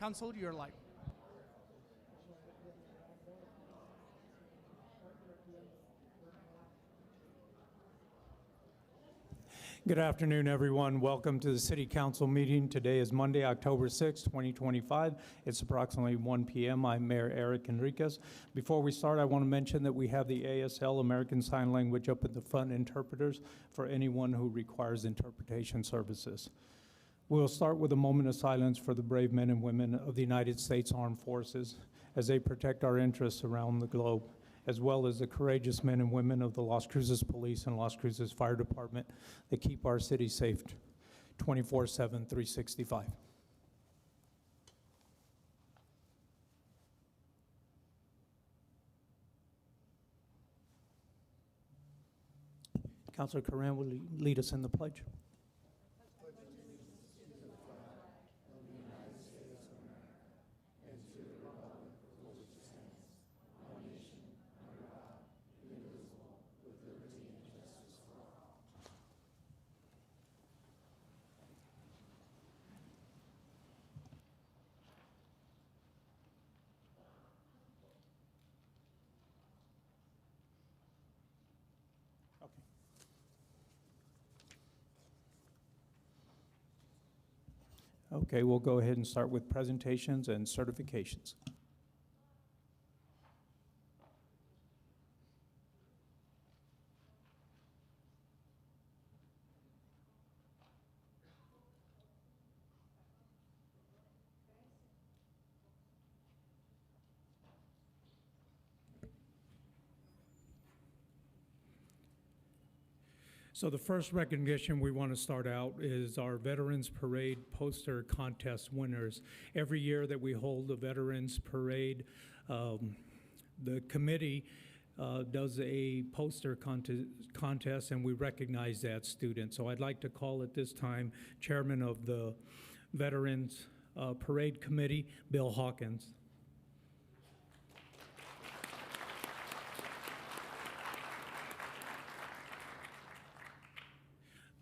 Council, you're live. Good afternoon, everyone. Welcome to the City Council meeting. Today is Monday, October 6, 2025. It's approximately 1 p.m. I'm Mayor Eric Enriquez. Before we start, I want to mention that we have the ASL, American Sign Language, up at the front, interpreters for anyone who requires interpretation services. We'll start with a moment of silence for the brave men and women of the United States Armed Forces as they protect our interests around the globe, as well as the courageous men and women of the Las Cruces Police and Las Cruces Fire Department that keep our city safe 24/7, 365. Councilor Coran will lead us in the pledge. Okay, we'll go ahead and start with presentations and certifications. So the first recognition we want to start out is our Veterans Parade poster contest winners. Every year that we hold the Veterans Parade, the committee does a poster contest, and we recognize that student. So I'd like to call at this time Chairman of the Veterans Parade Committee, Bill Hawkins.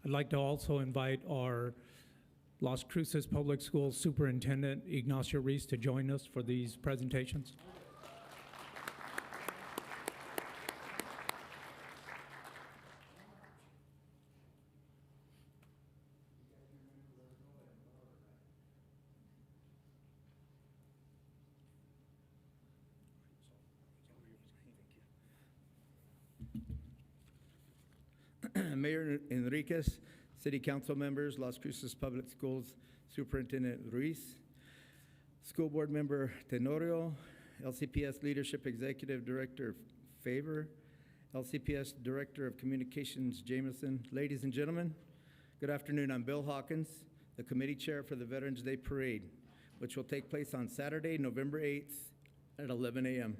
I'd like to also invite our Las Cruces Public Schools Superintendent, Ignacio Reese, to join us for these presentations. Mayor Enriquez, City Council members, Las Cruces Public Schools Superintendent Ruiz, School Board Member Tenorio, LCPS Leadership Executive Director Favor, LCPS Director of Communications Jameson. Ladies and gentlemen, good afternoon. I'm Bill Hawkins, the Committee Chair for the Veterans Day Parade, which will take place on Saturday, November 8th at 11 a.m.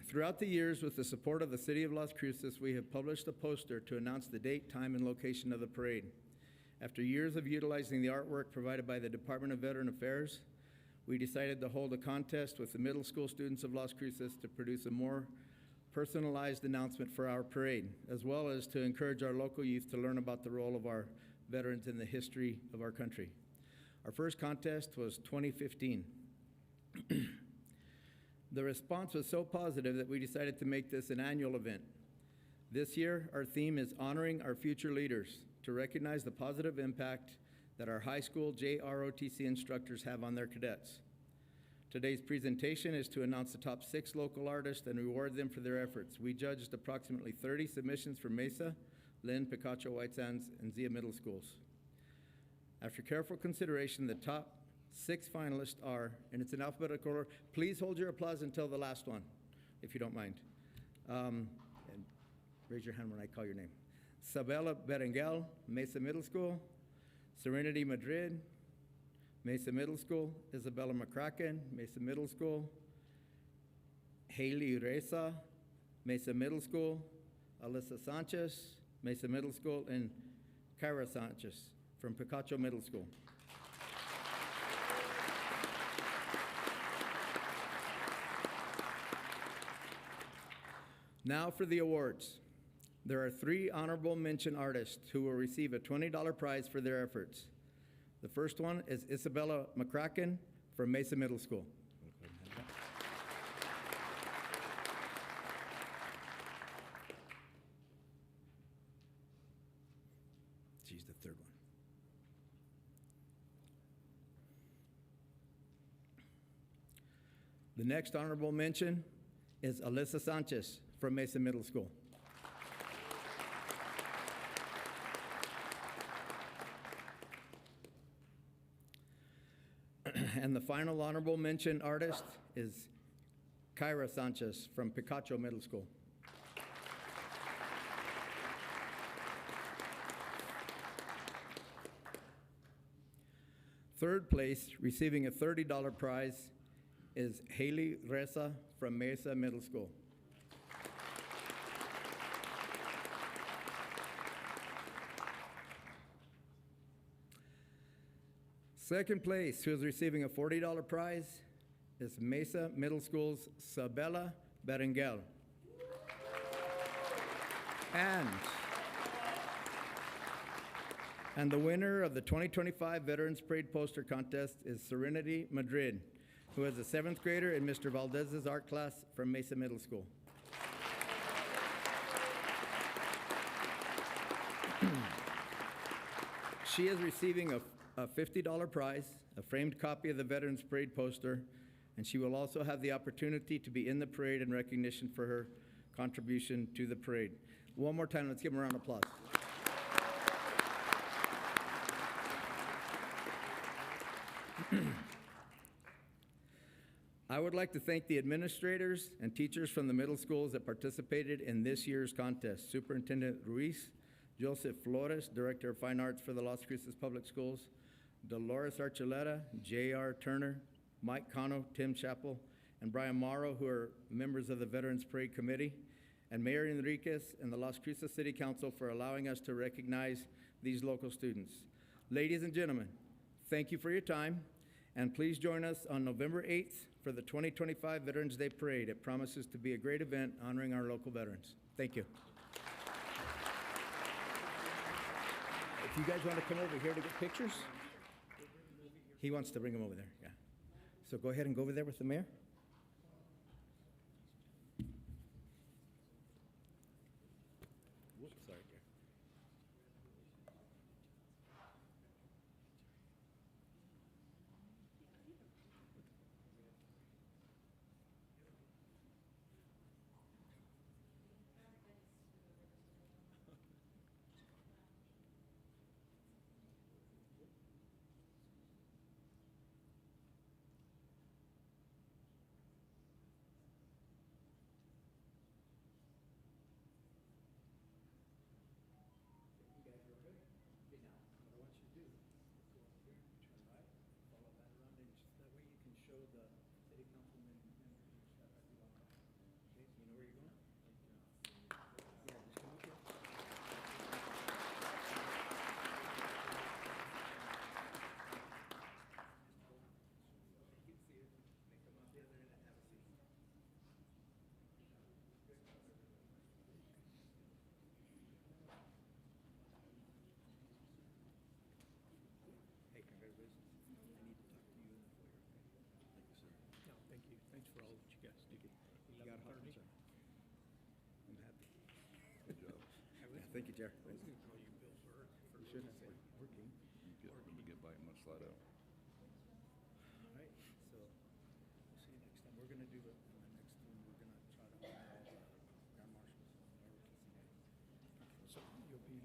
Throughout the years, with the support of the City of Las Cruces, we have published a poster to announce the date, time, and location of the parade. After years of utilizing the artwork provided by the Department of Veteran Affairs, we decided to hold a contest with the middle school students of Las Cruces to produce a more personalized announcement for our parade, as well as to encourage our local youth to learn about the role of our veterans in the history of our country. Our first contest was 2015. The response was so positive that we decided to make this an annual event. This year, our theme is honoring our future leaders to recognize the positive impact that our high school JROTC instructors have on their cadets. Today's presentation is to announce the top 6 local artists and reward them for their efforts. We judged approximately 30 submissions from Mesa, Lynn, Picacho, White Sands, and Zia Middle Schools. After careful consideration, the top 6 finalists are, and it's in alphabetical order. Please hold your applause until the last one, if you don't mind. And raise your hand when I call your name. Sabela Berengel, Mesa Middle School. Serenity Madrid, Mesa Middle School. Isabella McCracken, Mesa Middle School. Haley Reza, Mesa Middle School. Alyssa Sanchez, Mesa Middle School. And Kyra Sanchez from Picacho Middle School. Now for the awards. There are 3 honorable mention artists who will receive a $20 prize for their efforts. The first one is Isabella McCracken from Mesa Middle School. She's the third one. The next honorable mention is Alyssa Sanchez from Mesa Middle School. And the final honorable mention artist is Kyra Sanchez from Picacho Middle School. Third place, receiving a $30 prize, is Haley Reza from Mesa Middle School. Second place, who is receiving a $40 prize, is Mesa Middle School's Sabella Berenguel. And the winner of the 2025 Veterans Parade Poster Contest is Serenity Madrid, who is a 7th grader in Mr. Valdez's art class from Mesa Middle School. She is receiving a $50 prize, a framed copy of the Veterans Parade poster, and she will also have the opportunity to be in the parade in recognition for her contribution to the parade. One more time, let's give them a round of applause. I would like to thank the administrators and teachers from the middle schools that participated in this year's contest. Superintendent Ruiz, Joseph Flores, Director of Fine Arts for the Las Cruces Public Schools, Dolores Archuleta, J.R. Turner, Mike Cano, Tim Chappell, and Brian Morrow, who are members of the Veterans Parade Committee, and Mayor Enriquez and the Las Cruces City Council for allowing us to recognize these local students. Ladies and gentlemen, thank you for your time, and please join us on November 8th for the 2025 Veterans Day Parade. It promises to be a great event honoring our local veterans. Thank you. If you guys want to come over here to get pictures, he wants to bring them over there, yeah. So go ahead and go over there with the mayor. Whoops, sorry, dear. Thank you, Chair. I was going to call you Bill Burke. You should have said working. Get by and much slide out. All right, so we'll see you next time. We're going to do the next one. We're going to try to honor all the Grand Marshals. So you'll be.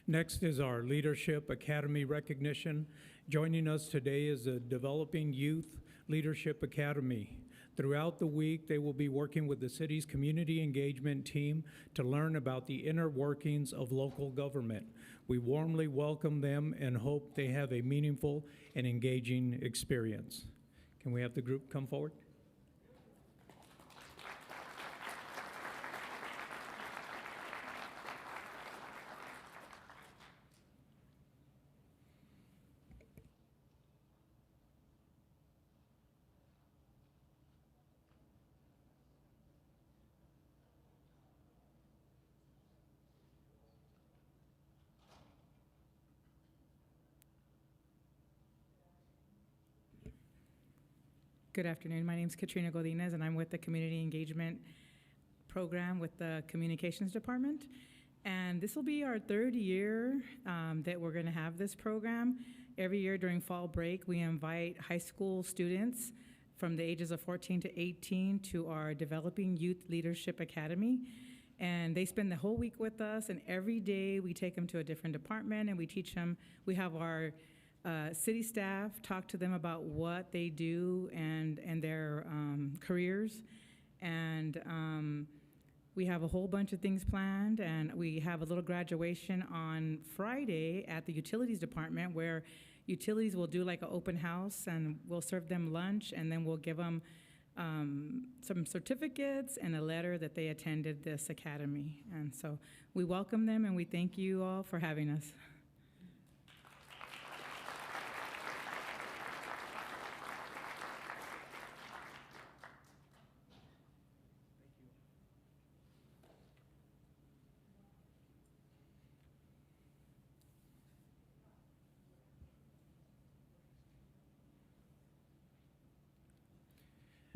Next is our Leadership Academy recognition. Joining us today is the Developing Youth Leadership Academy. Throughout the week, they will be working with the city's community engagement team to learn about the inner workings of local government. We warmly welcome them and hope they have a meaningful and engaging experience. Can we have the group come forward? Good afternoon. My name is Katrina Godinez, and I'm with the Community Engagement Program with the Communications Department. And this will be our third year that we're going to have this program. Every year during fall break, we invite high school students from the ages of 14 to 18 to our Developing Youth Leadership Academy. And they spend the whole week with us, and every day we take them to a different department and we teach them. We have our city staff talk to them about what they do and their careers. And we have a whole bunch of things planned, and we have a little graduation on Friday at the utilities department where utilities will do like an open house, and we'll serve them lunch, and then we'll give them some certificates and a letter that they attended this academy. And so we welcome them, and we thank you all for having us.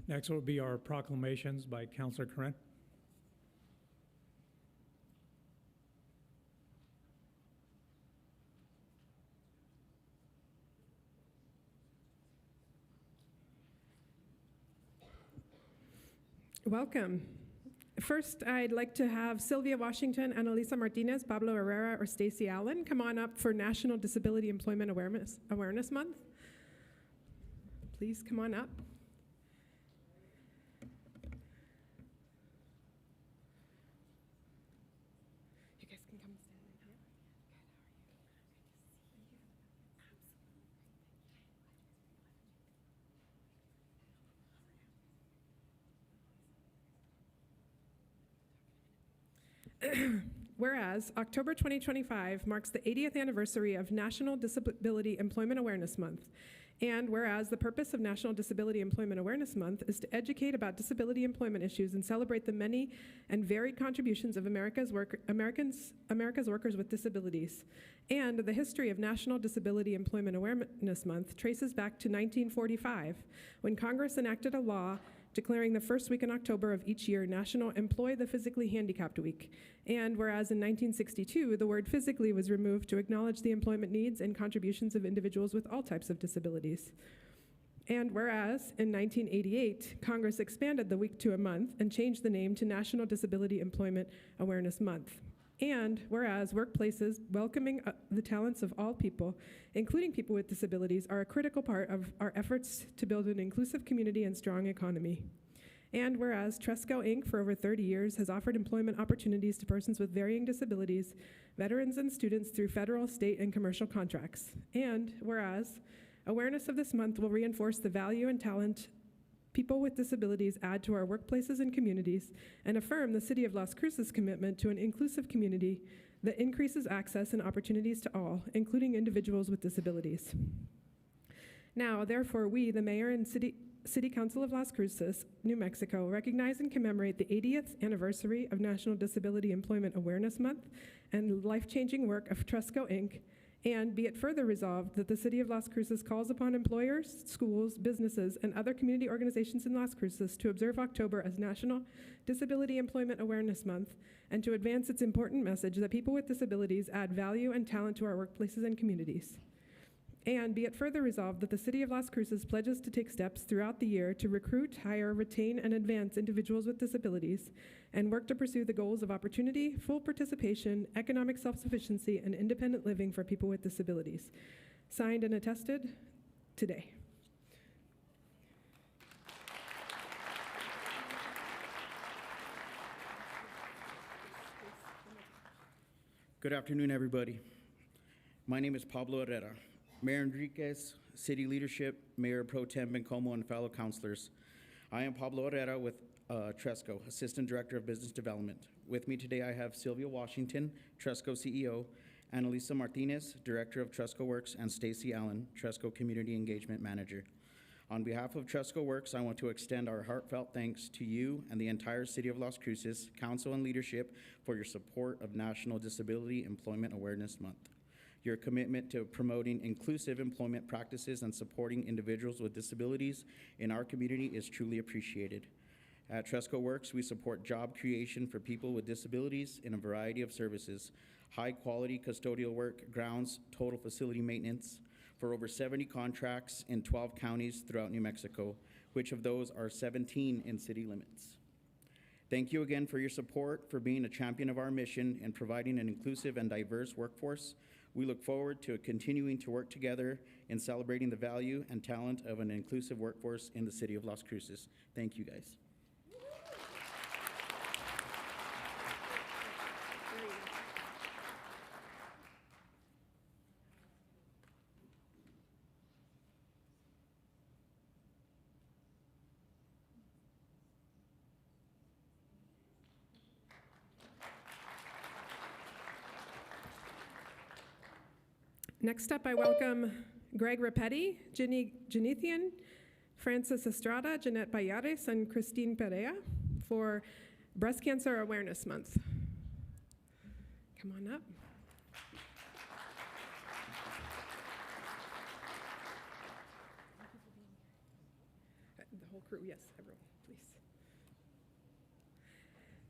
Next will be our proclamations by Councilor Corinne. Welcome. First, I'd like to have Sylvia Washington, Annalisa Martinez, Pablo Herrera, or Stacy Allen come on up for National Disability Employment Awareness Month. Please come on up. You guys can come stand in here. Whereas October 2025 marks the 80th anniversary of National Disability Employment Awareness Month, and whereas the purpose of National Disability Employment Awareness Month is to educate about disability employment issues and celebrate the many and varied contributions of America's workers with disabilities. And the history of National Disability Employment Awareness Month traces back to 1945, when Congress enacted a law declaring the first week in October of each year National Employ the Physically Handicapped Week. And whereas in 1962, the word physically was removed to acknowledge the employment needs and contributions of individuals with all types of disabilities. And whereas in 1988, Congress expanded the week to a month and changed the name to National Disability Employment Awareness Month. And whereas workplaces welcoming the talents of all people, including people with disabilities, are a critical part of our efforts to build an inclusive community and strong economy. And whereas Tresco Inc. for over 30 years has offered employment opportunities to persons with varying disabilities, veterans, and students through federal, state, and commercial contracts. And whereas awareness of this month will reinforce the value and talent people with disabilities add to our workplaces and communities, and affirm the City of Las Cruces' commitment to an inclusive community that increases access and opportunities to all, including individuals with disabilities. Now, therefore, we, the Mayor and City Council of Las Cruces, New Mexico, recognize and commemorate the 80th anniversary of National Disability Employment Awareness Month and life-changing work of Tresco Inc., and be it further resolved that the City of Las Cruces calls upon employers, schools, businesses, and other community organizations in Las Cruces to observe October as National Disability Employment Awareness Month and to advance its important message that people with disabilities add value and talent to our workplaces and communities. And be it further resolved that the City of Las Cruces pledges to take steps throughout the year to recruit, hire, retain, and advance individuals with disabilities and work to pursue the goals of opportunity, full participation, economic self-sufficiency, and independent living for people with disabilities. Signed and attested today. Good afternoon, everybody. My name is Pablo Herrera. Mayor Enriquez, city leadership, Mayor Pro Tem Bencomo, and fellow councilors. I am Pablo Herrera with Tresco, Assistant Director of Business Development. With me today, I have Sylvia Washington, Tresco CEO, Annalisa Martinez, Director of Tresco Works, and Stacy Allen, Tresco Community Engagement Manager. On behalf of Tresco Works, I want to extend our heartfelt thanks to you and the entire city of Las Cruces, council and leadership for your support of National Disability Employment Awareness Month. Your commitment to promoting inclusive employment practices and supporting individuals with disabilities in our community is truly appreciated. At Tresco Works, we support job creation for people with disabilities in a variety of services, high-quality custodial work, grounds, total facility maintenance, for over 70 contracts in 12 counties throughout New Mexico, which of those are 17 in city limits. Thank you again for your support, for being a champion of our mission and providing an inclusive and diverse workforce. We look forward to continuing to work together in celebrating the value and talent of an inclusive workforce in the city of Las Cruces. Thank you, guys. Next up, I welcome Greg Rapetti, Ginny Janithian, Francis Estrada, Jeanette Payares, and Christine Perea for Breast Cancer Awareness Month. Come on up. The whole crew, yes, everyone,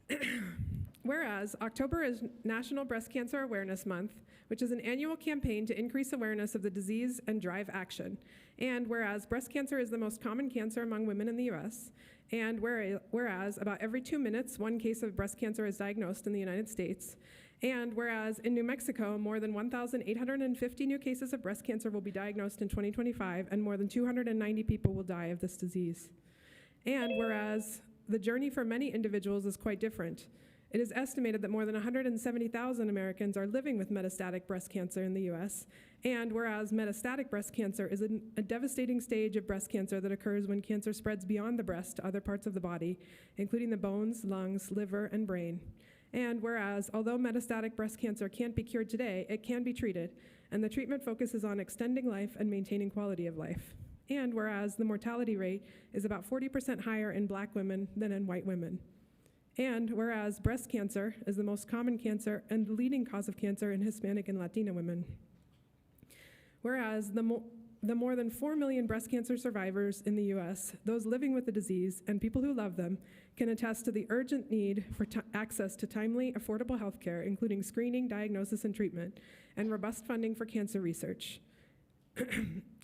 please. Whereas October is National Breast Cancer Awareness Month, which is an annual campaign to increase awareness of the disease and drive action. And whereas breast cancer is the most common cancer among women in the U.S., and whereas about every 2 minutes, one case of breast cancer is diagnosed in the United States, and whereas in New Mexico, more than 1,850 new cases of breast cancer will be diagnosed in 2025, and more than 290 people will die of this disease. And whereas the journey for many individuals is quite different. It is estimated that more than 170,000 Americans are living with metastatic breast cancer in the U.S., and whereas metastatic breast cancer is a devastating stage of breast cancer that occurs when cancer spreads beyond the breast to other parts of the body, including the bones, lungs, liver, and brain. And whereas, although metastatic breast cancer can't be cured today, it can be treated, and the treatment focuses on extending life and maintaining quality of life. And whereas the mortality rate is about 40% higher in Black women than in white women. And whereas breast cancer is the most common cancer and the leading cause of cancer in Hispanic and Latina women. Whereas the more than 4 million breast cancer survivors in the U.S., those living with the disease, and people who love them, can attest to the urgent need for access to timely, affordable health care, including screening, diagnosis, and treatment, and robust funding for cancer research.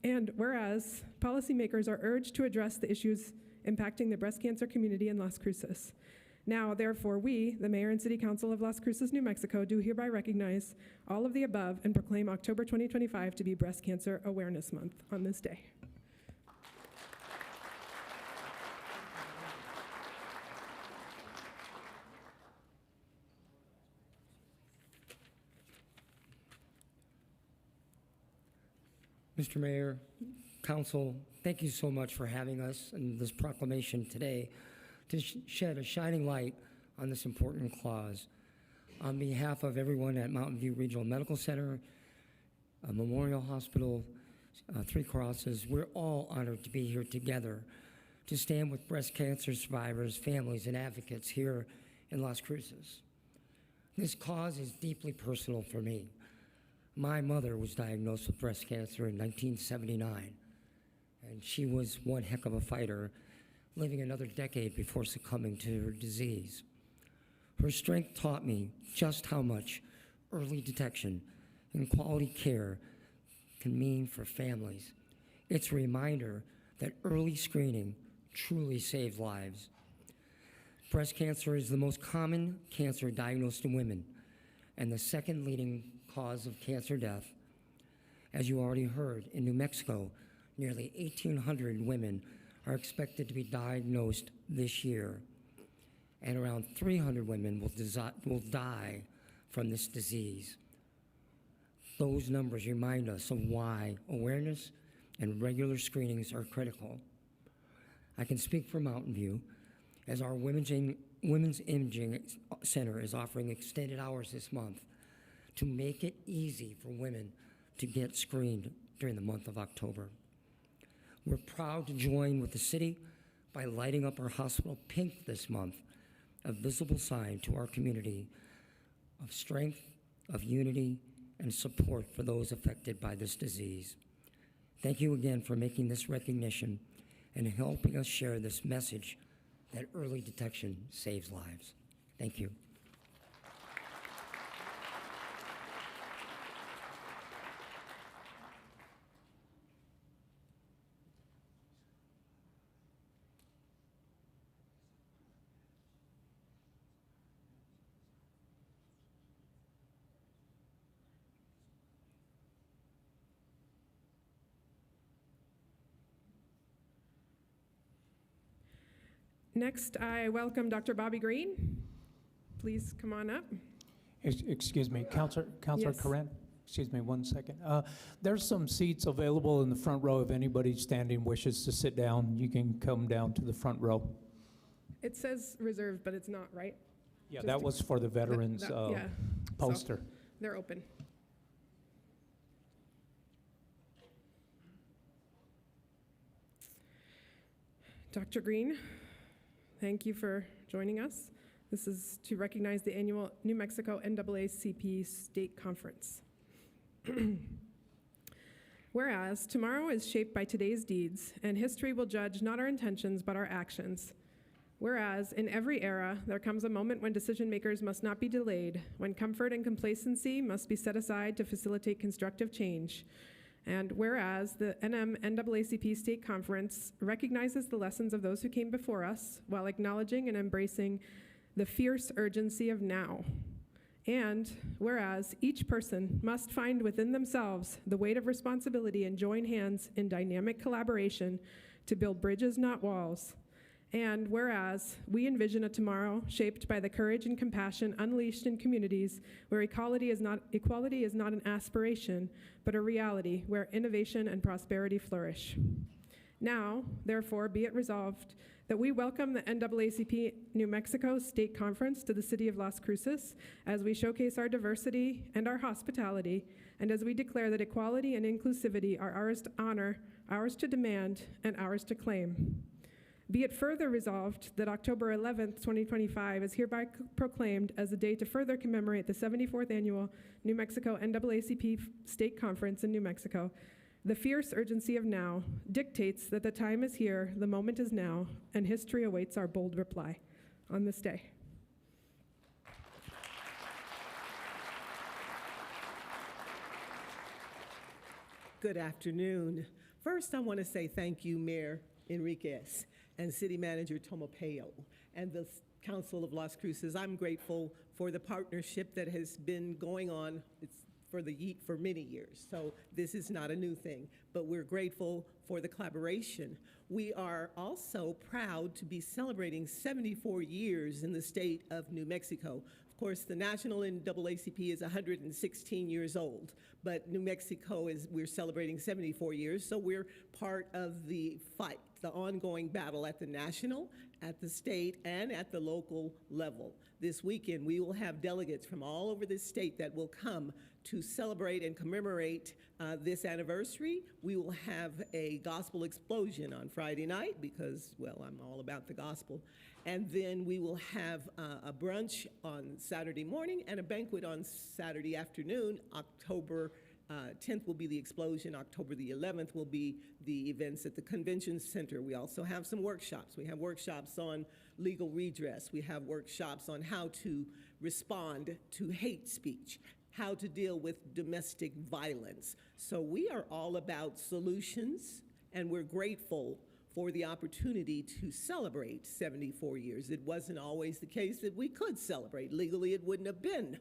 And whereas policymakers are urged to address the issues impacting the breast cancer community in Las Cruces. Now, therefore, we, the Mayor and City Council of Las Cruces, New Mexico, do hereby recognize all of the above and proclaim October 2025 to be Breast Cancer Awareness Month on this day. Mr. Mayor, Council, thank you so much for having us in this proclamation today to shed a shining light on this important cause. On behalf of everyone at Mountain View Regional Medical Center, Memorial Hospital, Three Cruces, we're all honored to be here together to stand with breast cancer survivors, families, and advocates here in Las Cruces. This cause is deeply personal for me. My mother was diagnosed with breast cancer in 1979, and she was one heck of a fighter, living another decade before succumbing to her disease. Her strength taught me just how much early detection and quality care can mean for families. It's a reminder that early screening truly saves lives. Breast cancer is the most common cancer diagnosed in women and the second leading cause of cancer death. As you already heard, in New Mexico, nearly 1,800 women are expected to be diagnosed this year, and around 300 women will die from this disease. those numbers remind us of why awareness and regular screenings are critical. I can speak for Mountain View, as our Women's Imaging Center is offering extended hours this month to make it easy for women to get screened during the month of October. We're proud to join with the city by lighting up our hospital pink this month, a visible sign to our community of strength, of unity, and support for those affected by this disease. Thank you again for making this recognition and helping us share this message that early detection saves lives. Thank you. Next, I welcome Dr. Bobby Green. Please come on up. Excuse me, Counselor Yes. Corinne? Excuse me 1 second. There's some seats available in the front row. If anybody standing wishes to sit down, you can come down to the front row. It says reserved, but it's not, right? Yeah, Just that to- was for the veterans Yeah, poster. they're open. Dr. Green, thank you for joining us. This is to recognize the annual New Mexico NAACP State Conference. Whereas tomorrow is shaped by today's deeds, and history will judge not our intentions but our actions. Whereas in every era, there comes a moment when decision makers must not be delayed, when comfort and complacency must be set aside to facilitate constructive change. And whereas the NMFA State Conference recognizes the lessons of those who came before us while acknowledging and embracing the fierce urgency of now. And whereas each person must find within themselves the weight of responsibility and join hands in dynamic collaboration to build bridges, not walls. And whereas we envision a tomorrow shaped by the courage and compassion unleashed in communities where equality is not an aspiration, but a reality where innovation and prosperity flourish. Now, therefore, be it resolved that we welcome the NAACP New Mexico State Conference to the city of Las Cruces as we showcase our diversity and our hospitality, and as we declare that equality and inclusivity are ours to honor, ours to demand, and ours to claim. Be it further resolved that October 11th, 2025 is hereby proclaimed as a day to further commemorate the 74th Annual New Mexico NAACP State Conference in New Mexico. The fierce urgency of now dictates that the time is here, the moment is now, and history awaits our bold reply on this day. Good afternoon. First, I want to say thank you, Mayor Enriquez and City Manager Tomopeo and the Council of Las Cruces. I'm grateful for the partnership that has been going on for many years. So this is not a new thing, but we're grateful for the collaboration. We are also proud to be celebrating 74 years in the state of New Mexico. Of course, the national NAACP is 116 years old, but New Mexico we're celebrating 74 years, so we're part of the fight, the ongoing battle at the national, at the state, and at the local level. This weekend, we will have delegates from all over the state that will come to celebrate and commemorate this anniversary. We will have a gospel explosion on Friday night because, well, I'm all about the gospel. And then we will have a brunch on Saturday morning and a banquet on Saturday afternoon. October 10th will be the explosion. October the 11th will be the events at the convention center. We also have some workshops. We have workshops on legal redress. We have workshops on how to respond to hate speech, how to deal with domestic violence. So we are all about solutions, and we're grateful for the opportunity to celebrate 74 years. It wasn't always the case that we could celebrate. Legally, it wouldn't have been.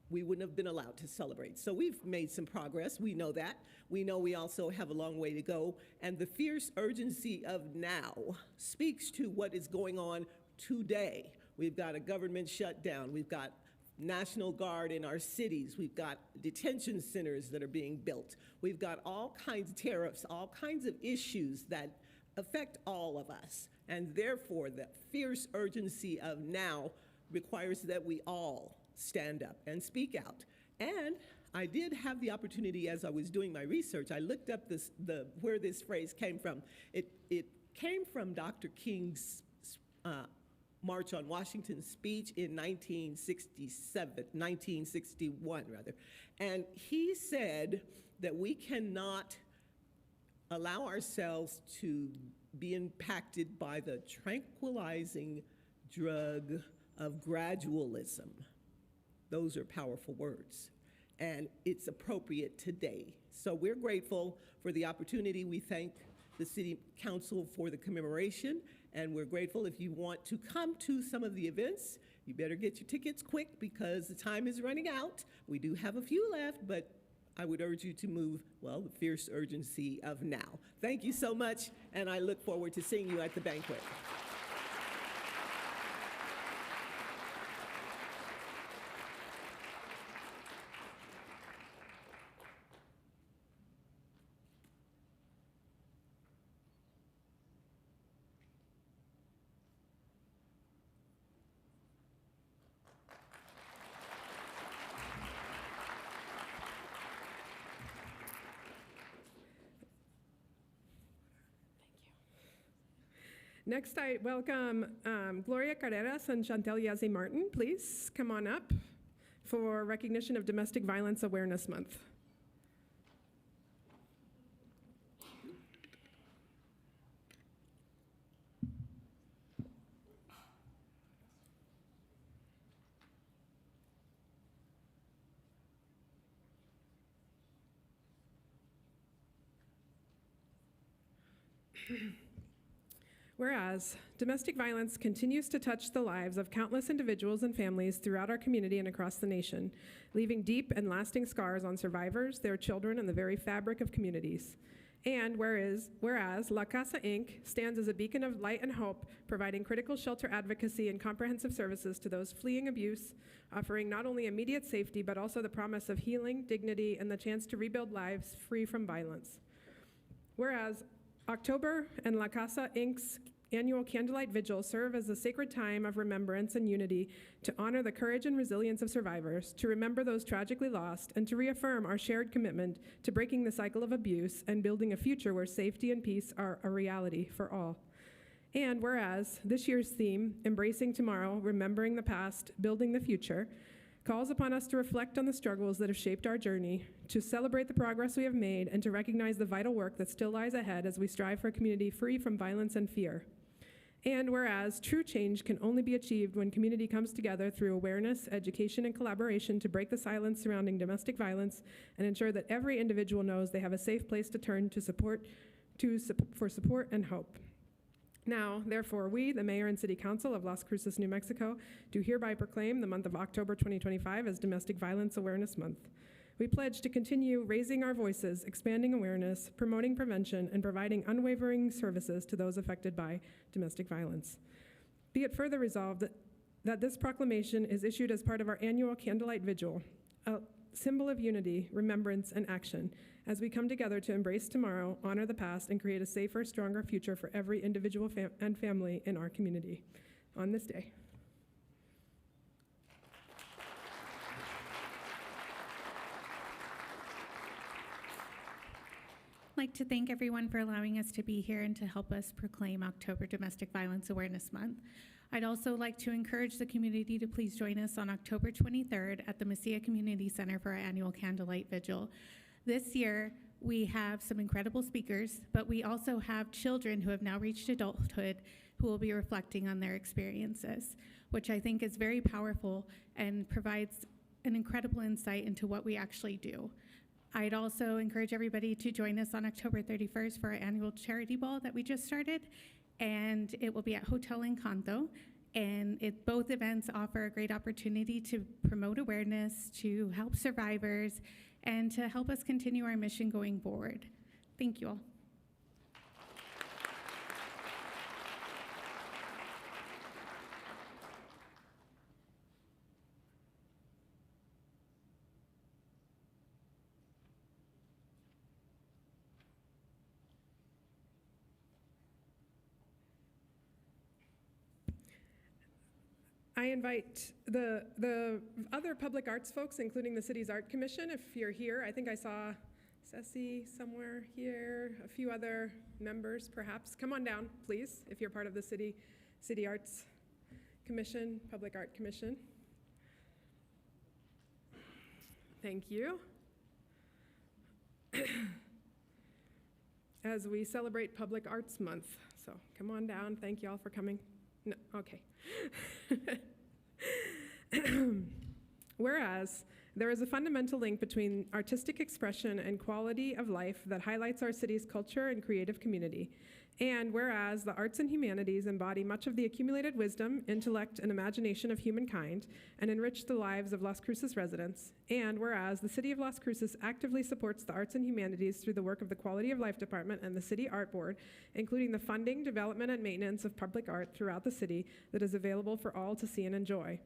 We wouldn't have been allowed to celebrate. So we've made some progress. We know that. We know we also have a long way to go. And the fierce urgency of now speaks to what is going on today. We've got a government shutdown. We've got National Guard in our cities. We've got detention centers that are being built. We've got all kinds of tariffs, all kinds of issues that affect all of us. And therefore, the fierce urgency of now requires that we all stand up and speak out. And I did have the opportunity, as I was doing my research, I looked up where this phrase came from. It came from Dr. King's March on Washington speech in 1961, rather. And he said that we cannot allow ourselves to be impacted by the tranquilizing drug of gradualism. Those are powerful words, and it's appropriate today. So we're grateful for the opportunity. We thank the City Council for the commemoration, and we're grateful. If you want to come to some of the events, you better get your tickets quick because the time is running out. We do have a few left, but I would urge you to move, well, the fierce urgency of now. Thank you so much, and I look forward to seeing you at the banquet. Next, I welcome Gloria Carreras and Chantel Yazzie Martin. Please come on up for recognition of Domestic Violence Awareness Month. Whereas domestic violence continues to touch the lives of countless individuals and families throughout our community and across the nation, leaving deep and lasting scars on survivors, their children, and the very fabric of communities. And whereas La Casa Inc. stands as a beacon of light and hope, providing critical shelter advocacy and comprehensive services to those fleeing abuse, offering not only immediate safety, but also the promise of healing, dignity, and the chance to rebuild lives free from violence. Whereas October and La Casa Inc.'s annual Candlelight Vigil serve as a sacred time of remembrance and unity to honor the courage and resilience of survivors, to remember those tragically lost, and to reaffirm our shared commitment to breaking the cycle of abuse and building a future where safety and peace are a reality for all. And whereas this year's theme, Embracing Tomorrow, Remembering the Past, Building the Future, calls upon us to reflect on the struggles that have shaped our journey, to celebrate the progress we have made, and to recognize the vital work that still lies ahead as we strive for a community free from violence and fear. And whereas true change can only be achieved when community comes together through awareness, education, and collaboration to break the silence surrounding domestic violence and ensure that every individual knows they have a safe place to turn for support and hope. Now, therefore, we, the Mayor and City Council of Las Cruces, New Mexico, do hereby proclaim the month of October 2025 as Domestic Violence Awareness Month. We pledge to continue raising our voices, expanding awareness, promoting prevention, and providing unwavering services to those affected by domestic violence. Be it further resolved that this proclamation is issued as part of our annual Candlelight Vigil, a symbol of unity, remembrance, and action, as we come together to embrace tomorrow, honor the past, and create a safer, stronger future for every individual and family in our community on this day. I'd like to thank everyone for allowing us to be here and to help us proclaim October Domestic Violence Awareness Month. I'd also like to encourage the community to please join us on October 23rd at the Mesilla Community Center for our annual Candlelight Vigil. This year, we have some incredible speakers, but we also have children who have now reached adulthood who will be reflecting on their experiences, which I think is very powerful and provides an incredible insight into what we actually do. I'd also encourage everybody to join us on October 31st for our annual charity ball that we just started, and it will be at Hotel Encanto. And both events offer a great opportunity to promote awareness, to help survivors, and to help us continue our mission going forward. Thank you all. I invite the other public arts folks, including the city's art commission, if you're here. I think I saw Ceci somewhere here, a few other members perhaps. Come on down, please, if you're part of the city arts commission, public art commission. Thank you. As we celebrate Public Arts Month. So come on down. Thank you all for coming. No, okay. Whereas there is a fundamental link between artistic expression and quality of life that highlights our city's culture and creative community. And whereas the arts and humanities embody much of the accumulated wisdom, intellect, and imagination of humankind and enrich the lives of Las Cruces residents. And whereas the City of Las Cruces actively supports the arts and humanities through the work of the Quality of Life Department and the City Art Board, including the funding, development, and maintenance of public art throughout the city that is available for all to see and enjoy.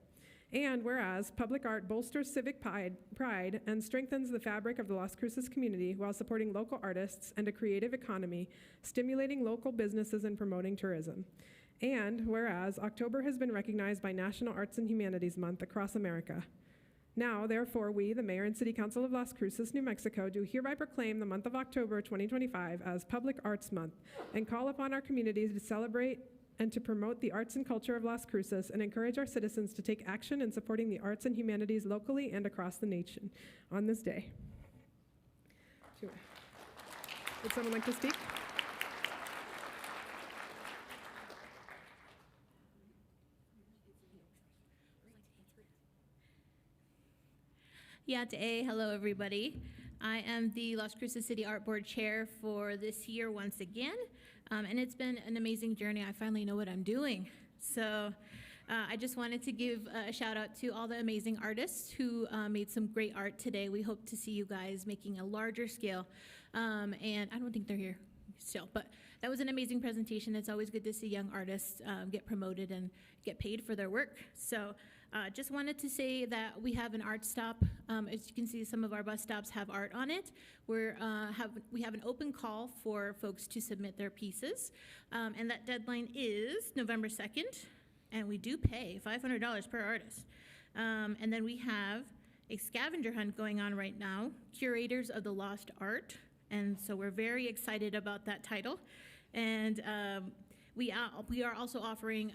And whereas public art bolsters civic pride and strengthens the fabric of the Las Cruces community while supporting local artists and a creative economy, stimulating local businesses and promoting tourism. And whereas October has been recognized by National Arts and Humanities Month across America. Now, therefore, we, the Mayor and City Council of Las Cruces, New Mexico, do hereby proclaim the month of October 2025 as Public Arts Month and call upon our communities to celebrate and to promote the arts and culture of Las Cruces and encourage our citizens to take action in supporting the arts and humanities locally and across the nation on this day. Would someone like to speak? Hello everybody. I am the Las Cruces City Art Board Chair for this year once again. And it's been an amazing journey. I finally know what I'm doing. So I just wanted to give a shout out to all the amazing artists who made some great art today. We hope to see you guys making a larger scale. And I don't think they're here still, but that was an amazing presentation. It's always good to see young artists get promoted and get paid for their work. So just wanted to say that we have an art stop. As you can see, some of our bus stops have art on it. We have an open call for folks to submit their pieces, and that deadline is November 2nd, and we do pay $500 per artist. And then we have a scavenger hunt going on right now, Curators of the Lost Art, and so we're very excited about that title. And we are also offering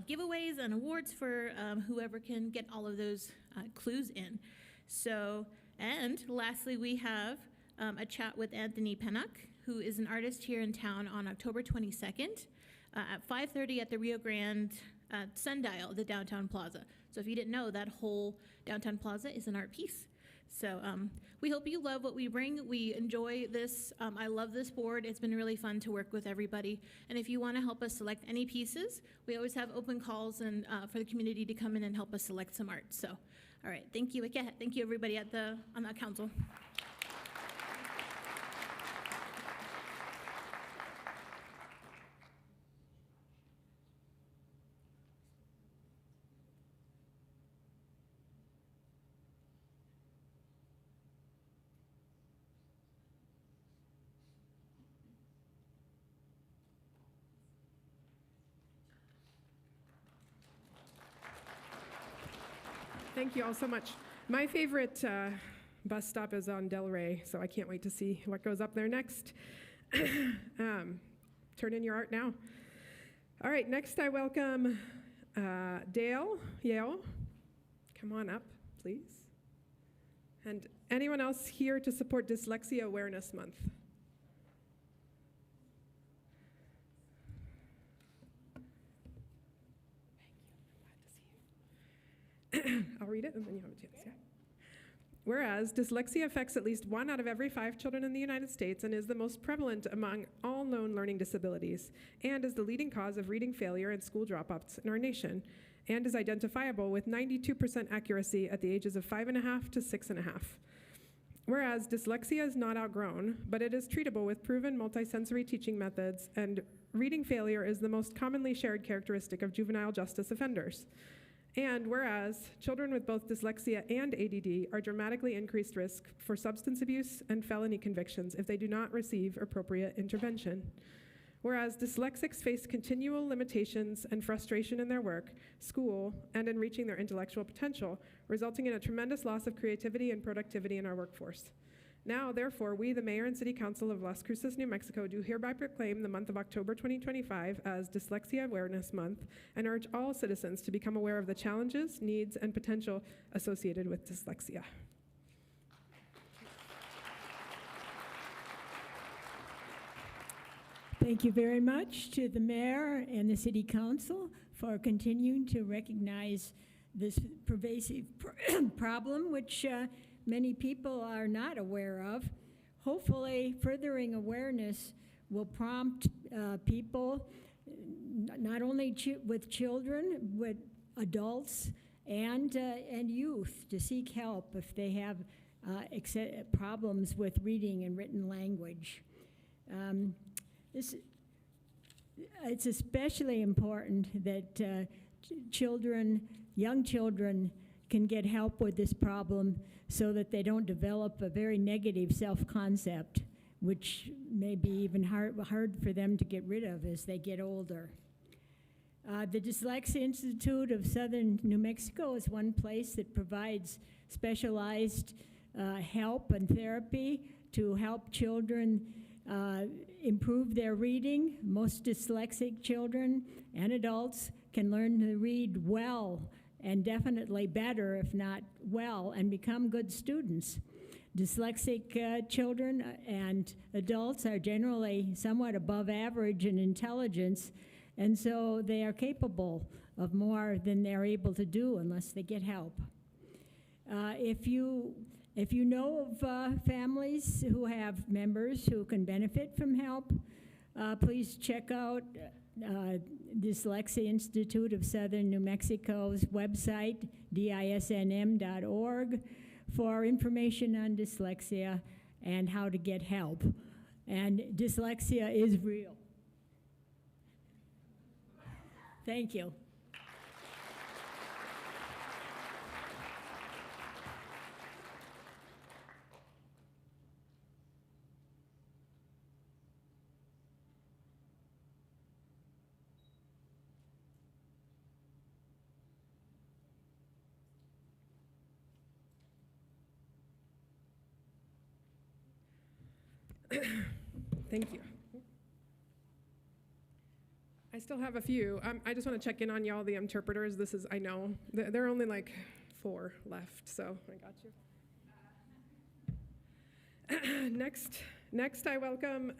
giveaways and awards for whoever can get all of those clues in. So, and lastly, we have a chat with Anthony Pennock, who is an artist here in town on October 22nd at 5:30 at the Rio Grande Sundial, the downtown plaza. So if you didn't know, that whole downtown plaza is an art piece. So we hope you love what we bring. We enjoy this. I love this board. It's been really fun to work with everybody. And if you want to help us select any pieces, we always have open calls and for the community to come in and help us select some art. So, all right, thank you. Thank you, everybody on the council. Thank you all so much. My favorite bus stop is on Del Rey, so I can't wait to see what goes up there next. Turn in your art now. All right, next I welcome Dale Yale. Come on up, please. And anyone else here to support Dyslexia Awareness Month? I'll read it and then you have a chance. Yeah. Whereas dyslexia affects at least 1 out of every 5 children in the United States and is the most prevalent among all known learning disabilities, and is the leading cause of reading failure and school dropouts in our nation, and is identifiable with 92% accuracy at the ages of 5.5 to 6.5. Whereas dyslexia is not outgrown, but it is treatable with proven multisensory teaching methods, and reading failure is the most commonly shared characteristic of juvenile justice offenders. And whereas children with both dyslexia and ADD are dramatically increased risk for substance abuse and felony convictions if they do not receive appropriate intervention. Whereas dyslexics face continual limitations and frustration in their work, school, and in reaching their intellectual potential, resulting in a tremendous loss of creativity and productivity in our workforce. Now, therefore, we, the Mayor and City Council of Las Cruces, New Mexico, do hereby proclaim the month of October 2025 as Dyslexia Awareness Month and urge all citizens to become aware of the challenges, needs, and potential associated with dyslexia. Thank you very much to the mayor and the city council for continuing to recognize this pervasive problem, which many people are not aware of. Hopefully, furthering awareness will prompt people, not only with children, with adults and youth, to seek help if they have problems with reading and written language. It's especially important that young children can get help with this problem so that they don't develop a very negative self-concept, which may be even hard for them to get rid of as they get older. The Dyslexia Institute of Southern New Mexico is one place that provides specialized help and therapy to help children improve their reading. Most dyslexic children and adults can learn to read well, and definitely better, if not well, and become good students. Dyslexic children and adults are generally somewhat above average in intelligence, and so they are capable of more than they're able to do unless they get help. If you know of families who have members who can benefit from help, please check out Dyslexia Institute of Southern New Mexico's website, disnm.org, for information on dyslexia and how to get help. And dyslexia is real. Thank you. Thank you. I still have a few. I just want to check in on y'all, the interpreters. I know, there are only like 4 left, so I got you. Next, I welcome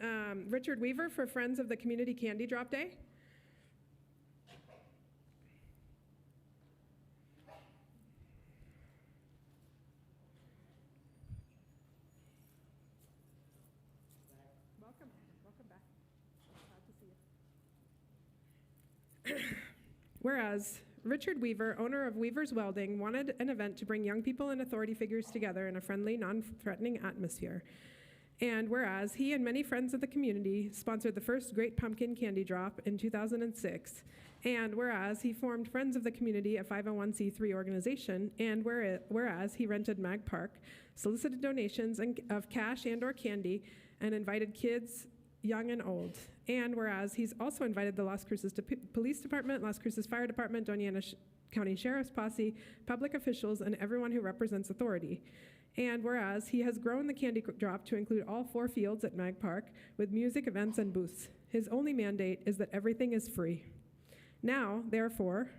Richard Weaver for Friends of the Community Candy Drop Day. Whereas Richard Weaver, owner of Weaver's Welding, wanted an event to bring young people and authority figures together in a friendly, non-threatening atmosphere. And whereas he and many friends of the community sponsored the first Great Pumpkin Candy Drop in 2006, and whereas he formed Friends of the Community, a 501c3 organization, and whereas he rented Mag Park, solicited donations of cash and/or candy, and invited kids, young and old. And whereas he's also invited the Las Cruces Police Department, Las Cruces Fire Department, Doña Ana County Sheriff's Posse, public officials, and everyone who represents authority. And whereas he has grown the candy drop to include all 4 fields at Mag Park with music, events, and booths. His only mandate is that everything is free. Now, therefore,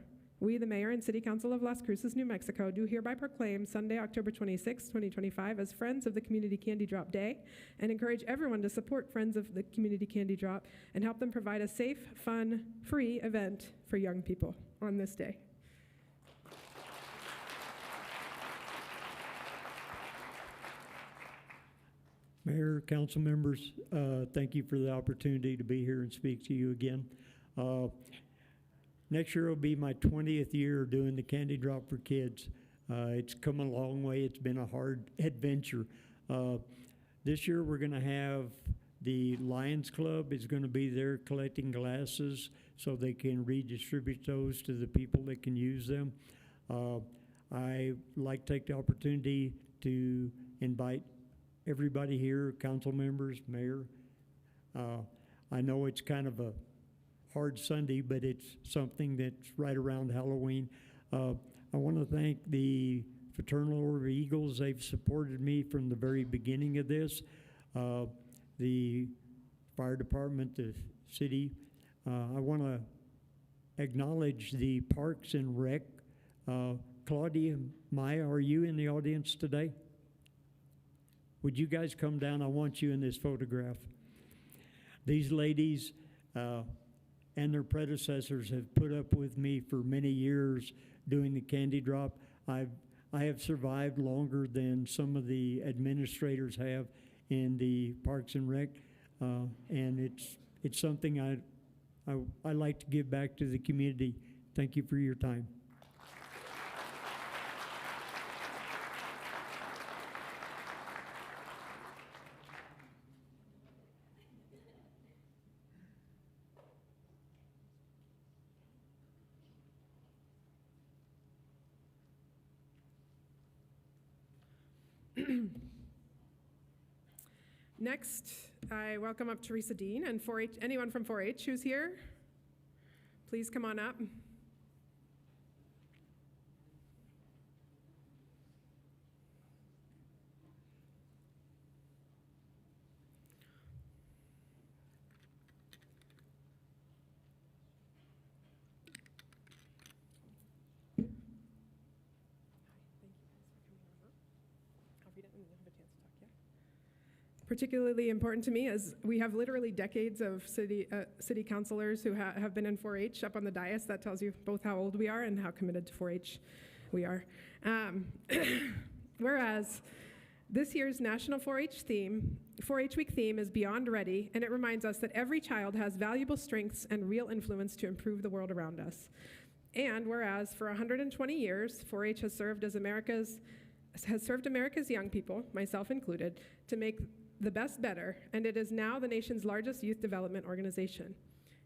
we, the Mayor and City Council of Las Cruces, New Mexico, do hereby proclaim Sunday, October 26, 2025 as Friends of the Community Candy Drop Day and encourage everyone to support Friends of the Community Candy Drop and help them provide a safe, fun, free event for young people on this day. Mayor, council members, thank you for the opportunity to be here and speak to you again. Next year will be my 20th year doing the Candy Drop for Kids. It's come a long way. It's been a hard adventure. This year we're going to have the Lions Club is going to be there collecting glasses so they can redistribute those to the people that can use them. I like to take the opportunity to invite everybody here, council members, mayor. I know it's kind of a hard Sunday, but it's something that's right around Halloween. I want to thank the Fraternal Order of Eagles. They've supported me from the very beginning of this. The fire department, the city. I want to acknowledge the Parks and Rec. Claudia, Maya, are you in the audience today? Would you guys come down? I want you in this photograph. These ladies and their predecessors have put up with me for many years doing the candy drop. I have survived longer than some of the administrators have in the Parks and Rec, and it's something I like to give back to the community. Thank you for your time. Next, I welcome up Teresa Dean and 4-H, anyone from 4-H who's here, please come on up. Particularly important to me is we have literally decades of city councilors who have been in 4-H up on the dais. That tells you both how old we are and how committed to 4-H we are. Whereas this year's National 4-H Week theme is Beyond Ready, and it reminds us that every child has valuable strengths and real influence to improve the world around us. And whereas for 120 years, 4-H has served America's young people, myself included, to make the best better, and it is now the nation's largest youth development organization.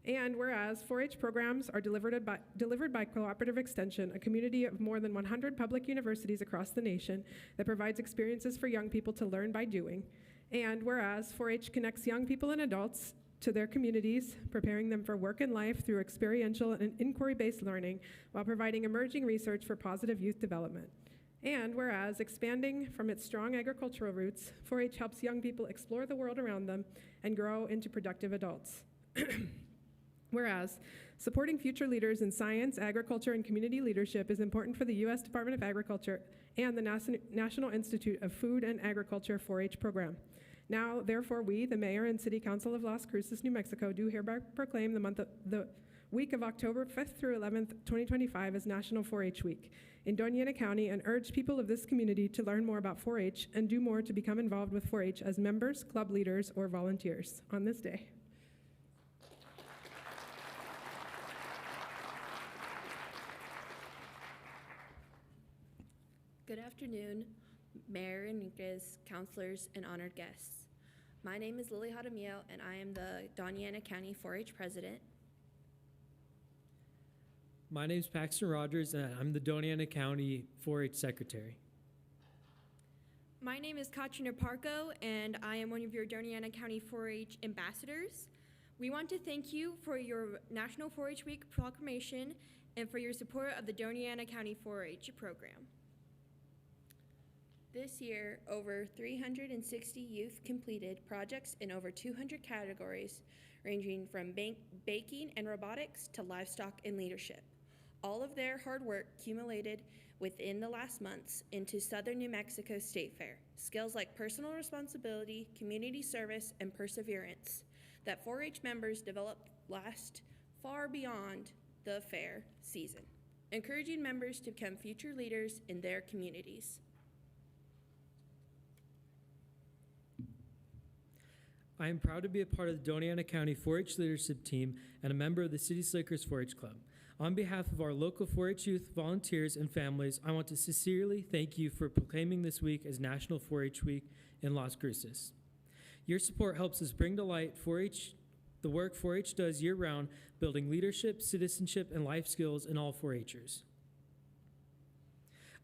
And whereas 4-H programs are delivered by Cooperative Extension, a community of more than 100 public universities across the nation that provides experiences for young people to learn by doing. And whereas 4-H connects young people and adults to their communities, preparing them for work and life through experiential and inquiry-based learning while providing emerging research for positive youth development. And whereas, expanding from its strong agricultural roots, 4-H helps young people explore the world around them and grow into productive adults. Whereas, supporting future leaders in science, agriculture, and community leadership is important for the U.S. Department of Agriculture and the National Institute of Food and Agriculture 4-H program. Now, therefore, we, the Mayor and City Council of Las Cruces, New Mexico, do hereby proclaim the week of October 5th through 11th, 2025 as National 4-H Week in Doña Ana County, and urge people of this community to learn more about 4-H and do more to become involved with 4-H as members, club leaders, or volunteers on this day. Good afternoon, Mayor Enriquez, councilors, and honored guests. My name is Lily Jaramillo, and I am the Doña Ana County 4-H president. My name is Paxton Rogers, and I'm the Doña Ana County 4-H secretary. My name is Katrina Parco, and I am one of your Doña Ana County 4-H ambassadors. We want to thank you for your National 4-H Week proclamation and for your support of the Doña Ana County 4-H program. This year, over 360 youth completed projects in over 200 categories, ranging from baking and robotics to livestock and leadership. All of their hard work accumulated within the last months into Southern New Mexico State Fair. Skills like personal responsibility, community service, and perseverance that 4-H members developed last far beyond the fair season, encouraging members to become future leaders in their communities. I am proud to be a part of the Doña Ana County 4-H leadership team and a member of the City Slickers 4-H Club. On behalf of our local 4-H youth, volunteers, and families, I want to sincerely thank you for proclaiming this week as National 4-H Week in Las Cruces. Your support helps us bring to light the work 4-H does year-round, building leadership, citizenship, and life skills in all 4-Hers.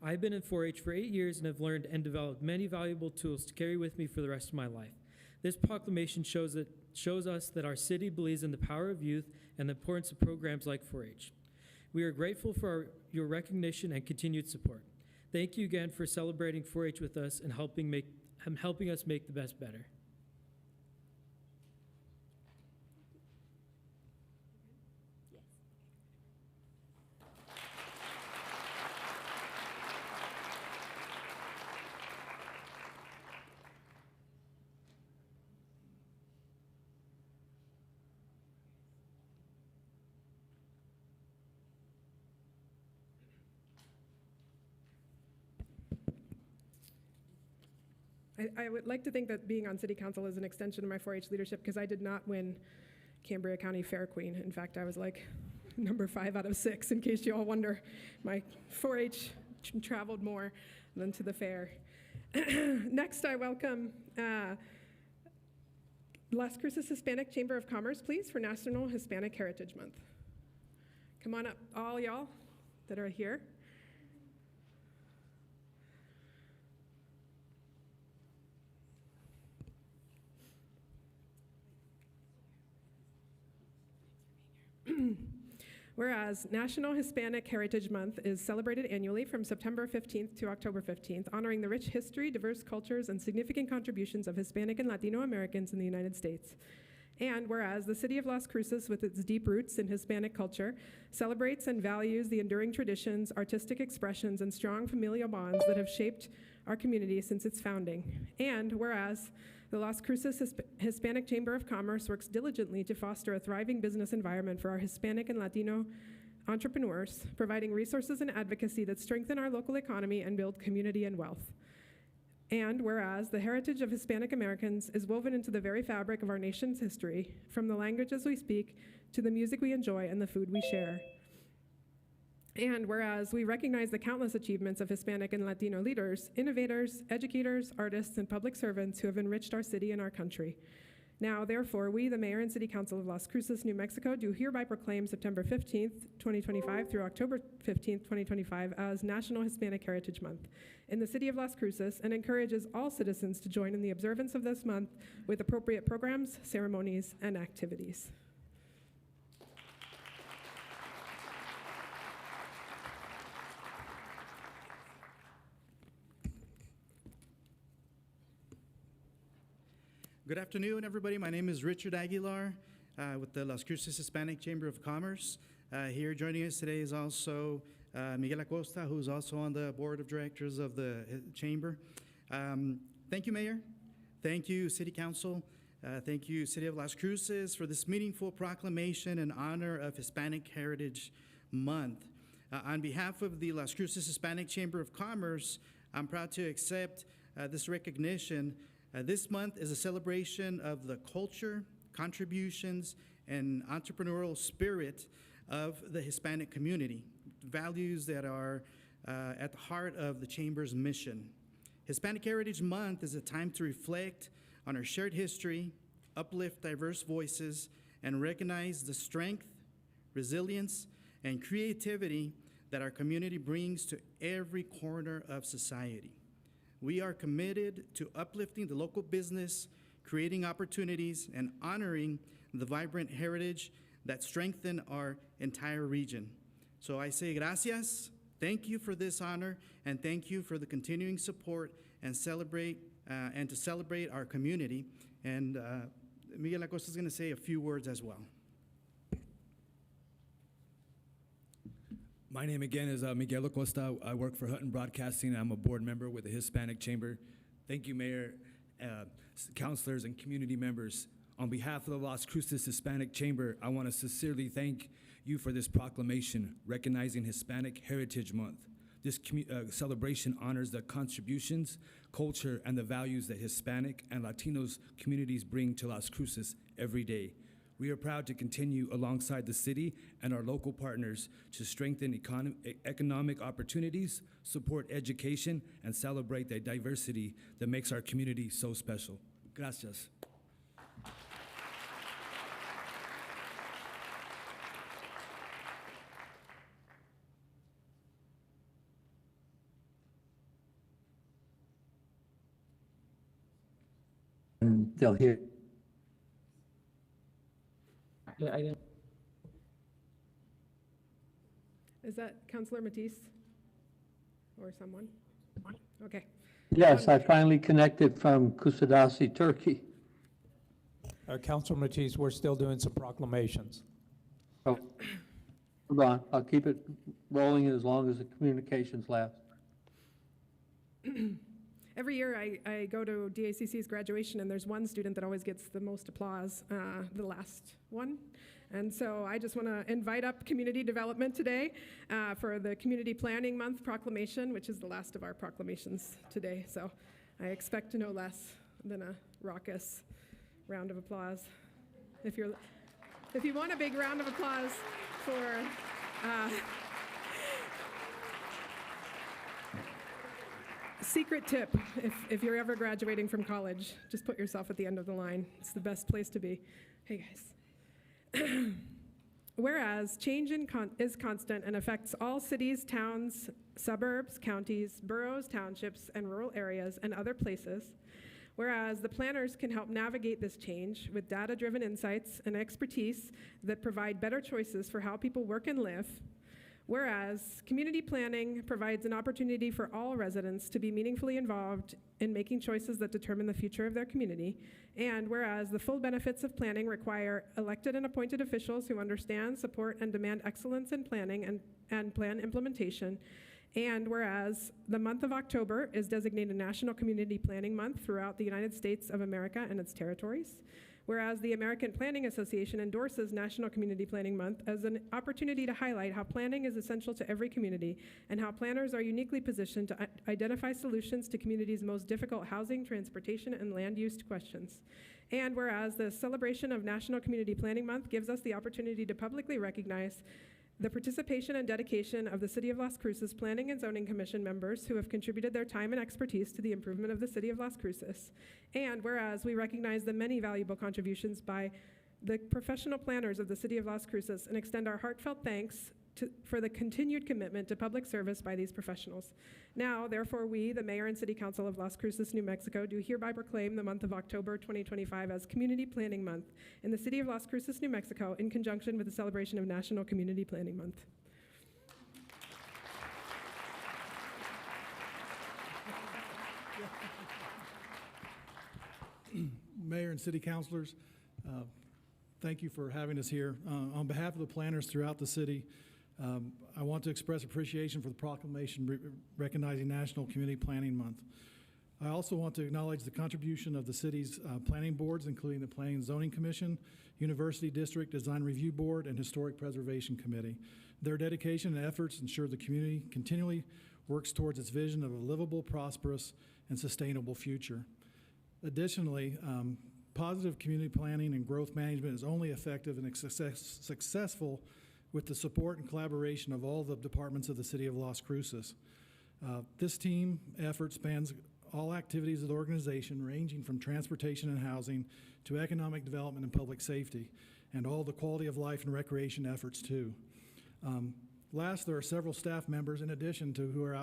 I've been in 4-H for 8 years and have learned and developed many valuable tools to carry with me for the rest of my life. This proclamation shows us that our city believes in the power of youth and the importance of programs like 4-H. We are grateful for your recognition and continued support. Thank you again for celebrating 4-H with us and helping us make the best better. I would like to think that being on city council is an extension of my 4-H leadership, because I did not win Cambria County Fair Queen. In fact, I was like number 5 out of 6, in case you all wonder. My 4-H traveled more than to the fair. Next, I welcome Las Cruces Hispanic Chamber of Commerce, please, for National Hispanic Heritage Month. Come on up, all y'all that are here. Whereas National Hispanic Heritage Month is celebrated annually from September 15th to October 15th, honoring the rich history, diverse cultures, and significant contributions of Hispanic and Latino Americans in the United States. And whereas the city of Las Cruces, with its deep roots in Hispanic culture, celebrates and values the enduring traditions, artistic expressions, and strong familial bonds that have shaped our community since its founding. And whereas the Las Cruces Hispanic Chamber of Commerce works diligently to foster a thriving business environment for our Hispanic and Latino entrepreneurs, providing resources and advocacy that strengthen our local economy and build community and wealth. And whereas the heritage of Hispanic Americans is woven into the very fabric of our nation's history, from the languages we speak to the music we enjoy and the food we share. And whereas we recognize the countless achievements of Hispanic and Latino leaders, innovators, educators, artists, and public servants who have enriched our city and our country. Now, therefore, we, the Mayor and City Council of Las Cruces, New Mexico, do hereby proclaim September 15th, 2025 through October 15th, 2025 as National Hispanic Heritage Month in the city of Las Cruces, and encourages all citizens to join in the observance of this month with appropriate programs, ceremonies, and activities. Good afternoon, everybody. My name is Richard Aguilar with the Las Cruces Hispanic Chamber of Commerce. Here joining us today is also Miguel Acosta, who's also on the board of directors of the chamber. Thank you, Mayor. Thank you, City Council. Thank you, City of Las Cruces, for this meaningful proclamation in honor of Hispanic Heritage Month. On behalf of the Las Cruces Hispanic Chamber of Commerce, I'm proud to accept this recognition. This month is a celebration of the culture, contributions, and entrepreneurial spirit of the Hispanic community, values that are at the heart of the Chamber's mission. Hispanic Heritage Month is a time to reflect on our shared history, uplift diverse voices, and recognize the strength, resilience, and creativity that our community brings to every corner of society. We are committed to uplifting the local business, creating opportunities, and honoring the vibrant heritage that strengthen our entire region. So I say gracias, thank you for this honor, and thank you for the continuing support and to celebrate our community. And Miguel Acosta is going to say a few words as well. My name again is Miguel Acosta. I work for Hutton Broadcasting. I'm a board member with the Hispanic Chamber. Thank you, Mayor, councilors, and community members. On behalf of the Las Cruces Hispanic Chamber, I want to sincerely thank you for this proclamation recognizing Hispanic Heritage Month. This celebration honors the contributions, culture, and the values that Hispanic and Latinos communities bring to Las Cruces every day. We are proud to continue alongside the city and our local partners to strengthen economic opportunities, support education, and celebrate the diversity that makes our community so special. Gracias. they'll hear. Is that Councillor Matisse or someone? Okay. Yes, I finally connected from Kusadasi, Turkey. Councilor Matisse, we're still doing some proclamations. Oh, hold on, I'll keep it rolling as long as the communications last. Every year I go to DACC's graduation, and there's one student that always gets the most applause, the last one. And so I just want to invite up community development today for the Community Planning Month proclamation, which is the last of our proclamations today. So I expect no less than a raucous round of applause. If you want a big round of applause for secret tip, if you're ever graduating from college, just put yourself at the end of the line. It's the best place to be. Hey guys. Whereas change is constant and affects all cities, towns, suburbs, counties, boroughs, townships, and rural areas and other places. Whereas the planners can help navigate this change with data-driven insights and expertise that provide better choices for how people work and live. Whereas community planning provides an opportunity for all residents to be meaningfully involved in making choices that determine the future of their community. And whereas the full benefits of planning require elected and appointed officials who understand, support, and demand excellence in planning and plan implementation. And whereas the month of October is designated National Community Planning Month throughout the United States of America and its territories. Whereas the American Planning Association endorses National Community Planning Month as an opportunity to highlight how planning is essential to every community and how planners are uniquely positioned to identify solutions to communities' most difficult housing, transportation, and land use questions. And whereas the celebration of National Community Planning Month gives us the opportunity to publicly recognize the participation and dedication of the City of Las Cruces Planning and Zoning Commission members who have contributed their time and expertise to the improvement of the City of Las Cruces. And whereas we recognize the many valuable contributions by the professional planners of the City of Las Cruces and extend our heartfelt thanks for the continued commitment to public service by these professionals. Now, therefore, we, the Mayor and City Council of Las Cruces, New Mexico, do hereby proclaim the month of October 2025 as Community Planning Month in the City of Las Cruces, New Mexico, in conjunction with the celebration of National Community Planning Month. Mayor and City Councilors, thank you for having us here. On behalf of the planners throughout the city, I want to express appreciation for the proclamation recognizing National Community Planning Month. I also want to acknowledge the contribution of the city's planning boards, including the Planning and Zoning Commission, University District Design Review Board, and Historic Preservation Committee. Their dedication and efforts ensure the community continually works towards its vision of a livable, prosperous, and sustainable future. Additionally, positive community planning and growth management is only effective and successful with the support and collaboration of all the departments of the City of Las Cruces. This team effort spans all activities of the organization, ranging from transportation and housing to economic development and public safety, and all the quality of life and recreation efforts too. Last, there are several staff members, in addition to who are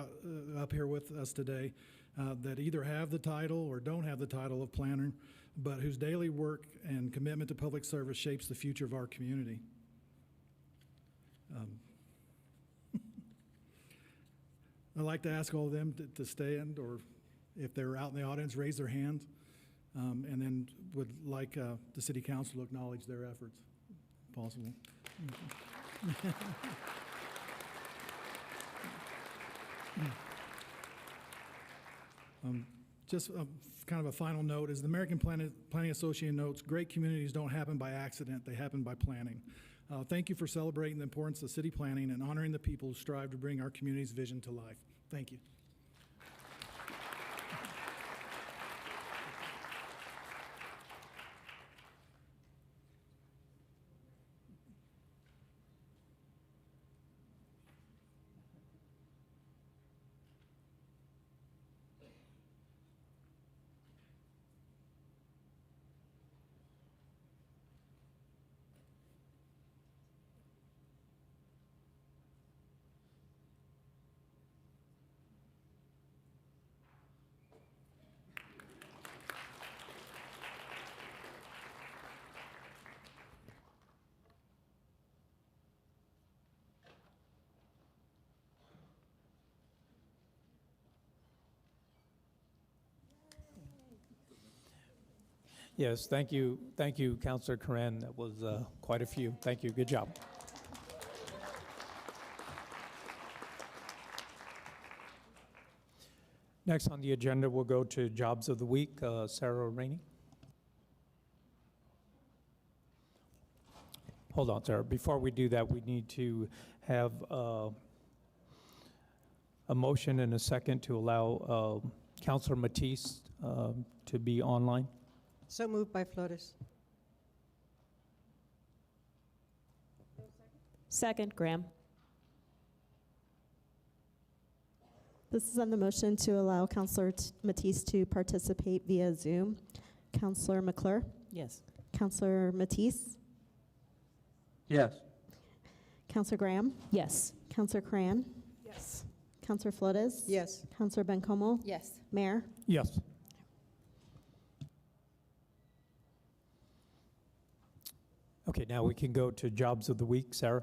up here with us today, that either have the title or don't have the title of planner, but whose daily work and commitment to public service shapes the future of our community. I'd like to ask all of them to stand, or if they're out in the audience, raise their hands, and then would like the City Council to acknowledge their efforts, if possible. Just kind of a final note is the American Planning Association notes, great communities don't happen by accident, they happen by planning. Thank you for celebrating the importance of city planning and honoring the people who strive to bring our community's vision to life. Thank you. Yes, thank you, Councilor Karen. That was quite a few. Thank you, good job. Next on the agenda, we'll go to Jobs of the Week. Sarah Rainey. Hold on, Sarah. Before we do that, we need to have a motion and a second to allow Councilor Matisse to be online. So moved by Flores. Second, Graham. This is on the motion to allow Councilor Matisse to participate via Zoom. Councilor McClure? Yes. Councilor Matisse? Yes. Councilor Graham? Yes. Councilor Cran? Yes. Councilor Flores? Yes. Councilor Bencomo? Yes. Mayor? Yes. Okay, now we can go to Jobs of the Week. Sarah?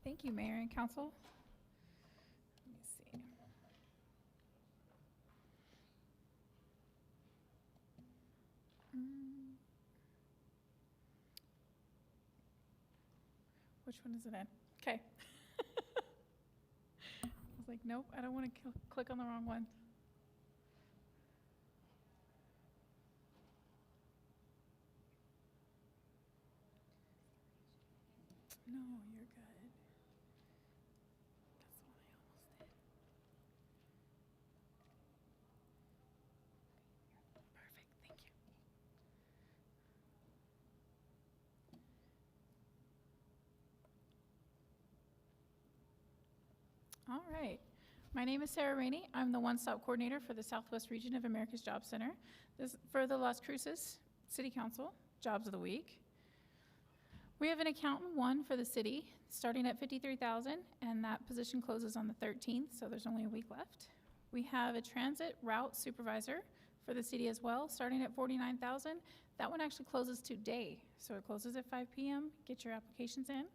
Thank you, Mayor and Council. Let me see. Which one is it in? Okay. I was like, nope, I don't want to click on the wrong one. No, you're good. That's the one I almost did. Perfect, thank you. All right. My name is Sarah Rainey. I'm the one-stop coordinator for the Southwest Region of America's Job Center. This for the Las Cruces City Council, Jobs of the Week. We have an accountant one for the city, starting at $53,000, and that position closes on the 13th, so there's only a week left. We have a transit route supervisor for the city as well, starting at $49,000. That one actually closes today, so it closes at 5 p.m. Get your applications in.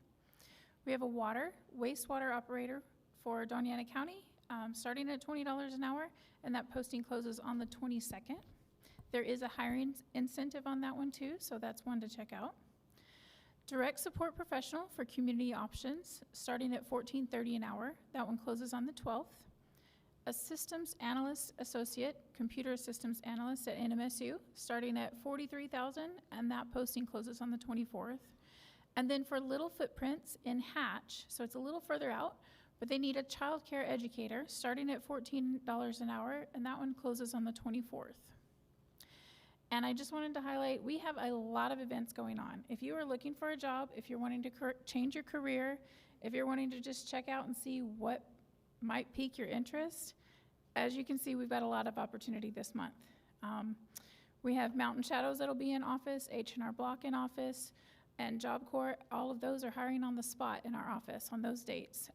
We have a wastewater operator for Doña County, starting at $20 an hour, and that posting closes on the 22nd. There is a hiring incentive on that one too, so that's one to check out. Direct support professional for community options, starting at $14.30 an hour. That one closes on the 12th. A systems analyst associate, computer systems analyst at NMSU, starting at $43,000, and that posting closes on the 24th. And then for Little Footprints in Hatch, so it's a little further out, but they need a child care educator, starting at $14 an hour, and that one closes on the 24th. And I just wanted to highlight, we have a lot of events going on. If you are looking for a job, if you're wanting to change your career, if you're wanting to just check out and see what might pique your interest, as you can see, we've got a lot of opportunity this month. We have Mountain Shadows that'll be in office, H&R Block in office, and Job Corps. All of those are hiring on the spot in our office on those dates.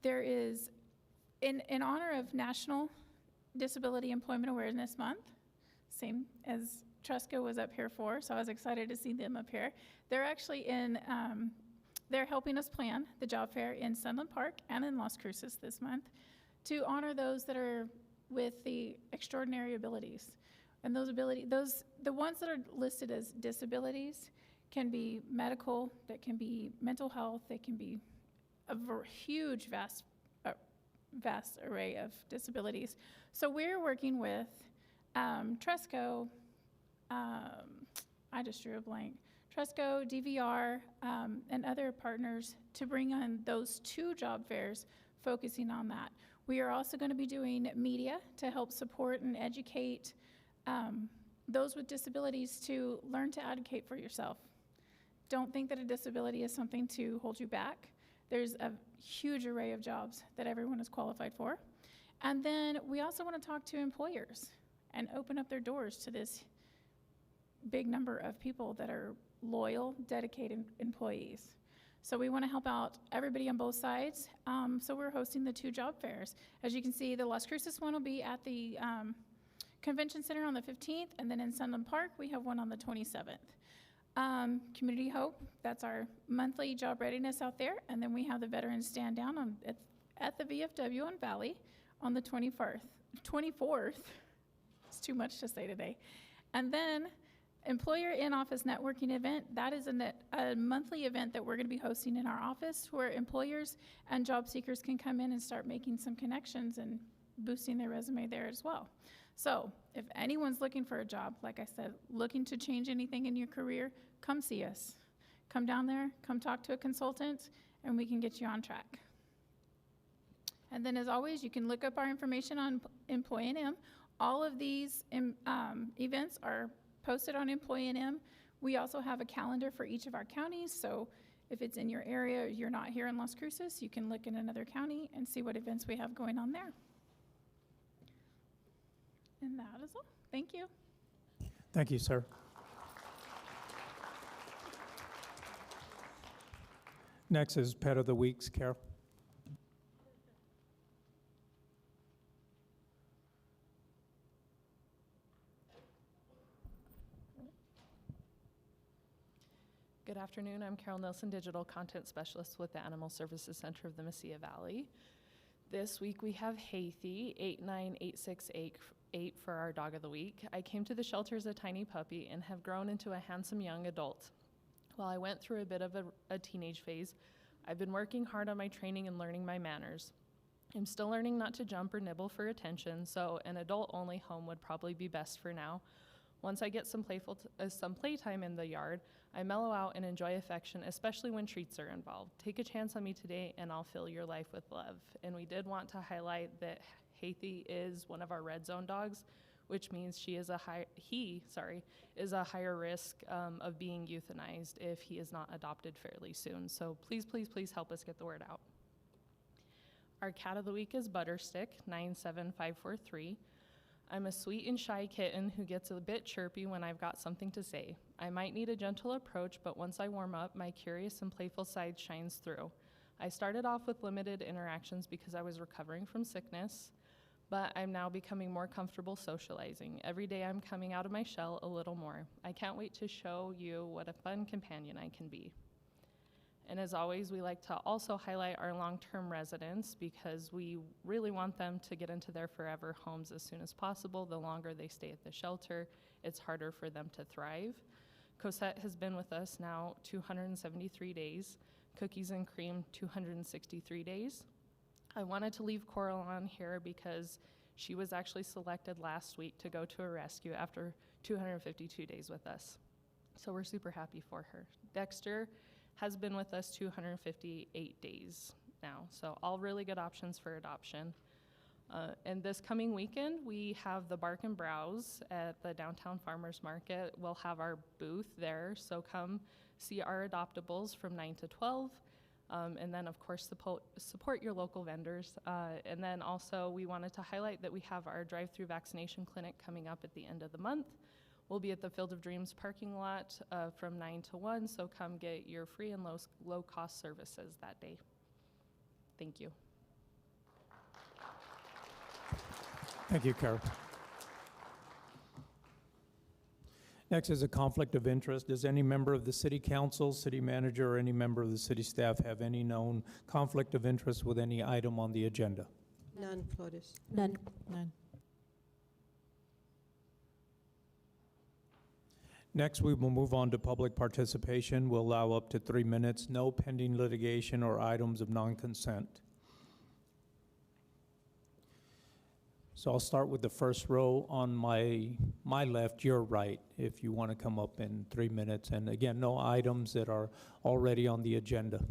There is, in honor of National Disability Employment Awareness Month, same as Tresco was up here for, so I was excited to see them up here. They're actually they're helping us plan the job fair in Sunland Park and in Las Cruces this month to honor those that are with the extraordinary abilities. And the ones that are listed as disabilities can be medical, that can be mental health, they can be a huge, vast array of disabilities. So we're working with Tresco, I just drew a blank. Tresco, DVR, and other partners to bring on those two job fairs focusing on that. We are also going to be doing media to help support and educate those with disabilities to learn to advocate for yourself. Don't think that a disability is something to hold you back. There's a huge array of jobs that everyone is qualified for. And then we also want to talk to employers and open up their doors to this big number of people that are loyal, dedicated employees. So we want to help out everybody on both sides. So we're hosting the two job fairs. As you can see, the Las Cruces one will be at the Convention Center on the 15th, and then in Sunland Park, we have one on the 27th. Community Hope, that's our monthly job readiness out there, and then we have the Veterans Stand Down at the VFW on Valley on the 24th. too much to say today. And then employer in-office networking event, that is a monthly event that we're going to be hosting in our office where employers and job seekers can come in and start making some connections and boosting their resume there as well. So if anyone's looking for a job, like I said, looking to change anything in your career, come see us. Come down there, come talk to a consultant, and we can get you on track. And then as always, you can look up our information on Employ NM. All of these events are posted on Employ NM. We also have a calendar for each of our counties, so if it's in your area or you're not here in Las Cruces, you can look in another county and see what events we have going on there. And that is all. Thank you. Thank you, sir. Next is Pet of the Week's Carol. Good afternoon. I'm Carol Nilsson, Digital Content Specialist with the Animal Services Center of the Mesilla Valley. This week we have Hathi, 89868 for our Dog of the Week. I came to the shelter as a tiny puppy and have grown into a handsome young adult. While I went through a bit of a teenage phase, I've been working hard on my training and learning my manners. I'm still learning not to jump or nibble for attention, so an adult-only home would probably be best for now. Once I get some playtime in the yard, I mellow out and enjoy affection, especially when treats are involved. Take a chance on me today and I'll fill your life with love. And we did want to highlight that Hathi is one of our red zone dogs, which means he is a higher risk of being euthanized if he is not adopted fairly soon. So please, please, please help us get the word out. Our cat of the week is Butterstick, 97543. I'm a sweet and shy kitten who gets a bit chirpy when I've got something to say. I might need a gentle approach, but once I warm up, my curious and playful side shines through. I started off with limited interactions because I was recovering from sickness, but I'm now becoming more comfortable socializing. Every day I'm coming out of my shell a little more. I can't wait to show you what a fun companion I can be. And as always, we like to also highlight our long-term residents because we really want them to get into their forever homes as soon as possible. The longer they stay at the shelter, it's harder for them to thrive. Cosette has been with us now 273 days. Cookies and Cream, 263 days. I wanted to leave Coral on here because she was actually selected last week to go to a rescue after 252 days with us. So we're super happy for her. Dexter has been with us 258 days now. So all really good options for adoption. And this coming weekend, we have the Bark and Browse at the Downtown Farmers Market. We'll have our booth there, so come see our adoptables from 9 to 12. And then, of course, support your local vendors. And then also, we wanted to highlight that we have our drive-through vaccination clinic coming up at the end of the month. We'll be at the Field of Dreams parking lot from 9 to 1, so come get your free and low-cost services that day. Thank you. Thank you, Carol. Next is a conflict of interest. Does any member of the city council, city manager, or any member of the city staff have any known conflict of interest with any item on the agenda? None, Flores. None. Next, we will move on to public participation. We'll allow up to 3 minutes, no pending litigation or items of non-consent. So I'll start with the first row on my left, your right, if you want to come up in 3 minutes. And again, no items that are already on the agenda.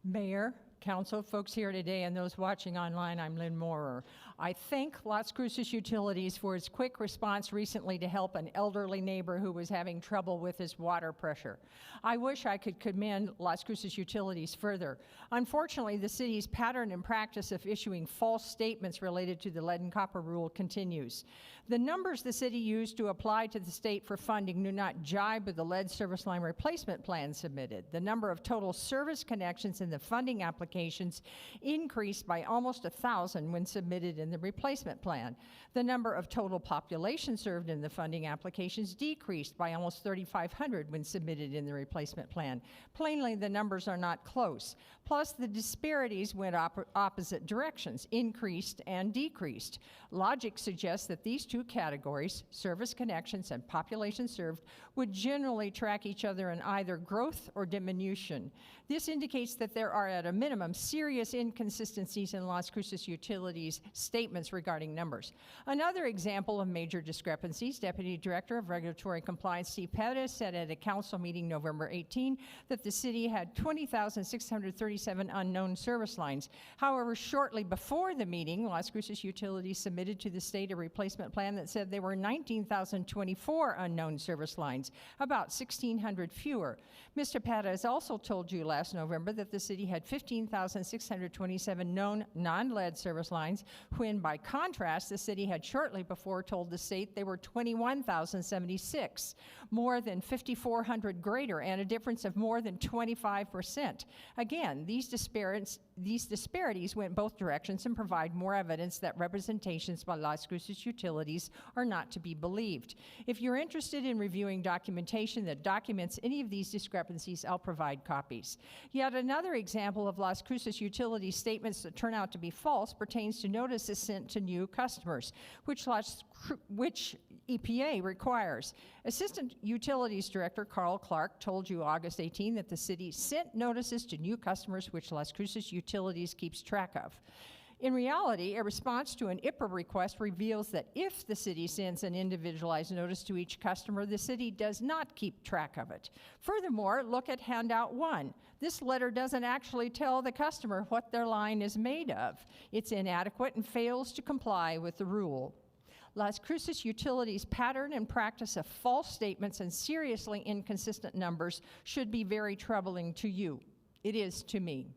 Mayor, Council, folks here today, and those watching online. I'm Lynn Moorer. I thank Las Cruces Utilities for its quick response recently to help an elderly neighbor who was having trouble with his water pressure. I wish I could commend Las Cruces Utilities further. Unfortunately, the city's pattern and practice of issuing false statements related to the lead and copper rule continues. The numbers the city used to apply to the state for funding do not jibe with the lead service line replacement plan submitted. The number of total service connections in the funding applications increased by almost 1,000 when submitted in the replacement plan. The number of total population served in the funding applications decreased by almost 3,500 when submitted in the replacement plan. Plainly, the numbers are not close. Plus, the disparities went opposite directions, increased and decreased. Logic suggests that these two categories, service connections and population served, would generally track each other in either growth or diminution. This indicates that there are, at a minimum, serious inconsistencies in Las Cruces Utilities' statements regarding numbers. Another example of major discrepancies, Deputy Director of Regulatory Compliance Steve Perez said at a council meeting November 18 that the city had 20,637 unknown service lines. However, shortly before the meeting, Las Cruces Utilities submitted to the state a replacement plan that said there were 19,024 unknown service lines, about 1,600 fewer. Mr. Perez also told you last November that the city had 15,627 known non-lead service lines, when by contrast, the city had shortly before told the state they were 21,076, more than 5,400 greater, and a difference of more than 25%. Again, these disparities went both directions and provide more evidence that representations by Las Cruces Utilities are not to be believed. If you're interested in reviewing documentation that documents any of these discrepancies, I'll provide copies. Yet another example of Las Cruces Utilities statements that turn out to be false pertains to notices sent to new customers, which EPA requires. Assistant Utilities Director Carl Clark told you August 18 that the city sent notices to new customers, which Las Cruces Utilities keeps track of. In reality, a response to an IPA request reveals that if the city sends an individualized notice to each customer, the city does not keep track of it. Furthermore, look at handout 1. This letter doesn't actually tell the customer what their line is made of. It's inadequate and fails to comply with the rule. Las Cruces Utilities' pattern and practice of false statements and seriously inconsistent numbers should be very troubling to you. It is to me.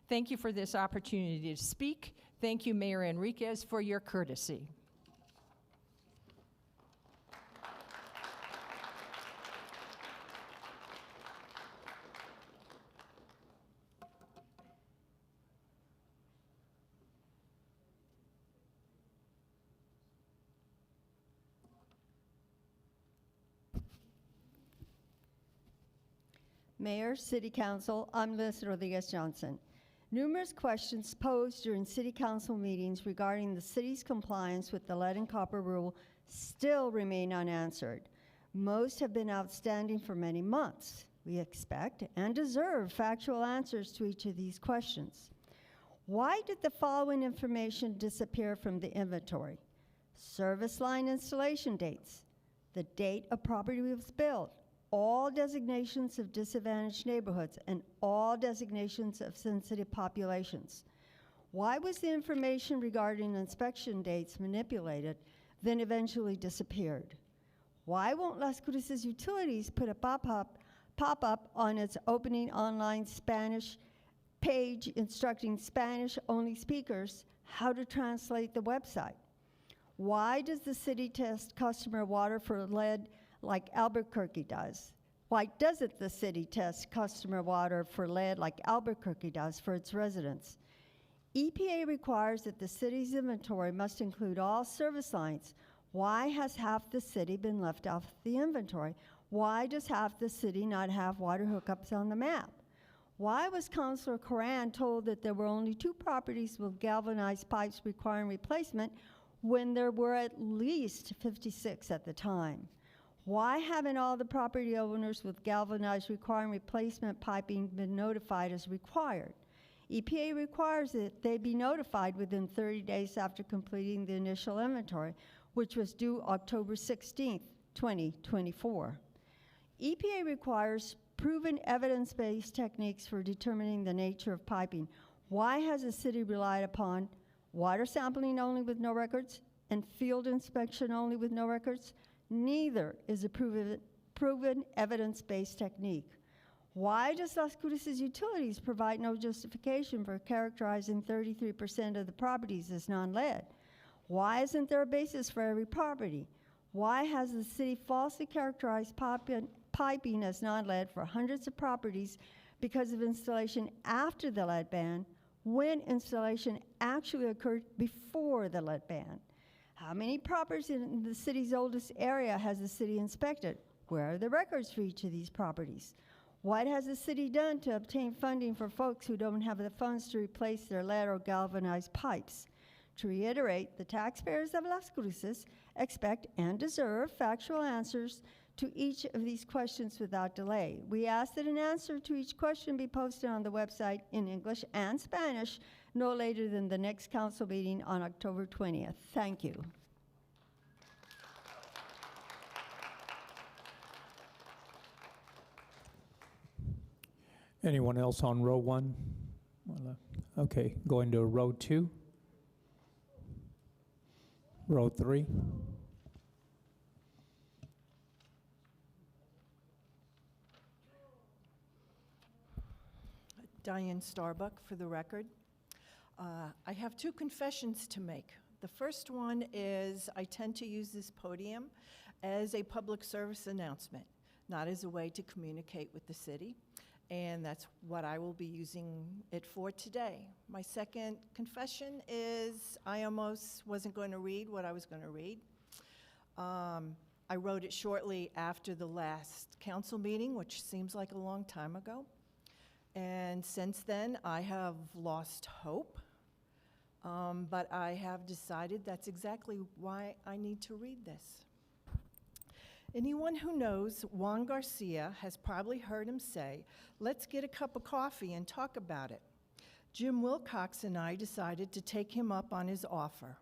Thank you for this opportunity to speak. Thank you, Mayor Enriquez, for your courtesy. Mayor, City Council, I'm Liz Rodriguez Johnson. Numerous questions posed during City Council meetings regarding the city's compliance with the lead and copper rule still remain unanswered. Most have been outstanding for many months. We expect and deserve factual answers to each of these questions. Why did the following information disappear from the inventory? Service line installation dates, the date a property was built, all designations of disadvantaged neighborhoods, and all designations of sensitive populations. Why was the information regarding inspection dates manipulated, then eventually disappeared? Why won't Las Cruces Utilities put a pop-up on its opening online Spanish page instructing Spanish-only speakers how to translate the website? Why does the city test customer water for lead like Albuquerque does? Why doesn't the city test customer water for lead like Albuquerque does for its residents? EPA requires that the city's inventory must include all service lines. Why has half the city been left off the inventory? Why does half the city not have water hookups on the map? Why was Councilor Coran told that there were only 2 properties with galvanized pipes requiring replacement when there were at least 56 at the time? Why haven't all the property owners with galvanized requiring replacement piping been notified as required? EPA requires that they be notified within 30 days after completing the initial inventory, which was due October 16th, 2024. EPA requires proven evidence-based techniques for determining the nature of piping. Why has the city relied upon water sampling only with no records and field inspection only with no records? Neither is a proven evidence-based technique. Why does Las Cruces Utilities provide no justification for characterizing 33% of the properties as non-lead? Why isn't there a basis for every property? Why has the city falsely characterized piping as non-lead for hundreds of properties because of installation after the lead ban, when installation actually occurred before the lead ban? How many properties in the city's oldest area has the city inspected? Where are the records for each of these properties? What has the city done to obtain funding for folks who don't have the funds to replace their lead or galvanized pipes? To reiterate, the taxpayers of Las Cruces expect and deserve factual answers to each of these questions without delay. We ask that an answer to each question be posted on the website in English and Spanish no later than the next council meeting on October 20th. Thank you. Anyone else on row 1? Okay, going to row 2. Row 3. Diane Starbuck, for the record. I have 2 confessions to make. The first one is I tend to use this podium as a public service announcement, not as a way to communicate with the city, and that's what I will be using it for today. My second confession is I almost wasn't going to read what I was going to read. I wrote it shortly after the last council meeting, which seems like a long time ago. And since then, I have lost hope, but I have decided that's exactly why I need to read this. Anyone who knows Juan Garcia has probably heard him say, "Let's get a cup of coffee and talk about it." Jim Wilcox and I decided to take him up on his offer.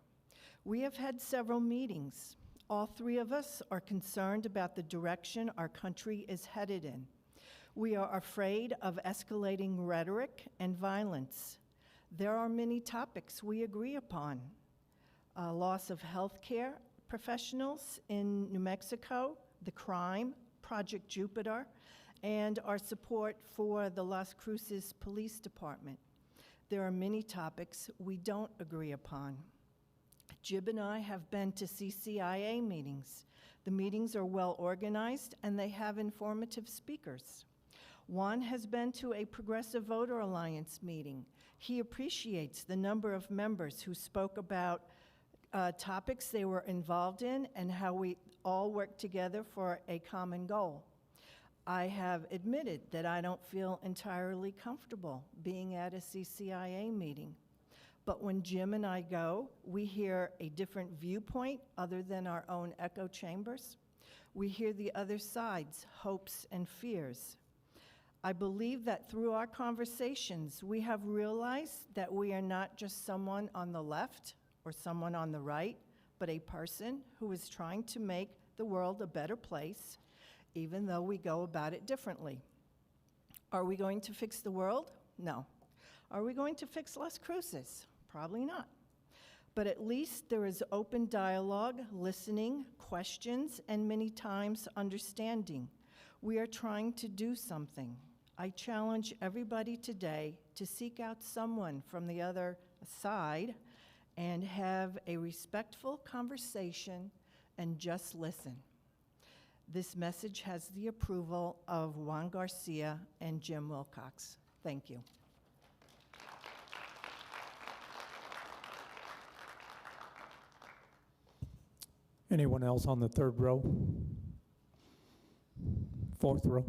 We have had several meetings. All 3 of us are concerned about the direction our country is headed in. We are afraid of escalating rhetoric and violence. There are many topics we agree upon. Loss of health care professionals in New Mexico, the crime, Project Jupiter, and our support for the Las Cruces Police Department. There are many topics we don't agree upon. Jib and I have been to CCIA meetings. The meetings are well organized and they have informative speakers. Juan has been to a Progressive Voter Alliance meeting. He appreciates the number of members who spoke about topics they were involved in and how we all work together for a common goal. I have admitted that I don't feel entirely comfortable being at a CCIA meeting. But when Jim and I go, we hear a different viewpoint other than our own echo chambers. We hear the other side's hopes and fears. I believe that through our conversations, we have realized that we are not just someone on the left or someone on the right, but a person who is trying to make the world a better place, even though we go about it differently. Are we going to fix the world? No. Are we going to fix Las Cruces? Probably not. But at least there is open dialogue, listening, questions, and many times understanding. We are trying to do something. I challenge everybody today to seek out someone from the other side and have a respectful conversation and just listen. This message has the approval of Juan Garcia and Jim Wilcox. Thank you. Anyone else on the 3rd row? 4th row?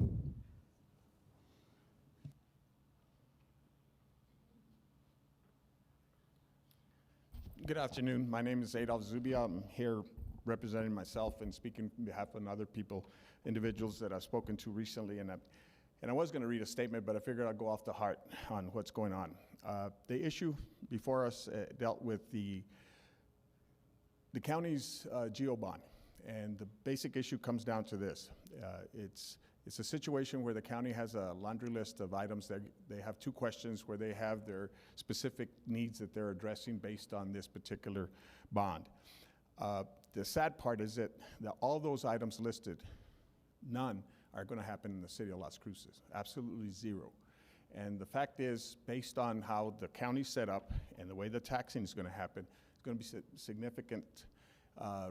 Good afternoon. My name is Adolf Zubia. I'm here representing myself and speaking on behalf of other people, individuals that I've spoken to recently. And I was going to read a statement, but I figured I'd go off the heart on what's going on. The issue before us dealt with the county's GO bond. And the basic issue comes down to this. It's It's a situation where the county has a laundry list of items that they have 2 questions where they have their specific needs that they're addressing based on this particular bond. The sad part is that all those items listed, none are going to happen in the city of Las Cruces, absolutely 0. And the fact is, based on how the county's set up and the way the taxing is going to happen, it's going to be significant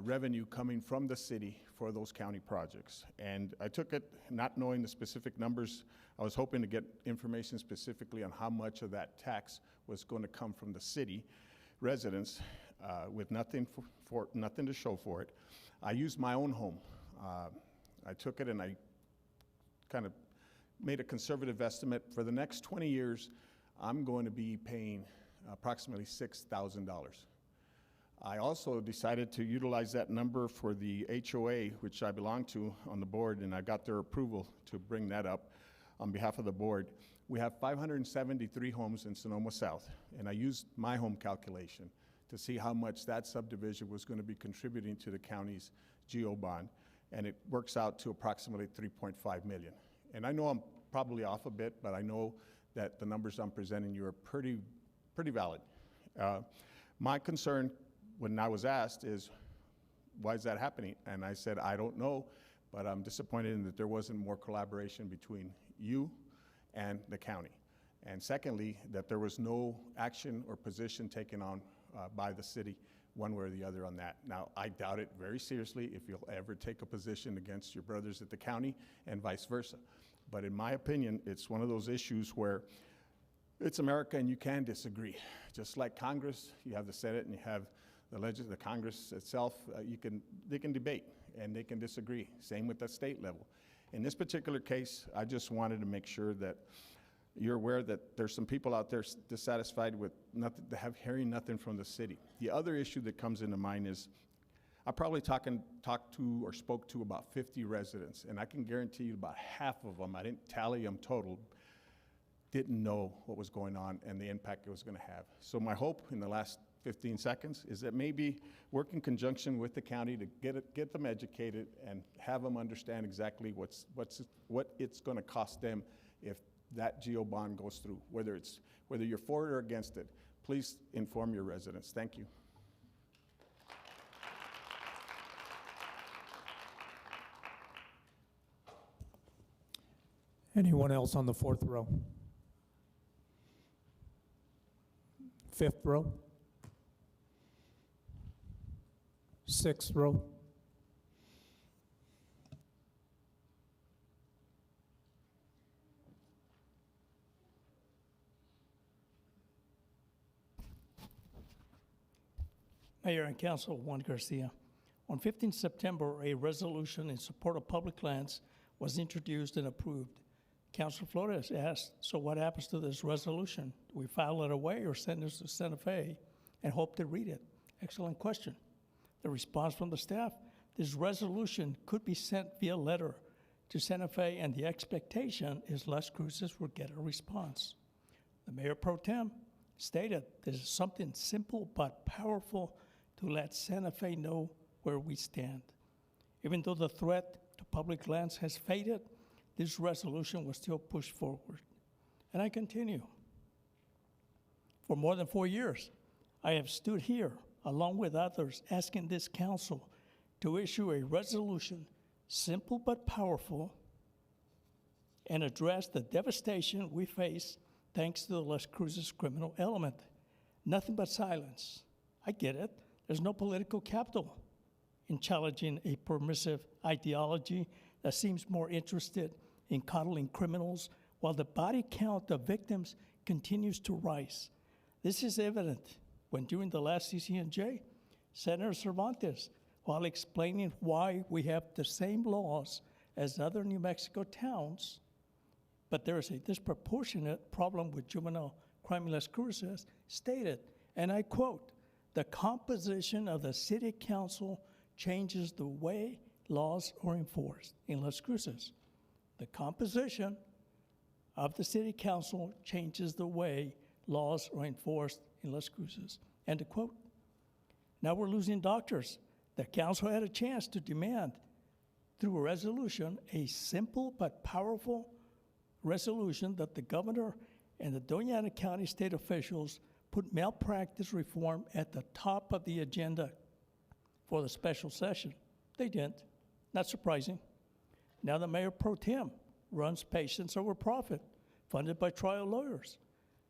revenue coming from the city for those county projects. And I took it not knowing the specific numbers. I was hoping to get information specifically on how much of that tax was going to come from the city residents with nothing nothing to show for it. I used my own home. I took it and I kind of made a conservative estimate. For the next 20 years, I'm going to be paying approximately $6,000. I also decided to utilize that number for the HOA, which I belong to on the board, and I got their approval to bring that up on behalf of the board. We have 573 homes in Sonoma South, and I used my home calculation to see how much that subdivision was going to be contributing to the county's GO bond, and it works out to approximately $3.5 million. And I know I'm probably off a bit, but I know that the numbers I'm presenting you are pretty valid. My concern when I was asked is, why is that happening? And I said, I don't know, but I'm disappointed in that there wasn't more collaboration between you and the county. And secondly, that there was no action or position taken on by the city one way or the other on that. Now, I doubt it very seriously if you'll ever take a position against your brothers at the county and vice versa. But in my opinion, it's one of those issues where it's America and you can disagree. Just like Congress, you have the Senate and you have the Congress itself, they can debate and they can disagree. Same with the state level. In this particular case, I just wanted to make sure that you're aware that there's some people out there dissatisfied with hearing nothing from the city. The other issue that comes into mind is I probably talked to or spoke to about 50 residents, and I can guarantee you about half of them, I didn't tally them total, didn't know what was going on and the impact it was going to have. So my hope in the last 15 seconds is that maybe work in conjunction with the county to get them educated and have them understand exactly what it's going to cost them if that GO bond goes through, whether you're for it or against it. Please inform your residents. Thank you. Anyone else on the 4th row? 5th row? 6th row? Mayor and Council, Juan Garcia. On 15 September, a resolution in support of public lands was introduced and approved. Councilor Flores asked, so what happens to this resolution? Do we file it away or send it to Santa Fe and hope to read it? Excellent question. The response from the staff, this resolution could be sent via letter to Santa Fe, and the expectation is Las Cruces will get a response. The Mayor Pro Tem stated this is something simple but powerful to let Santa Fe know where we stand. Even though the threat to public lands has faded, this resolution was still pushed forward. And I continue. For more than 4 years, I have stood here, along with others, asking this council to issue a resolution, simple but powerful, and address the devastation we face thanks to the Las Cruces criminal element. Nothing but silence. I get it. There's no political capital in challenging a permissive ideology that seems more interested in coddling criminals while the body count of victims continues to rise. This is evident when during the last CCNJ, Senator Cervantes, while explaining why we have the same laws as other New Mexico towns, but there is a disproportionate problem with juvenile crime in Las Cruces, stated, and I quote, "The composition of the city council changes the way laws are enforced in Las Cruces." The composition of the city council changes the way laws are enforced in Las Cruces. End of quote. Now we're losing doctors. The council had a chance to demand through a resolution, a simple but powerful resolution that the governor and the Doña Ana County state officials put malpractice reform at the top of the agenda for the special session. They didn't. Not surprising. Now the mayor pro tem runs patients over profit, funded by trial lawyers.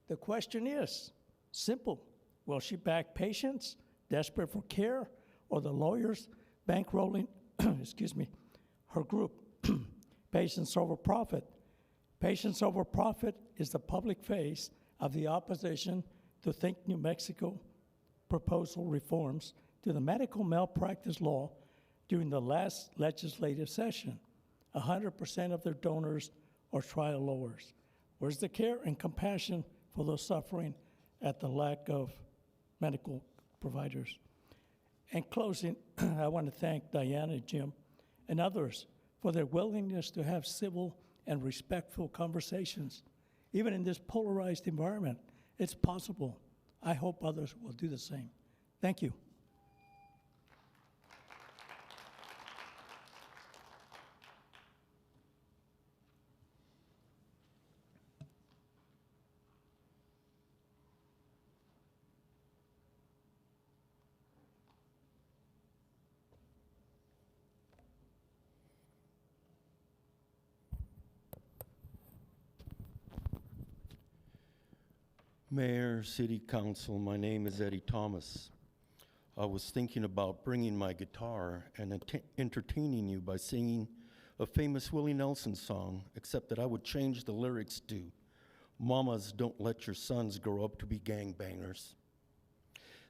The question is simple. Will she back patients desperate for care, or the lawyers bankrolling, excuse me, her group? Patients over profit. Patients over profit is the public face of the opposition to Think New Mexico proposal reforms to the medical malpractice law during the last legislative session. 100% of their donors are trial lawyers. Where's the care and compassion for those suffering at the lack of medical providers? In closing, I want to thank Diana, Jim, and others for their willingness to have civil and respectful conversations. Even in this polarized environment, it's possible. I hope others will do the same. Thank you. Mayor, City Council, my name is Eddie Thomas. I was thinking about bringing my guitar and entertaining you by singing a famous Willie Nelson song, except that I would change the lyrics to, "Mamas, don't let your sons grow up to be gangbangers."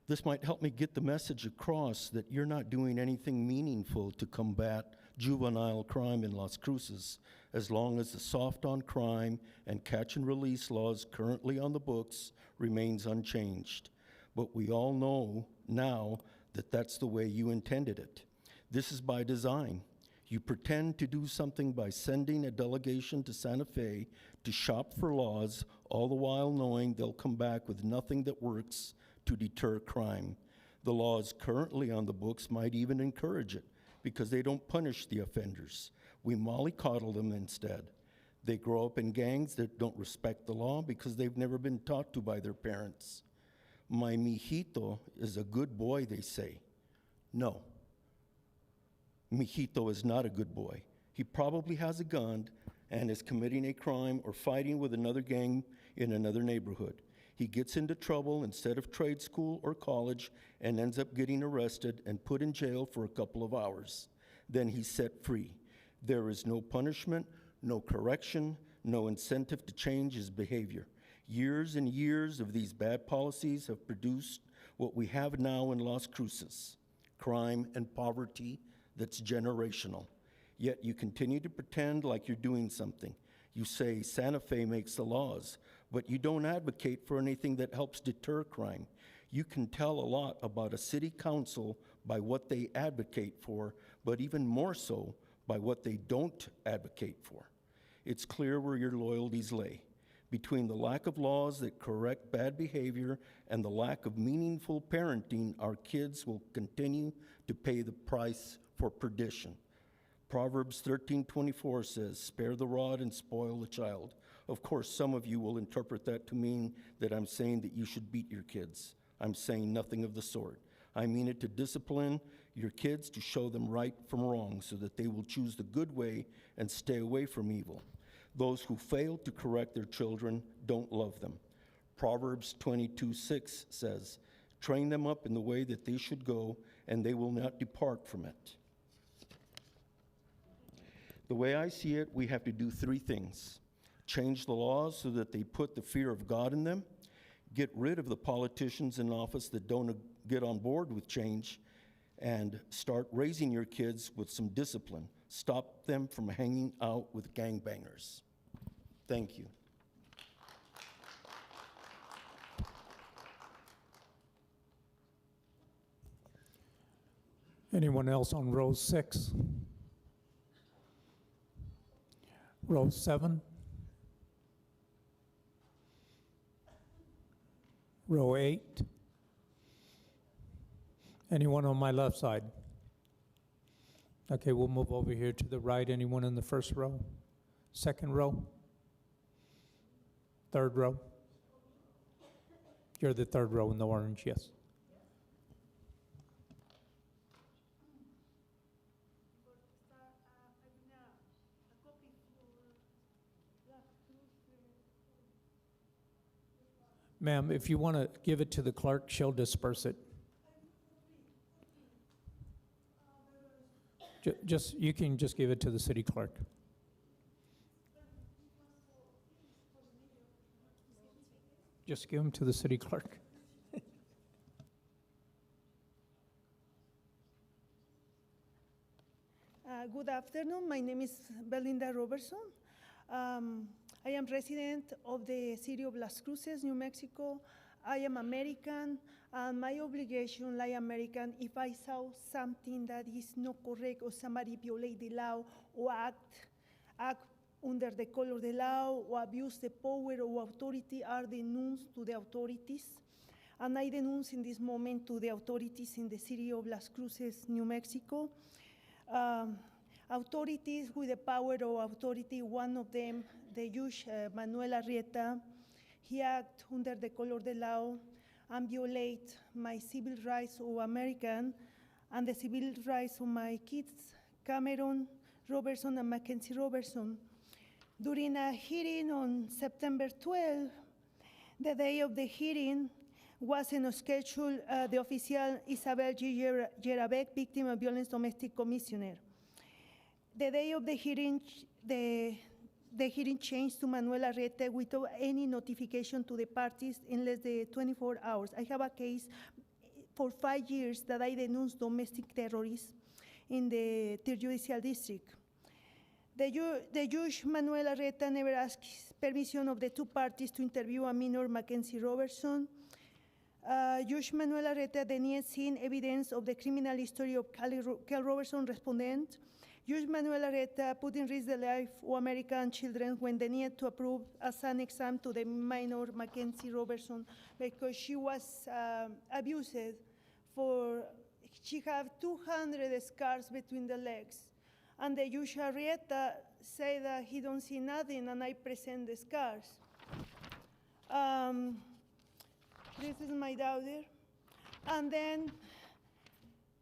This might help me get the message across that you're not doing anything meaningful to combat juvenile crime in Las Cruces, as long as the soft on crime and catch and release laws currently on the books remains unchanged. But we all know now that that's the way you intended it. This is by design. You pretend to do something by sending a delegation to Santa Fe to shop for laws, all the while knowing they'll come back with nothing that works to deter crime. The laws currently on the books might even encourage it, because they don't punish the offenders. We mollycoddle them instead. They grow up in gangs that don't respect the law because they've never been taught to by their parents. My mijito is a good boy, they say. No. Mijito is not a good boy. He probably has a gun and is committing a crime or fighting with another gang in another neighborhood. He gets into trouble instead of trade school or college and ends up getting arrested and put in jail for a couple of hours. Then he's set free. There is no punishment, no correction, no incentive to change his behavior. Years and years of these bad policies have produced what we have now in Las Cruces, crime and poverty that's generational. Yet you continue to pretend like you're doing something. You say Santa Fe makes the laws, but you don't advocate for anything that helps deter crime. You can tell a lot about a city council by what they advocate for, but even more so by what they don't advocate for. It's clear where your loyalties lay. Between the lack of laws that correct bad behavior and the lack of meaningful parenting, our kids will continue to pay the price for perdition. Proverbs 13:24 says, "Spare the rod and spoil the child." Of course, some of you will interpret that to mean that I'm saying that you should beat your kids. I'm saying nothing of the sort. I mean it to discipline your kids, to show them right from wrong so that they will choose the good way and stay away from evil. Those who fail to correct their children don't love them. Proverbs 22:6 says, "Train them up in the way that they should go, and they will not depart from it." The way I see it, we have to do three things. Change the laws so that they put the fear of God in them, get rid of the politicians in office that don't get on board with change, and start raising your kids with some discipline. Stop them from hanging out with gangbangers. Thank you. Anyone else on row 6? Row 7? Row 8? Anyone on my left side? Okay, we'll move over here to the right. Anyone in the first row? Second row? Third row? You're the third row in the orange, yes. Ma'am, if you want to give it to the clerk, she'll disperse it. You can just give it to the city clerk. Just give them to the city clerk. Good afternoon. My name is Belinda Robertson. I am resident of the city of Las Cruces, New Mexico. I am American, and my obligation, like American, if I saw something that is not correct or somebody violate the law or act under the color of the law or abuse the power or authority, are denounced to the authorities. And I denounce in this moment to the authorities in the city of Las Cruces, New Mexico. Authorities with the power of authority, one of them, the Judge Manuel Arrieta, he act under the color of the law and violate my civil rights of American and the civil rights of my kids, Cameron Robertson and Mackenzie Robertson. During a hearing on September 12, the day of the hearing wasn't scheduled, the official Isabel G. Yerabek, victim of violence domestic commissioner. The day of the hearing, the hearing changed to Manuel Arrieta without any notification to the parties in less than 24 hours. I have a case for 5 years that I denounced domestic terrorists in the Third Judicial District. The Judge Manuel Arrieta never asked permission of the two parties to interview a minor, Mackenzie Robertson. Judge Manuel Arrieta denied seeing evidence of the criminal history of Kel Robertson, respondent. Judge Manuel Arrieta put in risk the life of American children when they needed to approve as an exam to the minor Mackenzie Robertson because she was abused she had 200 scars between the legs. And the Judge Arrieta said that he don't see nothing and I present the scars. This is my daughter. And then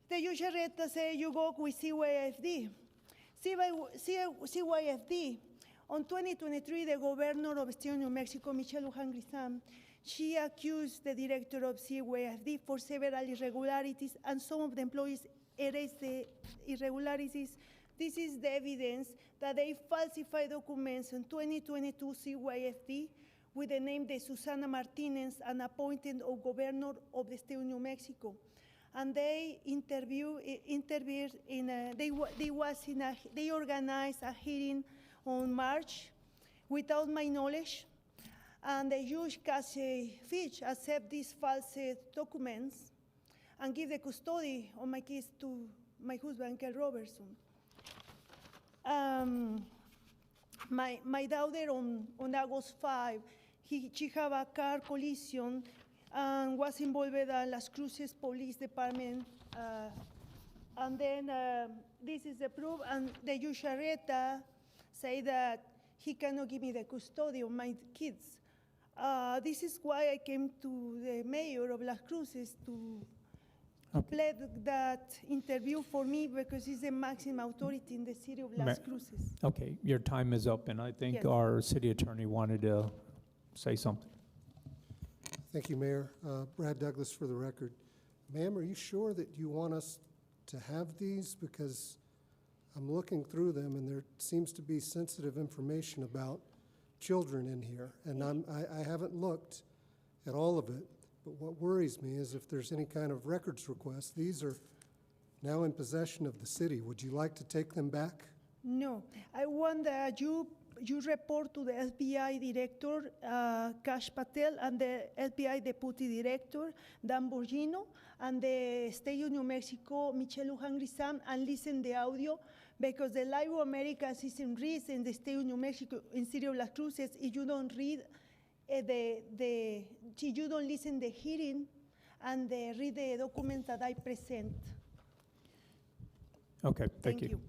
the Judge Arrieta said, you go with CYFD. CYFD, on 2023, the governor of State of New Mexico, Michelle Lujan Grisam, she accused the director of CYFD for several irregularities, and some of the employees erased the irregularities. This is the evidence that they falsified documents in 2022 CYFD with the name de Susana Martinez, an appointed governor of the State of New Mexico. And they they organized a hearing on March without my knowledge, and the Judge Cassie Fitch accept these false documents and give the custody of my kids to my husband, Kel Robertson. My daughter on August 5, she had a car collision and was involved in Las Cruces Police Department. And then this is the proof, and the Judge Arrieta say that he cannot give me the custody of my kids. This is why I came to the mayor of Las Cruces to plead that interview for me because he's the maximum authority in the city of Las Cruces. Okay, your time is up, and I think Yes. our city attorney wanted to say something. Thank you, Mayor. Brad Douglas for the record. Ma'am, are you sure that you want us to have these? Because I'm looking through them and there seems to be sensitive information about children in here. And I haven't looked at all of it, but what worries me is if there's any kind of records request. These are now in possession of the city. Would you like to take them back? No, I want that you report to the FBI Director, Kash Patel, and the FBI Deputy Director, Dan Borgino, and the State of New Mexico, Michelle Lujan Grisam, and listen the audio, because the Live Americas is in risk in the State of New Mexico, in City of Las Cruces, if you don't read if you don't listen the hearing and read the documents that I present. Okay, thank you.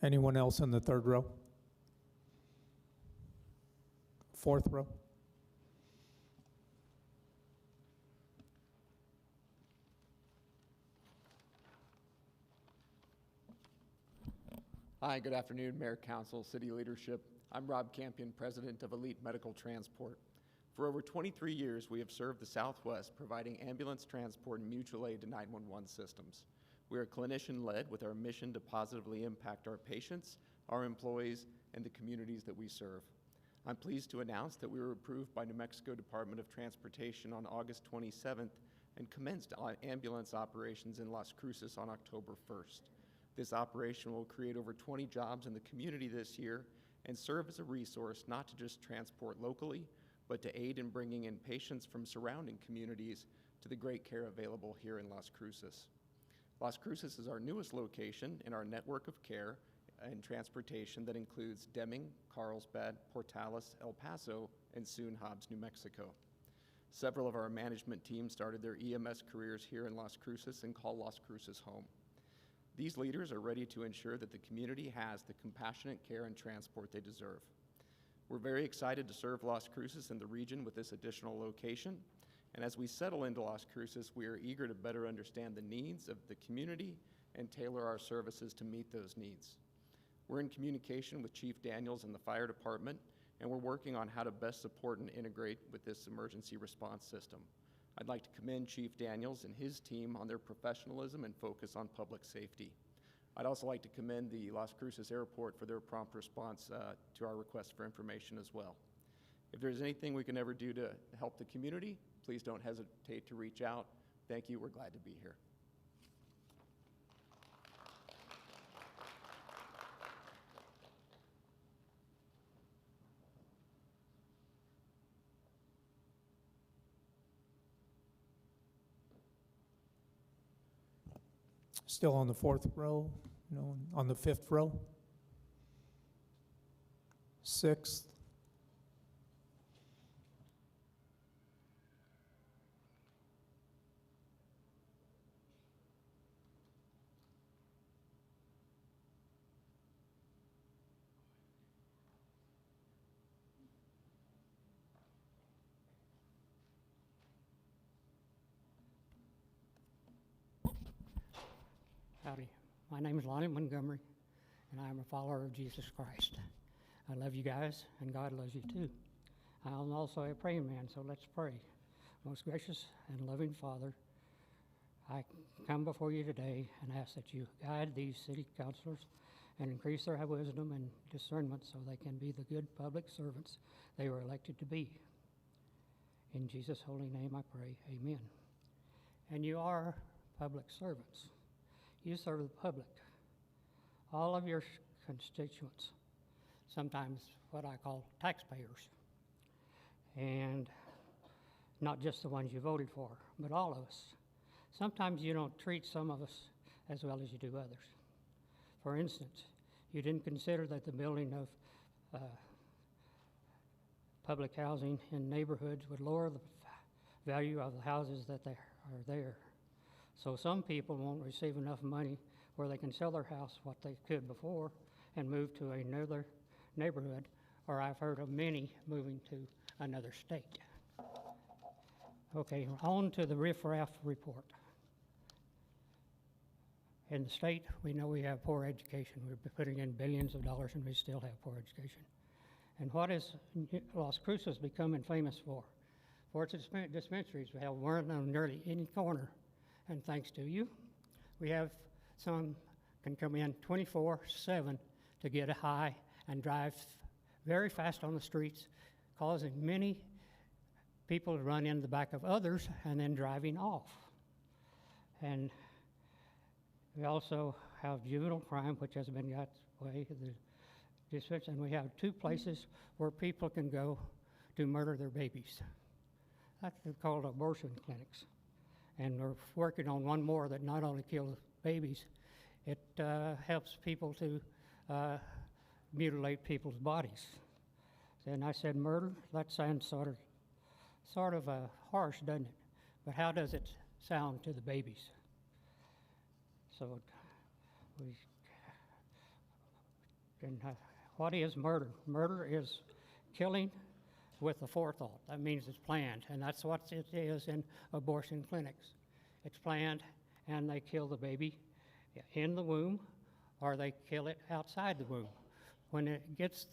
Anyone else in the third row? Fourth row? Hi, good afternoon, Mayor, Council, City Leadership. I'm Rob Campion, President of Elite Medical Transport. For over 23 years, we have served the Southwest, providing ambulance transport and mutual aid to 911 systems. We are clinician-led with our mission to positively impact our patients, our employees, and the communities that we serve. I'm pleased to announce that we were approved by New Mexico Department of Transportation on August 27th and commenced ambulance operations in Las Cruces on October 1st. This operation will create over 20 jobs in the community this year and serve as a resource not to just transport locally, but to aid in bringing in patients from surrounding communities to the great care available here in Las Cruces. Las Cruces is our newest location in our network of care and transportation that includes Deming, Carlsbad, Portales, El Paso, and soon Hobbs, New Mexico. Several of our management teams started their EMS careers here in Las Cruces and call Las Cruces home. These leaders are ready to ensure that the community has the compassionate care and transport they deserve. We're very excited to serve Las Cruces and the region with this additional location. And as we settle into Las Cruces, we are eager to better understand the needs of the community and tailor our services to meet those needs. We're in communication with Chief Daniels and the fire department, and we're working on how to best support and integrate with this emergency response system. I'd like to commend Chief Daniels and his team on their professionalism and focus on public safety. I'd also like to commend the Las Cruces Airport for their prompt response to our request for information as well. If there's anything we can ever do to help the community, please don't hesitate to reach out. Thank you. We're glad to be here. Still on the fourth row? No, on the fifth row? Sixth? Howdy. My name is Lonnie Montgomery, and I am a follower of Jesus Christ. I love you guys, and God loves you too. I'm also a praying man, so let's pray. Most gracious and loving Father, I come before you today and ask that you guide these city councilors and increase their wisdom and discernment so they can be the good public servants they were elected to be. In Jesus' holy name I pray, amen. And you are public servants. You serve the public, all of your constituents, sometimes what I call taxpayers, and not just the ones you voted for, but all of us. Sometimes you don't treat some of us as well as you do others. For instance, you didn't consider that the building of public housing in neighborhoods would lower the value of the houses that are there. So some people won't receive enough money where they can sell their house what they could before and move to another neighborhood, or I've heard of many moving to another state. Okay, on to the riffraff report. In the state, we know we have poor education. We're putting in billions of dollars and we still have poor education. And what is Las Cruces becoming famous for? For its dispensaries. We have one on nearly any corner. And thanks to you, we have some can come in 24/7 to get a high and drive very fast on the streets, causing many people to run in the back of others and then driving off. And we also have juvenile crime, which has been got away the dispensary, and we have 2 places where people can go to murder their babies. That's called abortion clinics. And we're working on one more that not only kills babies, it helps people to mutilate people's bodies. And I said murder, that sounds sort of harsh, doesn't it? But how does it sound to the babies? So What is murder? Murder is killing with a forethought. That means it's planned, and that's what it is in abortion clinics. It's planned, and they kill the baby in the womb, or they kill it outside the womb. When it gets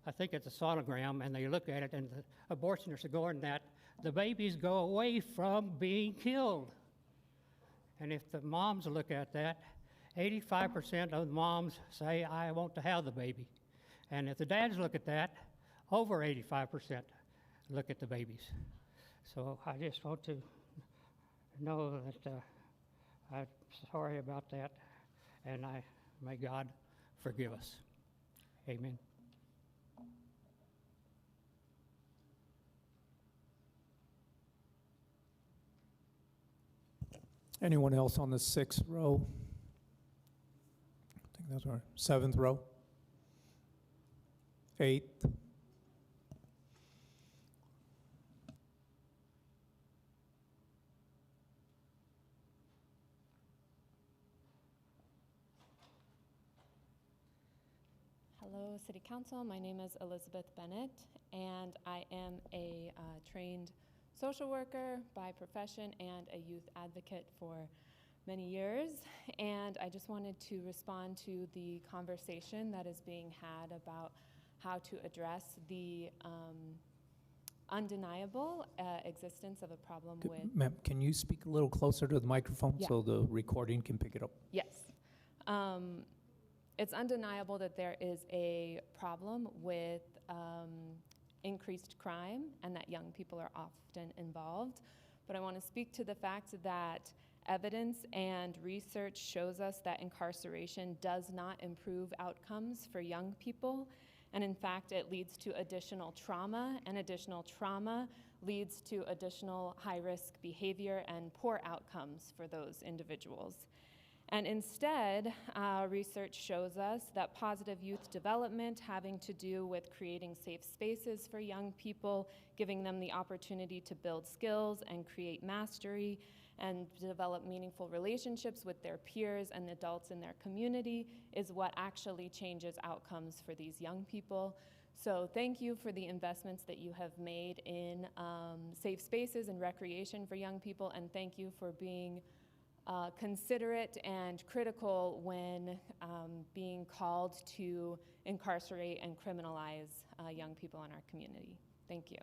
I think it's a sonogram, and they look at it, and the abortionists are going that the babies go away from being killed. And if the moms look at that, 85% of the moms say, I want to have the baby. And if the dads look at that, over 85% look at the babies. So I just want to know that I'm sorry about that, and may God forgive us. Amen. Anyone else on the 6th row? I think those are 7th row. 8th. Hello, City Council. My name is Elizabeth Bennett, and I am a trained social worker by profession and a youth advocate for many years. And I just wanted to respond to the conversation that is being had about how to address the undeniable existence of a problem with... Ma'am, can you speak a little closer to the microphone so the recording can pick it up? Yes. It's undeniable that there is a problem with increased crime and that young people are often involved. But I want to speak to the fact that evidence and research shows us that incarceration does not improve outcomes for young people. And in fact, it leads to additional trauma, and additional trauma leads to additional high-risk behavior and poor outcomes for those individuals. And instead, research shows us that positive youth development having to do with creating safe spaces for young people, giving them the opportunity to build skills and create mastery and develop meaningful relationships with their peers and adults in their community is what actually changes outcomes for these young people. So thank you for the investments that you have made in safe spaces and recreation for young people, and thank you for being considerate and critical when being called to incarcerate and criminalize young people in our community. Thank you.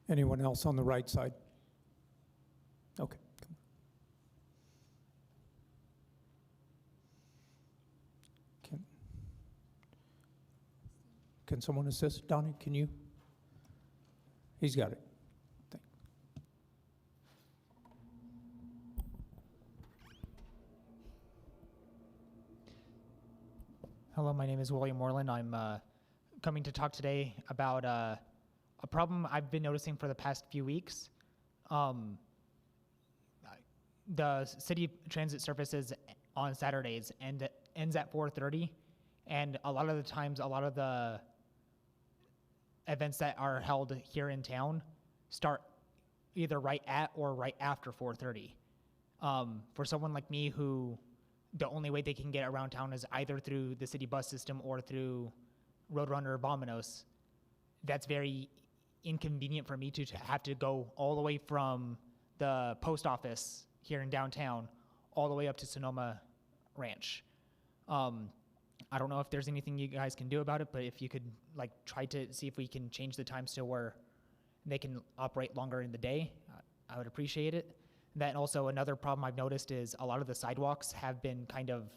Anyone else on the right side? Okay. Can someone assist? Donnie, can you? He's got it. Hello, my name is William Moreland. I'm coming to talk today about a problem I've been noticing for the past few weeks. The city transit services on Saturdays ends at 4:30, and a lot of the times, a lot of the events that are held here in town start either right at or right after 4:30. For someone like me who the only way they can get around town is either through the city bus system or through Roadrunner or Vominos, that's very inconvenient for me to have to go all the way from the post office here in downtown all the way up to Sonoma Ranch. I don't know if there's anything you guys can do about it, but if you could try to see if we can change the times to where they can operate longer in the day, I would appreciate it. Then also another problem I've noticed is a lot of the sidewalks have been kind of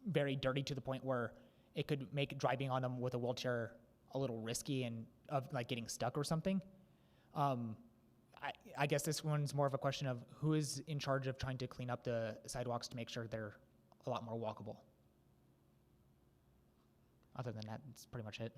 very dirty to the point where it could make driving on them with a wheelchair a little risky and of getting stuck or something. I guess this one's more of a question of who is in charge of trying to clean up the sidewalks to make sure they're a lot more walkable. Other than that, that's pretty much it.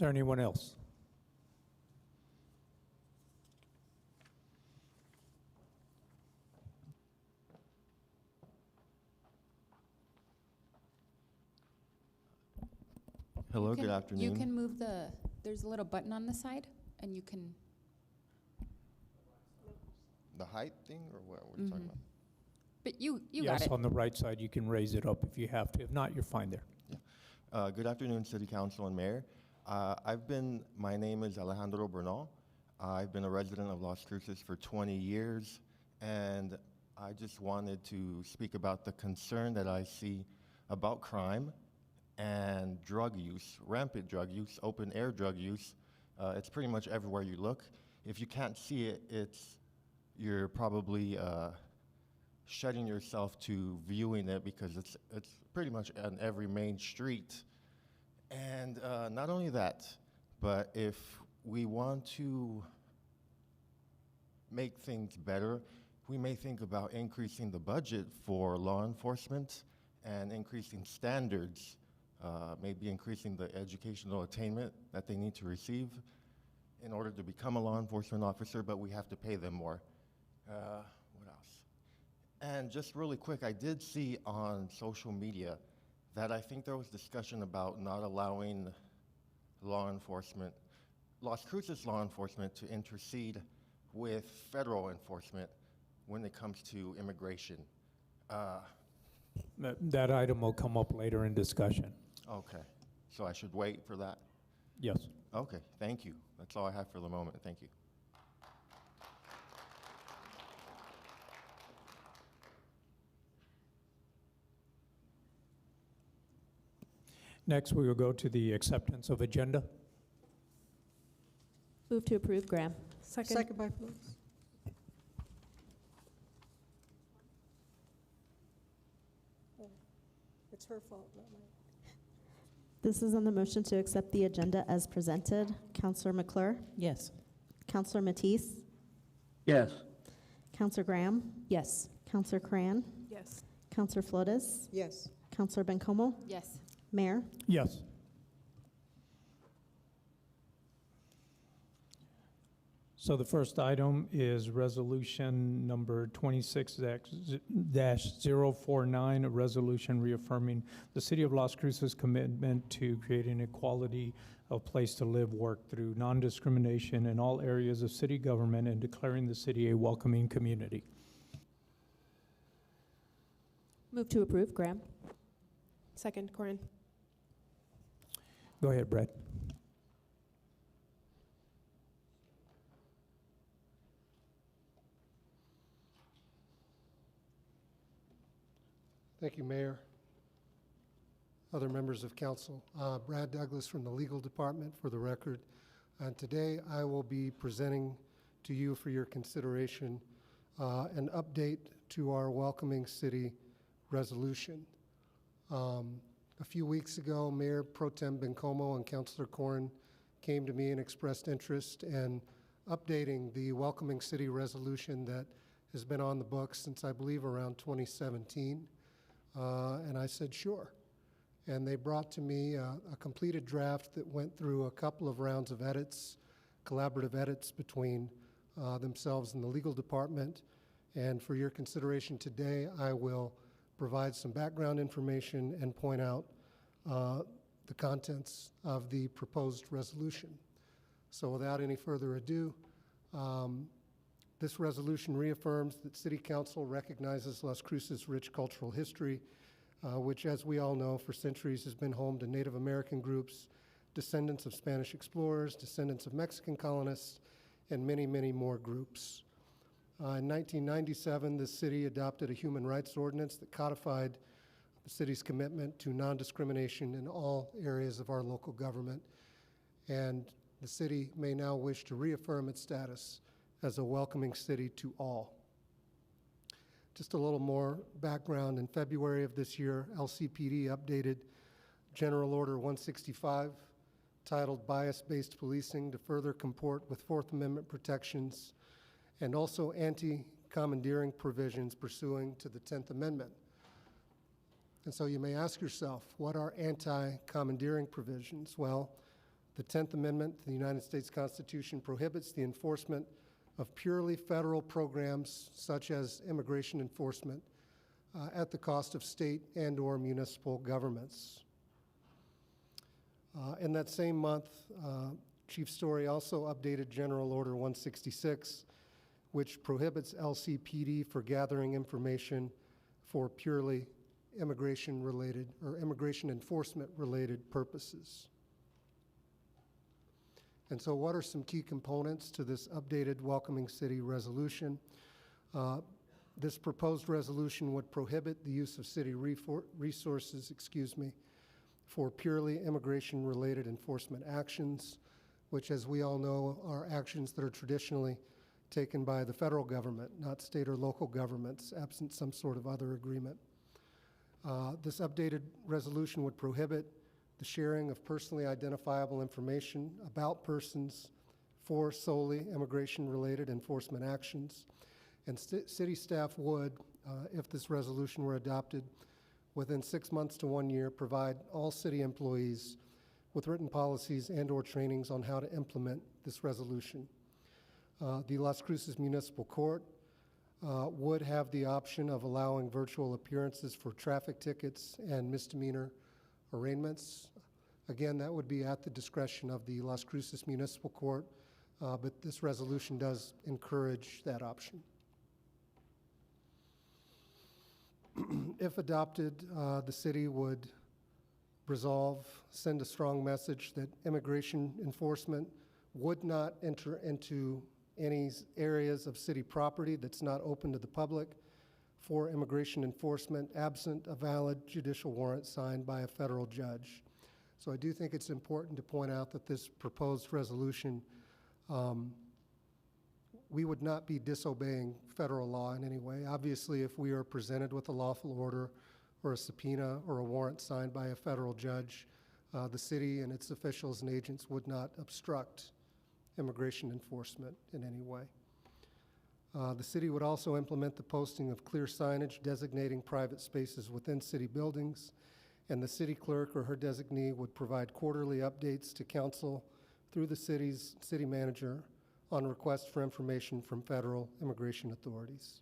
there anyone else? Hello, You good can- afternoon. You can move there's a little button on the side, and you can, The height thing, or what are you talking about? but you got Yes, it. on the right side, you can raise it up if you have to. If not, you're fine there. Good afternoon, City Council and Mayor. My name is Alejandro Bernal. I've been a resident of Las Cruces for 20 years, and I just wanted to speak about the concern that I see about crime and drug use, rampant drug use, open air drug use. It's pretty much everywhere you look. If you can't see it, you're probably shutting yourself to viewing it because it's pretty much on every main street. And not only that, but if we want to make things better, we may think about increasing the budget for law enforcement and increasing standards, maybe increasing the educational attainment that they need to receive in order to become a law enforcement officer, but we have to pay them more. What else? And just really quick, I did see on social media that I think there was discussion about not allowing law enforcement, Las Cruces law enforcement, to intercede with federal enforcement when it comes to immigration. That item will come up later in discussion. Okay, so I should wait for that? Yes. Okay, thank you. That's all I have for the moment. Thank you. Next, we will go to the acceptance of agenda. Move to approve, Graham. Second by Flores. It's her fault, not mine. This is on the motion to accept the agenda as presented. Counselor McClure? Yes. Counselor Matisse? Yes. Counselor Graham? Yes. Counselor Cran? Yes. Counselor Flores? Yes. Counselor Bencomo? Yes. Mayor? Yes. So the first item is resolution number 26-049, a resolution reaffirming the City of Las Cruces' commitment to creating equality of place to live, work through non-discrimination in all areas of city government and declaring the city a welcoming community. Move to approve, Graham. Second, Corin. Go ahead, Brad. Thank you, Mayor. Other members of council. Brad Douglas from the Legal Department for the record. And today I will be presenting to you for your consideration an update to our Welcoming City resolution. A few weeks ago, Mayor Pro Tem Bencomo and Councilor Corn came to me and expressed interest in updating the Welcoming City resolution that has been on the books since I believe around 2017. And I said, sure. And they brought to me a completed draft that went through a couple of rounds of edits, collaborative edits between themselves and the legal department. And for your consideration today, I will provide some background information and point out the contents of the proposed resolution. So without any further ado, this resolution reaffirms that City Council recognizes Las Cruces' rich cultural history, which, as we all know, for centuries has been home to Native American groups, descendants of Spanish explorers, descendants of Mexican colonists, and many, many more groups. In 1997, the city adopted a human rights ordinance that codified the city's commitment to non-discrimination in all areas of our local government, and the city may now wish to reaffirm its status as a welcoming city to all. Just a little more background. In February of this year, LCPD updated General Order 165, titled Bias-Based Policing, to further comport with Fourth Amendment protections and also anti-commandeering provisions pursuing to the 10th Amendment. And so you may ask yourself, what are anti-commandeering provisions? Well, The 10th Amendment to the United States Constitution prohibits the enforcement of purely federal programs such as immigration enforcement at the cost of state and/or municipal governments. In that same month, Chief Story also updated General Order 166, which prohibits LCPD for gathering information for purely immigration-related or immigration enforcement-related purposes. And so what are some key components to this updated Welcoming City resolution? This proposed resolution would prohibit the use of city resources, for purely immigration-related enforcement actions, which, as we all know, are actions that are traditionally taken by the federal government, not state or local governments, absent some sort of other agreement. This updated resolution would prohibit the sharing of personally identifiable information about persons for solely immigration-related enforcement actions. And city staff would, if this resolution were adopted, within 6 months to 1 year, provide all city employees with written policies and/or trainings on how to implement this resolution. The Las Cruces Municipal Court would have the option of allowing virtual appearances for traffic tickets and misdemeanor arraignments. Again, that would be at the discretion of the Las Cruces Municipal Court, but this resolution does encourage that option. If adopted, the city would send a strong message that immigration enforcement would not enter into any areas of city property that's not open to the public for immigration enforcement absent a valid judicial warrant signed by a federal judge. So I do think it's important to point out that this proposed resolution, we would not be disobeying federal law in any way. Obviously, if we are presented with a lawful order or a subpoena or a warrant signed by a federal judge, the city and its officials and agents would not obstruct immigration enforcement in any way. The city would also implement the posting of clear signage designating private spaces within city buildings, and the city clerk or her designee would provide quarterly updates to council through the city's city manager on request for information from federal immigration authorities.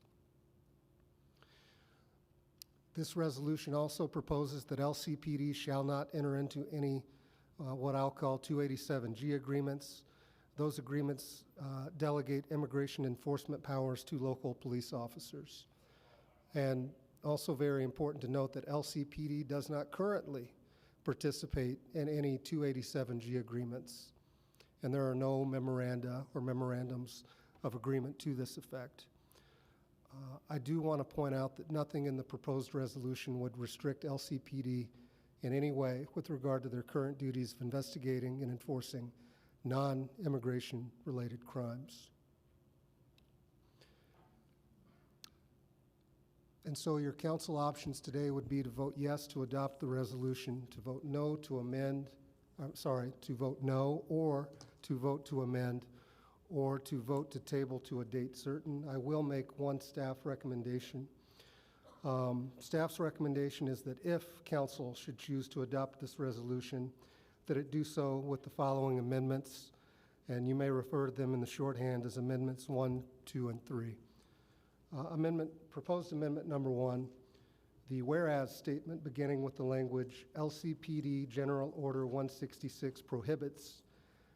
This resolution also proposes that LCPD shall not enter into any what I'll call 287G agreements. Those agreements delegate immigration enforcement powers to local police officers. And also very important to note that LCPD does not currently participate in any 287G agreements, and there are no memoranda or memorandums of agreement to this effect. I do want to point out that nothing in the proposed resolution would restrict LCPD in any way with regard to their current duties of investigating and enforcing non-immigration related crimes. And so your council options today would be to vote yes to adopt the resolution, to vote no to amend, to vote no, or to vote to amend, or to vote to table to a date certain. I will make one staff recommendation. Staff's recommendation is that if council should choose to adopt this resolution, that it do so with the following amendments, and you may refer to them in the shorthand as amendments 1, 2, and 3. Proposed amendment number 1, the whereas statement beginning with the language LCPD General Order 166 prohibits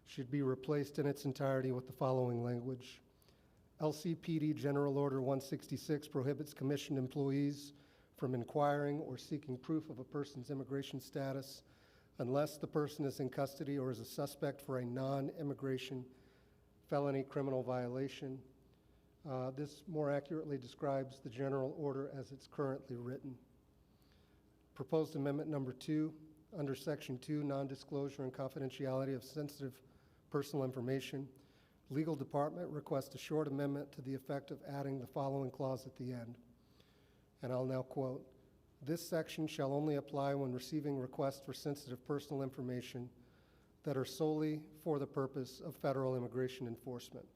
should be replaced in its entirety with the following language. LCPD General Order 166 prohibits commissioned employees from inquiring or seeking proof of a person's immigration status unless the person is in custody or is a suspect for a non-immigration felony criminal violation. This more accurately describes the general order as it's currently written. Proposed amendment number 2, under section 2, non-disclosure and confidentiality of sensitive personal information, legal department requests a short amendment to the effect of adding the following clause at the end. And I'll now quote, "This section shall only apply when receiving requests for sensitive personal information that are solely for the purpose of federal immigration enforcement."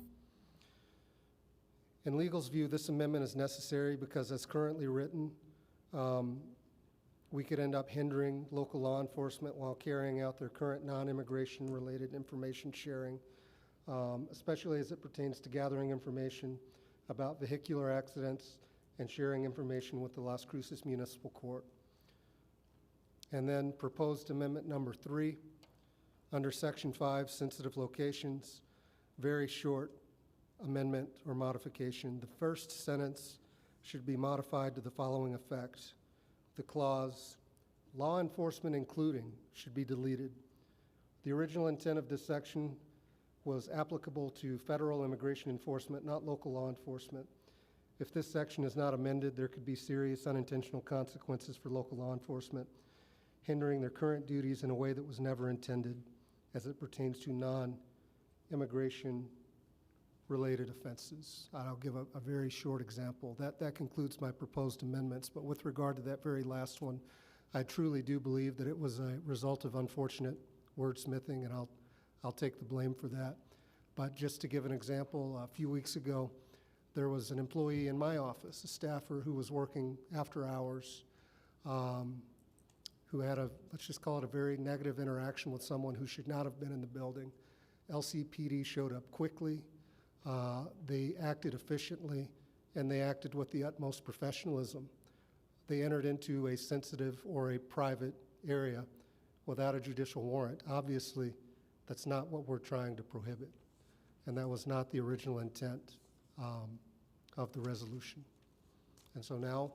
In legal's view, this amendment is necessary because as currently written, we could end up hindering local law enforcement while carrying out their current non-immigration related information sharing, especially as it pertains to gathering information about vehicular accidents and sharing information with the Las Cruces Municipal Court. And then proposed amendment number 3, under section 5, sensitive locations, very short amendment or modification. The first sentence should be modified to the following effect. The clause, law enforcement including, should be deleted. The original intent of this section was applicable to federal immigration enforcement, not local law enforcement. If this section is not amended, there could be serious unintentional consequences for local law enforcement, hindering their current duties in a way that was never intended as it pertains to non-immigration related offenses. I'll give a very short example. That concludes my proposed amendments, but with regard to that very last one, I truly do believe that it was a result of unfortunate wordsmithing, and I'll take the blame for that. But just to give an example, a few weeks ago, there was an employee in my office, a staffer who was working after hours, who had let's just call it a very negative interaction with someone who should not have been in the building. LCPD showed up quickly, they acted efficiently, and they acted with the utmost professionalism. They entered into a sensitive or a private area without a judicial warrant. Obviously, that's not what we're trying to prohibit, and that was not the original intent of the resolution. And so now,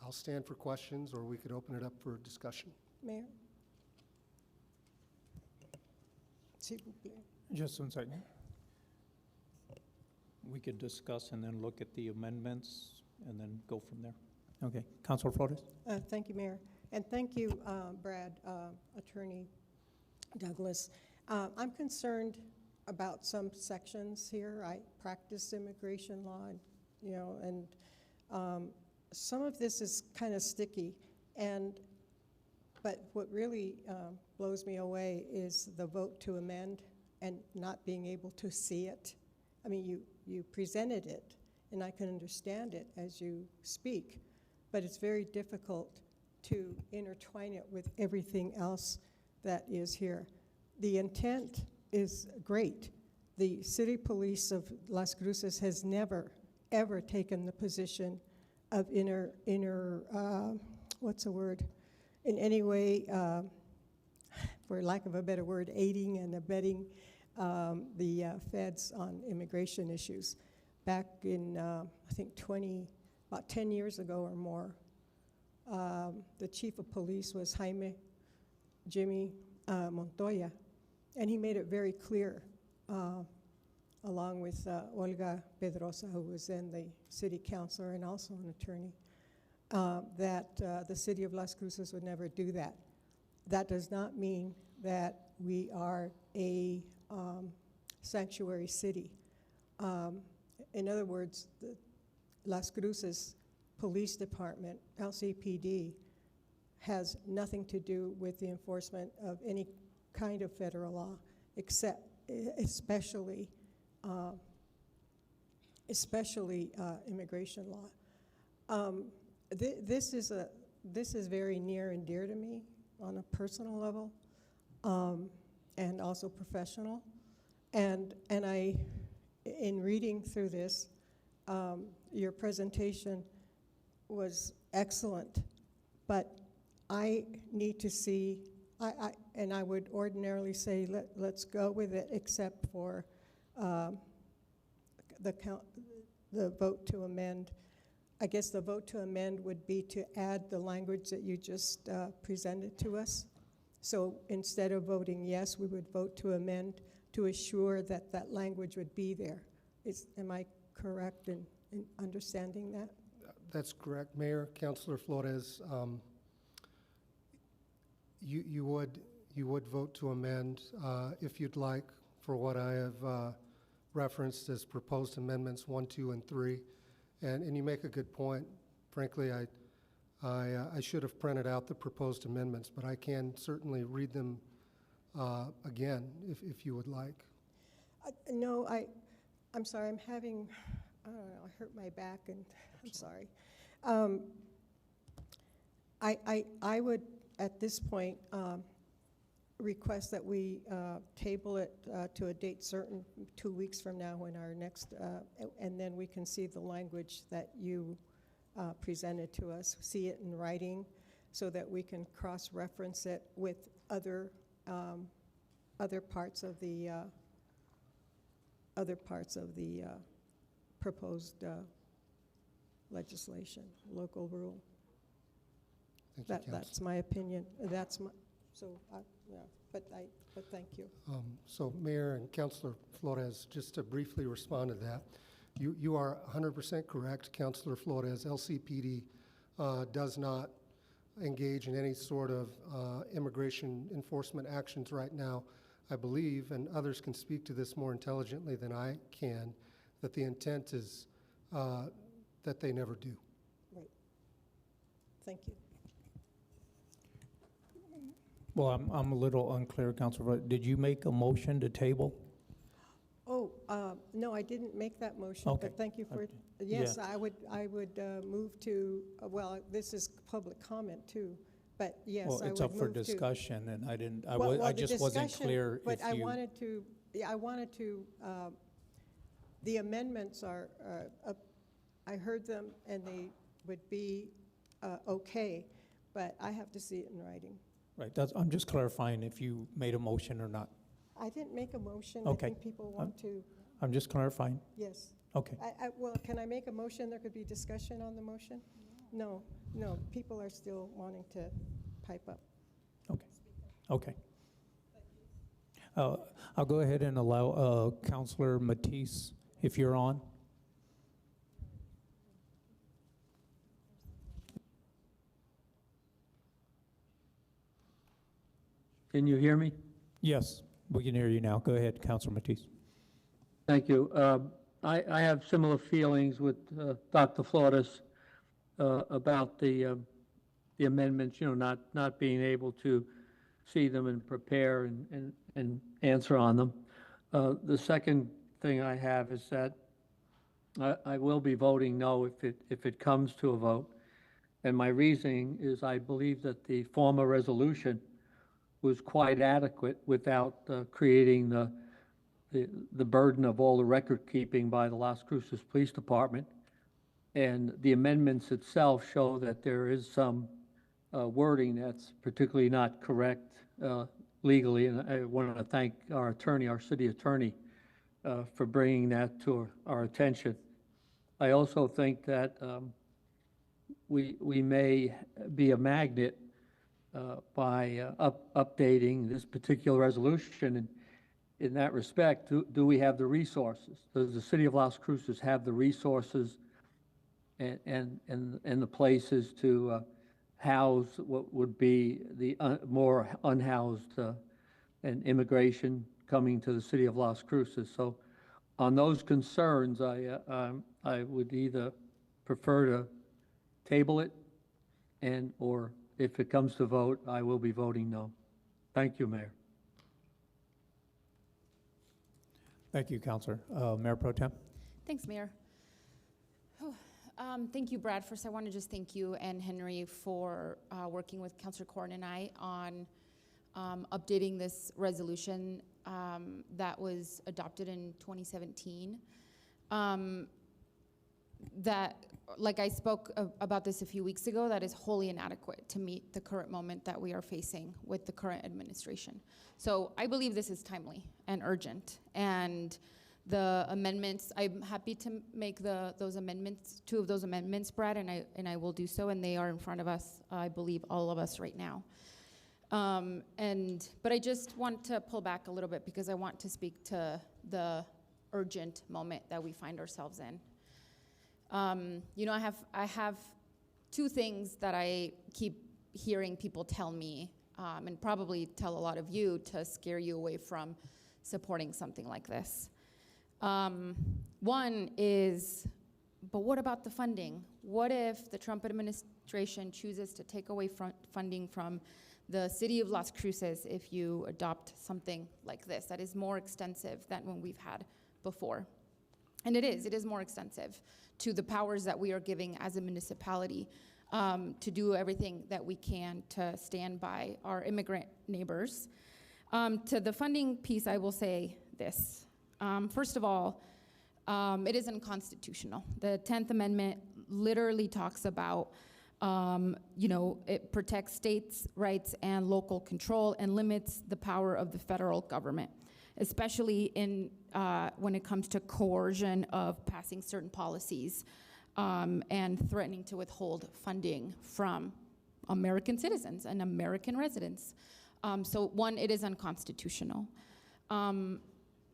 I'll stand for questions, or we could open it up for discussion. Mayor? S'il vous plaît. Just one second. We could discuss and then look at the amendments and then go from there. Okay, Councilor Flores? Thank you, Mayor. And thank you, Brad, Attorney Douglas. I'm concerned about some sections here. I practice immigration law, and some of this is kind of sticky. But what really blows me away is the vote to amend and not being able to see it. I mean, you presented it, and I can understand it as you speak, but it's very difficult to intertwine it with everything else that is here. The intent is great. The city police of Las Cruces has never, ever taken the position of what's the word? In any way, for lack of a better word, aiding and abetting the feds on immigration issues. Back in, I think about 10 years ago or more, the chief of police was Jimmy Montoya, and he made it very clear, along with Olga Pedrosa, who was then the city councilor and also an attorney, that the city of Las Cruces would never do that. That does not mean that we are a sanctuary city. In other words, the Las Cruces Police Department, LCPD, has nothing to do with the enforcement of any kind of federal law, except especially immigration law. This is very near and dear to me on a personal level, and also professional. And I, in reading through this, your presentation was excellent, but I need to see, and I would ordinarily say let's go with it, except for the vote to amend. I guess the vote to amend would be to add the language that you just presented to us. So instead of voting yes, we would vote to amend to assure that that language would be there. Am I correct in understanding that? That's correct, Mayor. Councilor Flores, you would vote to amend if you'd like, for what I have referenced as proposed amendments 1, 2, and 3. And you make a good point. Frankly, I should have printed out the proposed amendments, but I can certainly read them again if you would like. No, I'm sorry. I'm having, I don't know, I hurt my back, and I'm sorry. I would, at this point, request that we table it to a date certain, 2 weeks from now, when our next, and then we can see the language that you presented to us, see it in writing, so that we can cross-reference it with other parts of the proposed legislation, local rule. Thank you, Council. That's my opinion. That's my, so, yeah, but thank you. So Mayor and Councilor Flores, just to briefly respond to that, you are 100% correct, Councilor Flores. LCPD does not engage in any sort of immigration enforcement actions right now. I believe, and others can speak to this more intelligently than I can, that the intent is that they never do. Right. Thank you. Well, I'm a little unclear, Councilor. Did you make a motion to table? Oh, no, I didn't make that motion, Okay. but thank you for, Okay. yes, Yeah. I would move to, well, this is public comment too, but yes, Well, I would it's up for move to- discussion, and I didn't, I Well, the just wasn't discussion, clear but if I you. wanted to, the amendments are, I heard them and they would be okay, but I have to see it in writing. Right, I'm just clarifying if you made a motion or not. I didn't make a motion. Okay. I think people want to, I'm just clarifying. yes. Okay. Well, can I make a motion? There could be discussion on the motion? No, people are still wanting to pipe up. Okay. I'll go ahead and allow Councilor Matisse, if you're on. Can you hear me? Yes, we can hear you now. Go ahead, Councilor Matisse. Thank you. I have similar feelings with Dr. Flores about the amendments, not being able to see them and prepare and answer on them. The second thing I have is that I will be voting no if it comes to a vote. And my reasoning is I believe that the former resolution was quite adequate without creating the burden of all the record keeping by the Las Cruces Police Department. And the amendments itself show that there is some wording that's particularly not correct legally. And I want to thank our attorney, our city attorney, for bringing that to our attention. I also think that we may be a magnet by updating this particular resolution. And in that respect, do we have the resources? Does the city of Las Cruces have the resources and the places to house what would be the more unhoused and immigration coming to the city of Las Cruces? So on those concerns, I would either prefer to table it or if it comes to vote, I will be voting no. Thank you, Mayor. Thank you, Councilor. Mayor Pro Tem? Thanks, Mayor. Thank you, Brad. First, I want to just thank you and Henry for working with Councilor Corn and I on updating this resolution that was adopted in 2017. That, like I spoke about this a few weeks ago, that is wholly inadequate to meet the current moment that we are facing with the current administration. So I believe this is timely and urgent. And the amendments, I'm happy to make those amendments, 2 of those amendments, Brad, and I will do so, and they are in front of us, I believe, all of us right now. But I just want to pull back a little bit because I want to speak to the urgent moment that we find ourselves in. I have 2 things that I keep hearing people tell me, and probably tell a lot of you to scare you away from supporting something like this. One is, but what about the funding? What if the Trump administration chooses to take away funding from the city of Las Cruces if you adopt something like this that is more extensive than what we've had before? And it is more extensive to the powers that we are giving as a municipality to do everything that we can to stand by our immigrant neighbors. To the funding piece, I will say this. First of all, it is unconstitutional. The 10th Amendment literally talks about, it protects states' rights and local control and limits the power of the federal government, especially when it comes to coercion of passing certain policies and threatening to withhold funding from American citizens and American residents. So one, it is unconstitutional.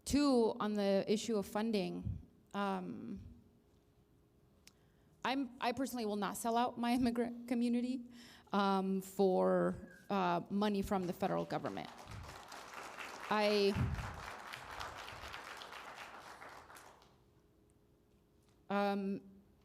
Two, on the issue of funding, I personally will not sell out my immigrant community for money from the federal government.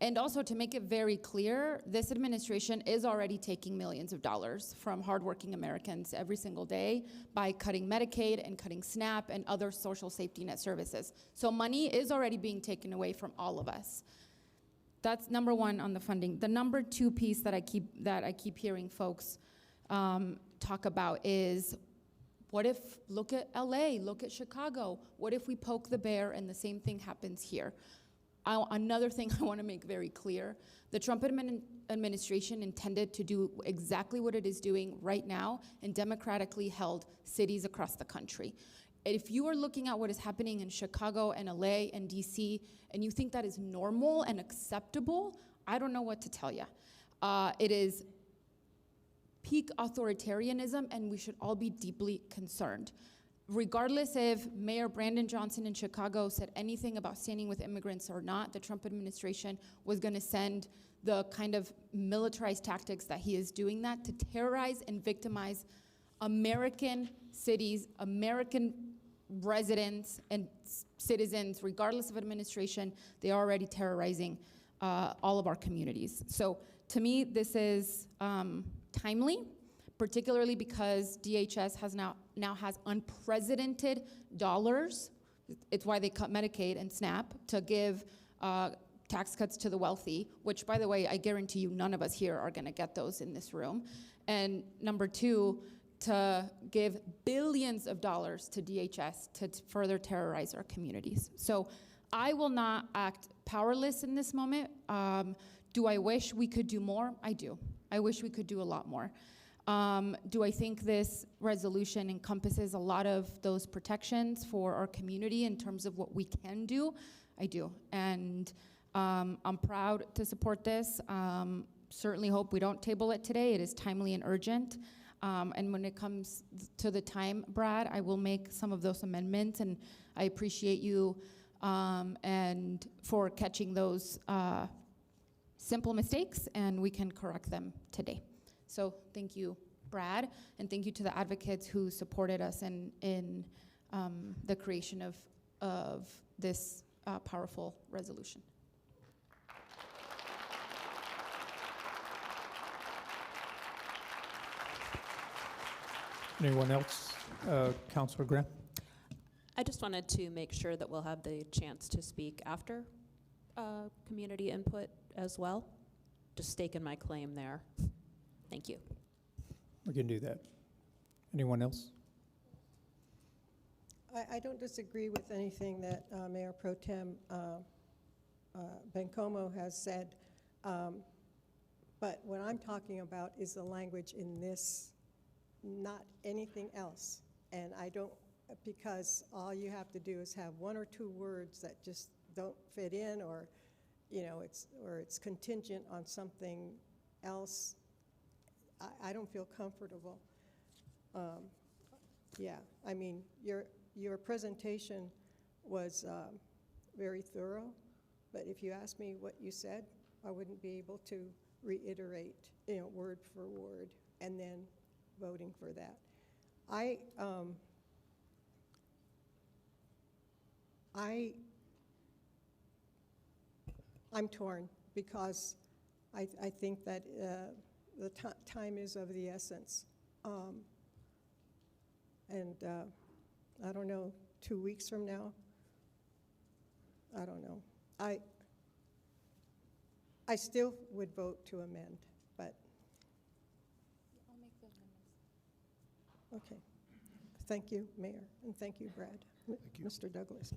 And also, to make it very clear, this administration is already taking millions of dollars from hardworking Americans every single day by cutting Medicaid and cutting SNAP and other social safety net services. So money is already being taken away from all of us. That's number one on the funding. The number two piece that I keep hearing folks talk about is, what if, look at LA, look at Chicago, what if we poke the bear and the same thing happens here? Another thing I want to make very clear, the Trump administration intended to do exactly what it is doing right now in democratically held cities across the country. If you are looking at what is happening in Chicago and LA and DC, and you think that is normal and acceptable, I don't know what to tell you. It is peak authoritarianism, and we should all be deeply concerned. Regardless if Mayor Brandon Johnson in Chicago said anything about standing with immigrants or not, the Trump administration was going to send the kind of militarized tactics that he is doing that to terrorize and victimize American cities, American residents and citizens, regardless of administration. They are already terrorizing all of our communities. So to me, this is timely, particularly because DHS now has unprecedented dollars. It's why they cut Medicaid and SNAP, to give tax cuts to the wealthy, which, by the way, I guarantee you none of us here are going to get those in this room. And number two, to give billions of dollars to DHS to further terrorize our communities. So I will not act powerless in this moment. Do I wish we could do more? I do. I wish we could do a lot more. Do I think this resolution encompasses a lot of those protections for our community in terms of what we can do? I do. And I'm proud to support this. Certainly hope we don't table it today. It is timely and urgent. And when it comes to the time, Brad, I will make some of those amendments, and I appreciate you and for catching those simple mistakes, and we can correct them today. So thank you, Brad, and thank you to the advocates who supported us in the creation of this powerful resolution. Anyone else? Councilor Graham? I just wanted to make sure that we'll have the chance to speak after community input as well. Just staking my claim there. Thank you. We can do that. Anyone else? I don't disagree with anything that Mayor Pro Tem Bencomo has said, but what I'm talking about is the language in this, not anything else. And I don't, because all you have to do is have one or two words that just don't fit in, or it's contingent on something else. I don't feel comfortable. Yeah, I mean, your presentation was very thorough, but if you asked me what you said, I wouldn't be able to reiterate, word for word, and then voting for that. I'm torn, because I think that the time is of the essence. And I don't know, 2 weeks from now, I don't know. I still would vote to amend, but. Okay. Thank you, Mayor, and thank you, Brad. Mr. Douglas.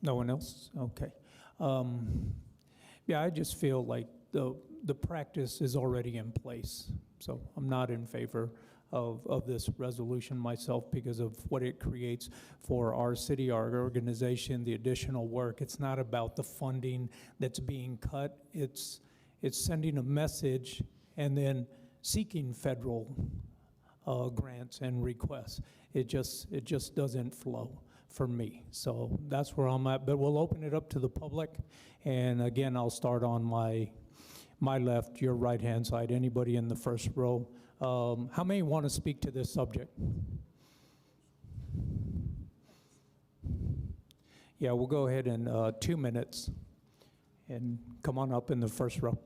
No one else? Okay. Yeah, I just feel like the practice is already in place. So I'm not in favor of this resolution myself because of what it creates for our city, our organization, the additional work. It's not about the funding that's being cut. It's sending a message and then seeking federal grants and requests. It just doesn't flow for me. So that's where I'm at, but we'll open it up to the public. And again, I'll start on my left, your right-hand side, anybody in the first row. How many want to speak to this subject? Yeah, we'll go ahead in 2 minutes and come on up in the first row.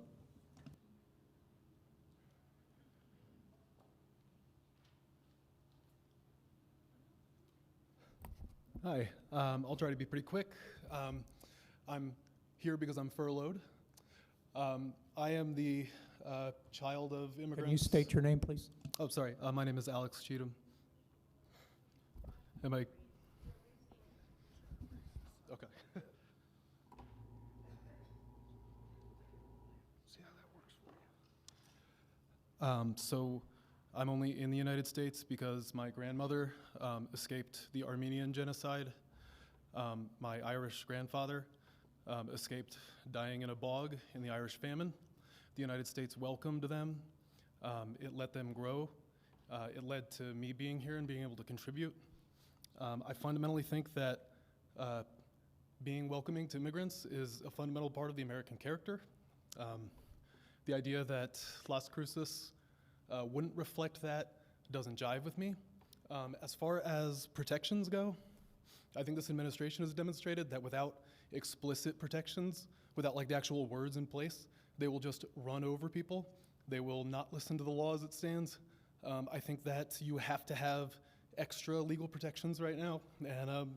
Hi, I'll try to be pretty quick. I'm here because I'm furloughed. I am the child of immigrants. Can you state your name, please? Oh, sorry. My name is Alex Cheatham. Am I? Okay. See how that works for you. So I'm only in the United States because my grandmother escaped the Armenian genocide. My Irish grandfather escaped dying in a bog in the Irish famine. The United States welcomed them. It let them grow. It led to me being here and being able to contribute. I fundamentally think that being welcoming to immigrants is a fundamental part of the American character. The idea that Las Cruces wouldn't reflect that doesn't jive with me. As far as protections go, I think this administration has demonstrated that without explicit protections, without like the actual words in place, they will just run over people. They will not listen to the law as it stands. I think that you have to have extra legal protections right now, and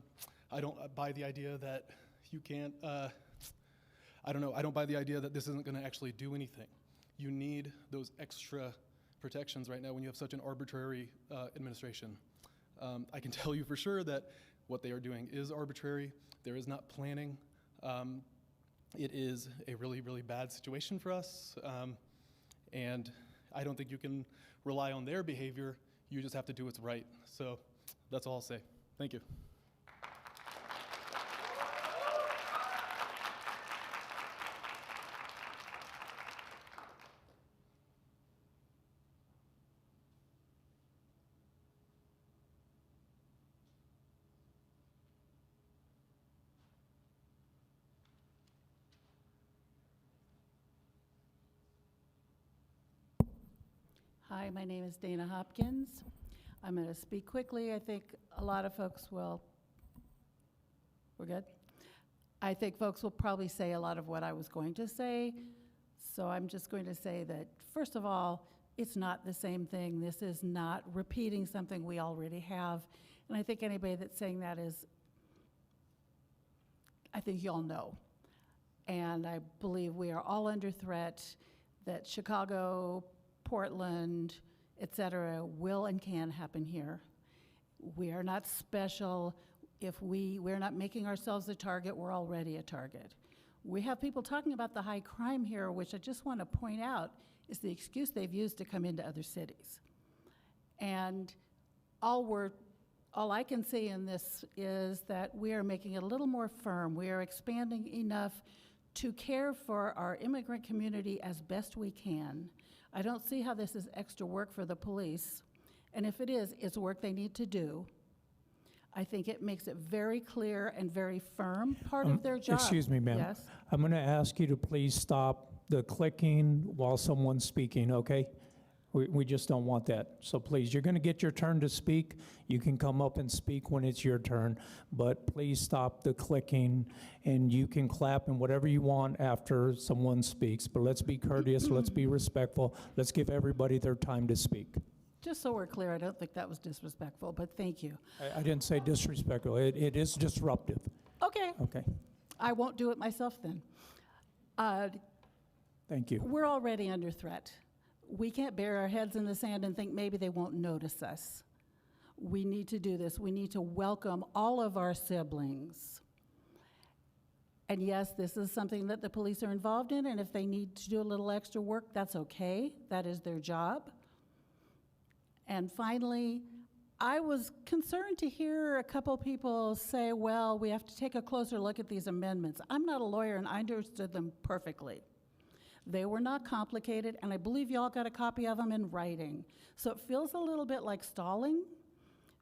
I don't buy the idea that you can't, I don't buy the idea that this isn't gonna actually do anything. You need those extra protections right now when you have such an arbitrary administration. I can tell you for sure that what they are doing is arbitrary. There is not planning. It is a really, really bad situation for us. And I don't think you can rely on their behavior. You just have to do what's right. So that's all I'll say. Thank you. Hi, my name is Dana Hopkins. I'm going to speak quickly. I think a lot of folks will, we're good? I think folks will probably say a lot of what I was going to say. So I'm just going to say that, first of all, it's not the same thing. This is not repeating something we already have. And I think anybody that's saying that is, I think you all know. And I believe we are all under threat, that Chicago, Portland, et cetera, will and can happen here. We are not special. If we're not making ourselves a target, we're already a target. We have people talking about the high crime here, which I just want to point out is the excuse they've used to come into other cities. And all I can say in this is that we are making it a little more firm. We are expanding enough to care for our immigrant community as best we can. I don't see how this is extra work for the police. And if it is, it's work they need to do. I think it makes it very clear and very firm part of their job. Excuse me, ma'am. Yes. I'm going to ask you to please stop the clicking while someone's speaking, okay? We just don't want that. So please, you're going to get your turn to speak. You can come up and speak when it's your turn, but please stop the clicking, and you can clap and whatever you want after someone speaks. But let's be courteous, let's be respectful, let's give everybody their time to speak. Just so we're clear, I don't think that was disrespectful, but thank you. I didn't say disrespectful. It is disruptive. Okay. Okay. I won't do it myself then. Thank you. We're already under threat. We can't bury our heads in the sand and think maybe they won't notice us. We need to do this. We need to welcome all of our siblings. And yes, this is something that the police are involved in, and if they need to do a little extra work, that's okay. That is their job. And finally, I was concerned to hear a couple people say, well, we have to take a closer look at these amendments. I'm not a lawyer, and I understood them perfectly. They were not complicated, and I believe you all got a copy of them in writing. So it feels a little bit like stalling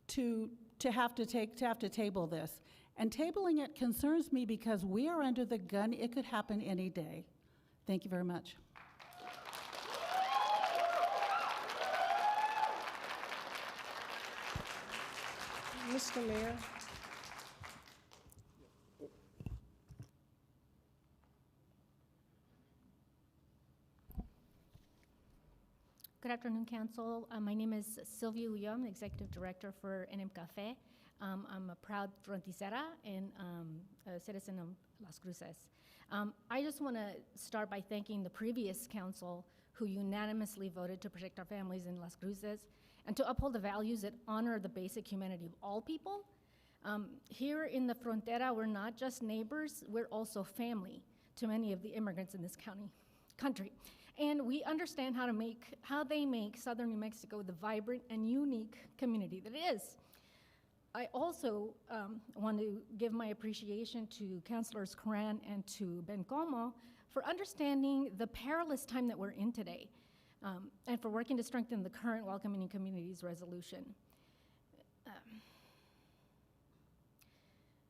to have to table this. And tabling it concerns me because we are under the gun. It could happen any day. Thank you very much. Mr. Mayor. Good afternoon, Council. My name is Sylvia Ulloa. I'm the Executive Director for NMFA. I'm a proud fronticera and a citizen of Las Cruces. I just want to start by thanking the previous council who unanimously voted to protect our families in Las Cruces and to uphold the values that honor the basic humanity of all people. Here in the frontera, we're not just neighbors, we're also family to many of the immigrants in this country. And we understand how they make southern New Mexico the vibrant and unique community that it is. I also want to give my appreciation to Councilors Coran and to Bencomo for understanding the perilous time that we're in today, and for working to strengthen the current Welcoming Communities resolution.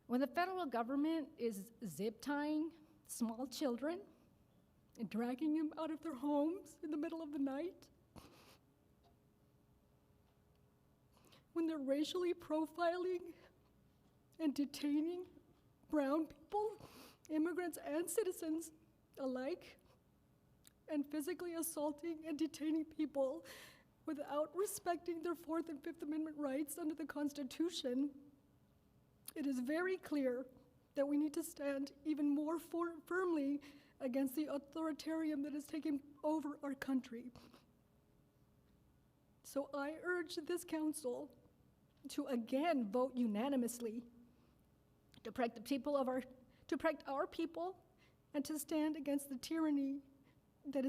When the federal government is zip tying small children and dragging them out of their homes in the middle of the night, when they're racially profiling and detaining brown people, immigrants and citizens alike, and physically assaulting and detaining people without respecting their Fourth and Fifth Amendment rights under the Constitution, it is very clear that we need to stand even more firmly against the authoritarian that has taken over our country. So I urge this council to again vote unanimously to protect our people and to stand against the tyranny that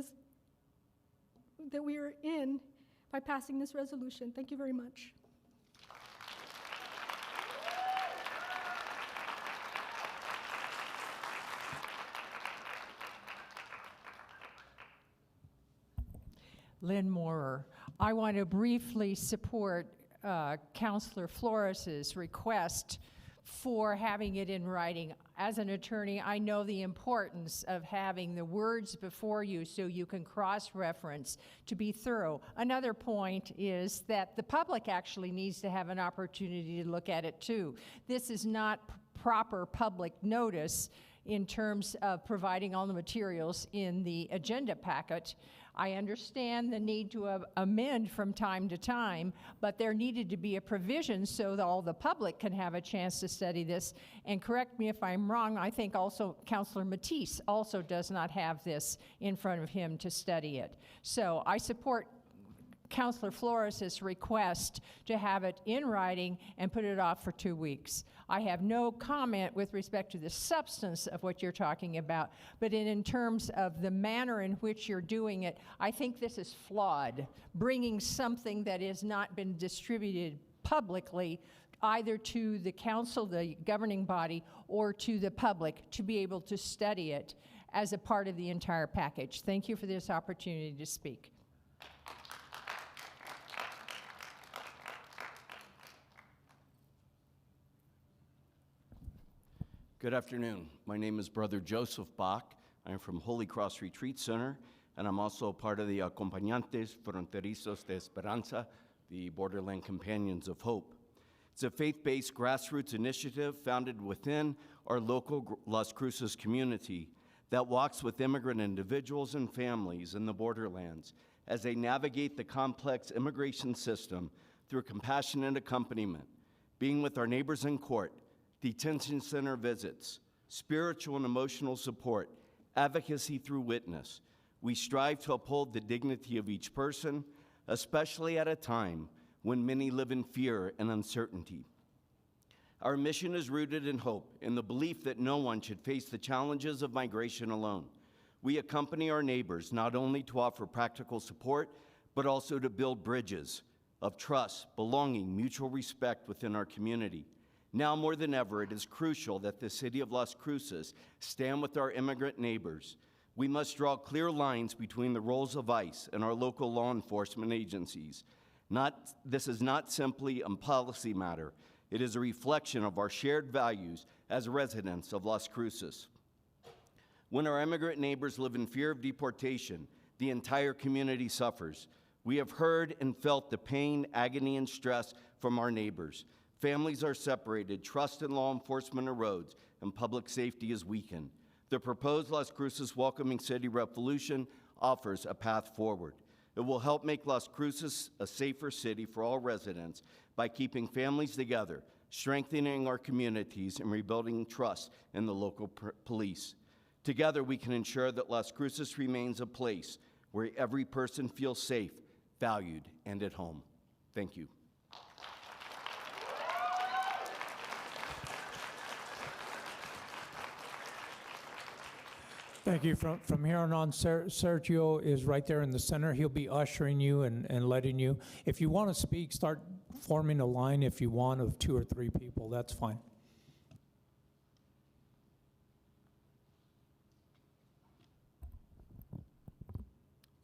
we are in by passing this resolution. Thank you very much. Lynn Moorer. I want to briefly support Councilor Flores's request for having it in writing. As an attorney, I know the importance of having the words before you so you can cross-reference to be thorough. Another point is that the public actually needs to have an opportunity to look at it too. This is not proper public notice in terms of providing all the materials in the agenda packet. I understand the need to amend from time to time, but there needed to be a provision so that all the public can have a chance to study this. And correct me if I'm wrong, I think also Councilor Matisse also does not have this in front of him to study it. So I support Councilor Flores's request to have it in writing and put it off for 2 weeks. I have no comment with respect to the substance of what you're talking about, but in terms of the manner in which you're doing it, I think this is flawed, bringing something that has not been distributed publicly either to the council, the governing body, or to the public to be able to study it as a part of the entire package. Thank you for this opportunity to speak. Good afternoon. My name is Brother Joseph Bach. I'm from Holy Cross Retreat Center, and I'm also part of the Acompañantes Fronterizos de Esperanza, the Borderland Companions of Hope. It's a faith-based grassroots initiative founded within our local Las Cruces community that walks with immigrant individuals and families in the borderlands as they navigate the complex immigration system through compassionate accompaniment, being with our neighbors in court, detention center visits, spiritual and emotional support, advocacy through witness. We strive to uphold the dignity of each person, especially at a time when many live in fear and uncertainty. Our mission is rooted in hope, in the belief that no one should face the challenges of migration alone. We accompany our neighbors not only to offer practical support, but also to build bridges of trust, belonging, mutual respect within our community. Now more than ever, it is crucial that the city of Las Cruces stand with our immigrant neighbors. We must draw clear lines between the roles of ICE and our local law enforcement agencies. This is not simply a policy matter. It is a reflection of our shared values as residents of Las Cruces. When our immigrant neighbors live in fear of deportation, the entire community suffers. We have heard and felt the pain, agony, and stress from our neighbors. Families are separated, trust in law enforcement erodes, and public safety is weakened. The proposed Las Cruces Welcoming City Revolution offers a path forward. It will help make Las Cruces a safer city for all residents by keeping families together, strengthening our communities, and rebuilding trust in the local police. Together, we can ensure that Las Cruces remains a place where every person feels safe, valued, and at home. Thank you. Thank you. From here on, Sergio is right there in the center. He'll be ushering you and letting you. If you want to speak, start forming a line if you want of 2 or 3 people. That's fine.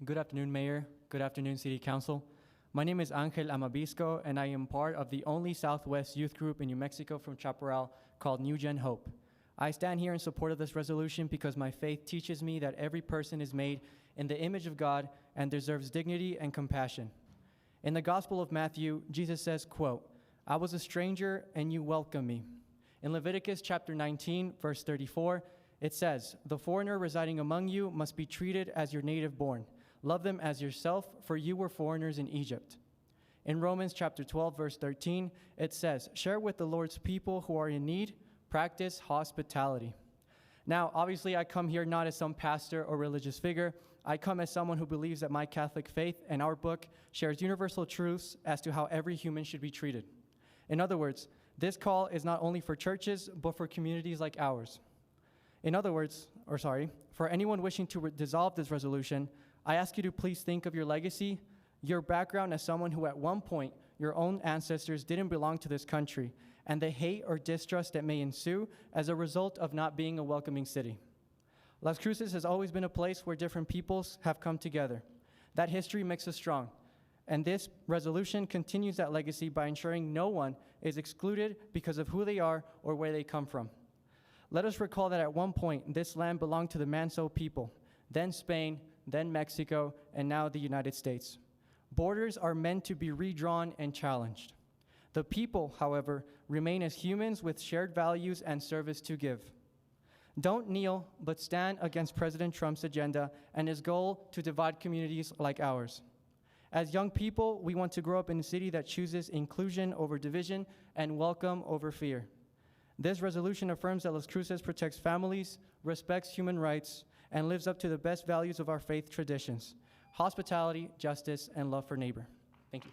Good afternoon, Mayor. Good afternoon, City Council. My name is Angel Amabisco, and I am part of the only Southwest youth group in New Mexico from Chaparral called New Gen Hope. I stand here in support of this resolution because my faith teaches me that every person is made in the image of God and deserves dignity and compassion. In the Gospel of Matthew, Jesus says, quote, "I was a stranger and you welcomed me." In Leviticus chapter 19, verse 34, it says, "The foreigner residing among you must be treated as your native born. Love them as yourself, for you were foreigners in Egypt." In Romans chapter 12, verse 13, it says, "Share with the Lord's people who are in need, practice hospitality." Now, obviously, I come here not as some pastor or religious figure. I come as someone who believes that my Catholic faith and our book shares universal truths as to how every human should be treated. In other words, this call is not only for churches, but for communities like ours. For anyone wishing to dissolve this resolution, I ask you to please think of your legacy, your background as someone who at one point, your own ancestors didn't belong to this country, and the hate or distrust that may ensue as a result of not being a welcoming city. Las Cruces has always been a place where different peoples have come together. That history makes us strong, and this resolution continues that legacy by ensuring no one is excluded because of who they are or where they come from. Let us recall that at one point, this land belonged to the Manso people, then Spain, then Mexico, and now the United States. Borders are meant to be redrawn and challenged. The people, however, remain as humans with shared values and service to give. Don't kneel, but stand against President Trump's agenda and his goal to divide communities like ours. As young people, we want to grow up in a city that chooses inclusion over division and welcome over fear. This resolution affirms that Las Cruces protects families, respects human rights, and lives up to the best values of our faith traditions: hospitality, justice, and love for neighbor. Thank you.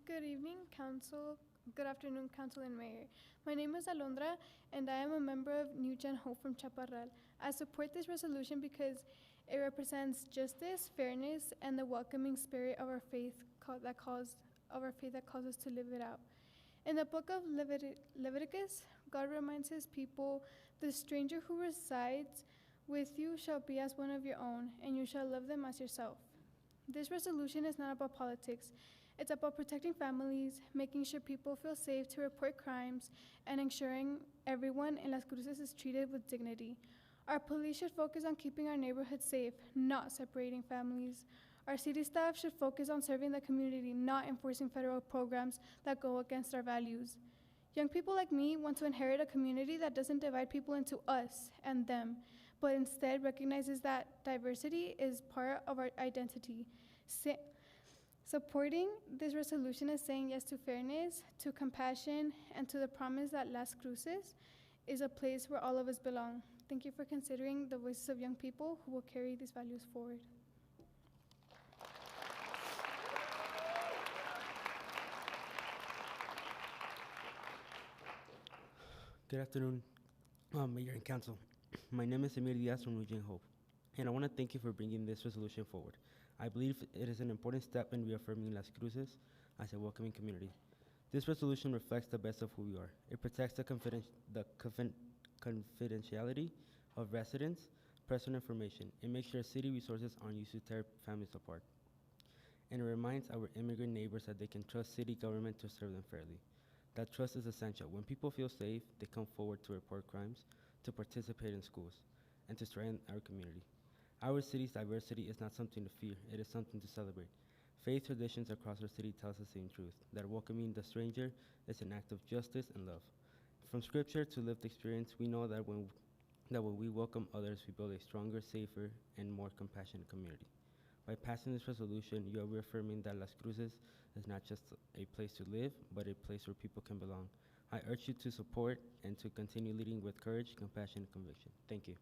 Good evening, Council. Good afternoon, Council and Mayor. My name is Alondra, and I am a member of New Gen Hope from Chaparral. I support this resolution because it represents justice, fairness, and the welcoming spirit of our faith that calls us to live it out. In the book of Leviticus, God reminds his people, "The stranger who resides with you shall be as one of your own, and you shall love them as yourself." This resolution is not about politics. It's about protecting families, making sure people feel safe to report crimes, and ensuring everyone in Las Cruces is treated with dignity. Our police should focus on keeping our neighborhoods safe, not separating families. Our city staff should focus on serving the community, not enforcing federal programs that go against our values. Young people like me want to inherit a community that doesn't divide people into us and them, but instead recognizes that diversity is part of our identity. Supporting this resolution is saying yes to fairness, to compassion, and to the promise that Las Cruces is a place where all of us belong. Thank you for considering the voices of young people who will carry these values forward. Good afternoon, Mayor and Council. My name is Emir Diaz from New Gen Hope, and I want to thank you for bringing this resolution forward. I believe it is an important step in reaffirming Las Cruces as a welcoming community. This resolution reflects the best of who we are. It protects the confidentiality of residents' personal information. It makes sure city resources aren't used to tear families apart. And it reminds our immigrant neighbors that they can trust city government to serve them fairly. That trust is essential. When people feel safe, they come forward to report crimes, to participate in schools, and to strengthen our community. Our city's diversity is not something to fear, it is something to celebrate. Faith traditions across our city tells the same truth, that welcoming the stranger is an act of justice and love. From scripture to lived experience, we know that when we welcome others, we build a stronger, safer, and more compassionate community. By passing this resolution, you are reaffirming that Las Cruces is not just a place to live, but a place where people can belong. I urge you to support and to continue leading with courage, compassion, and conviction. Thank you.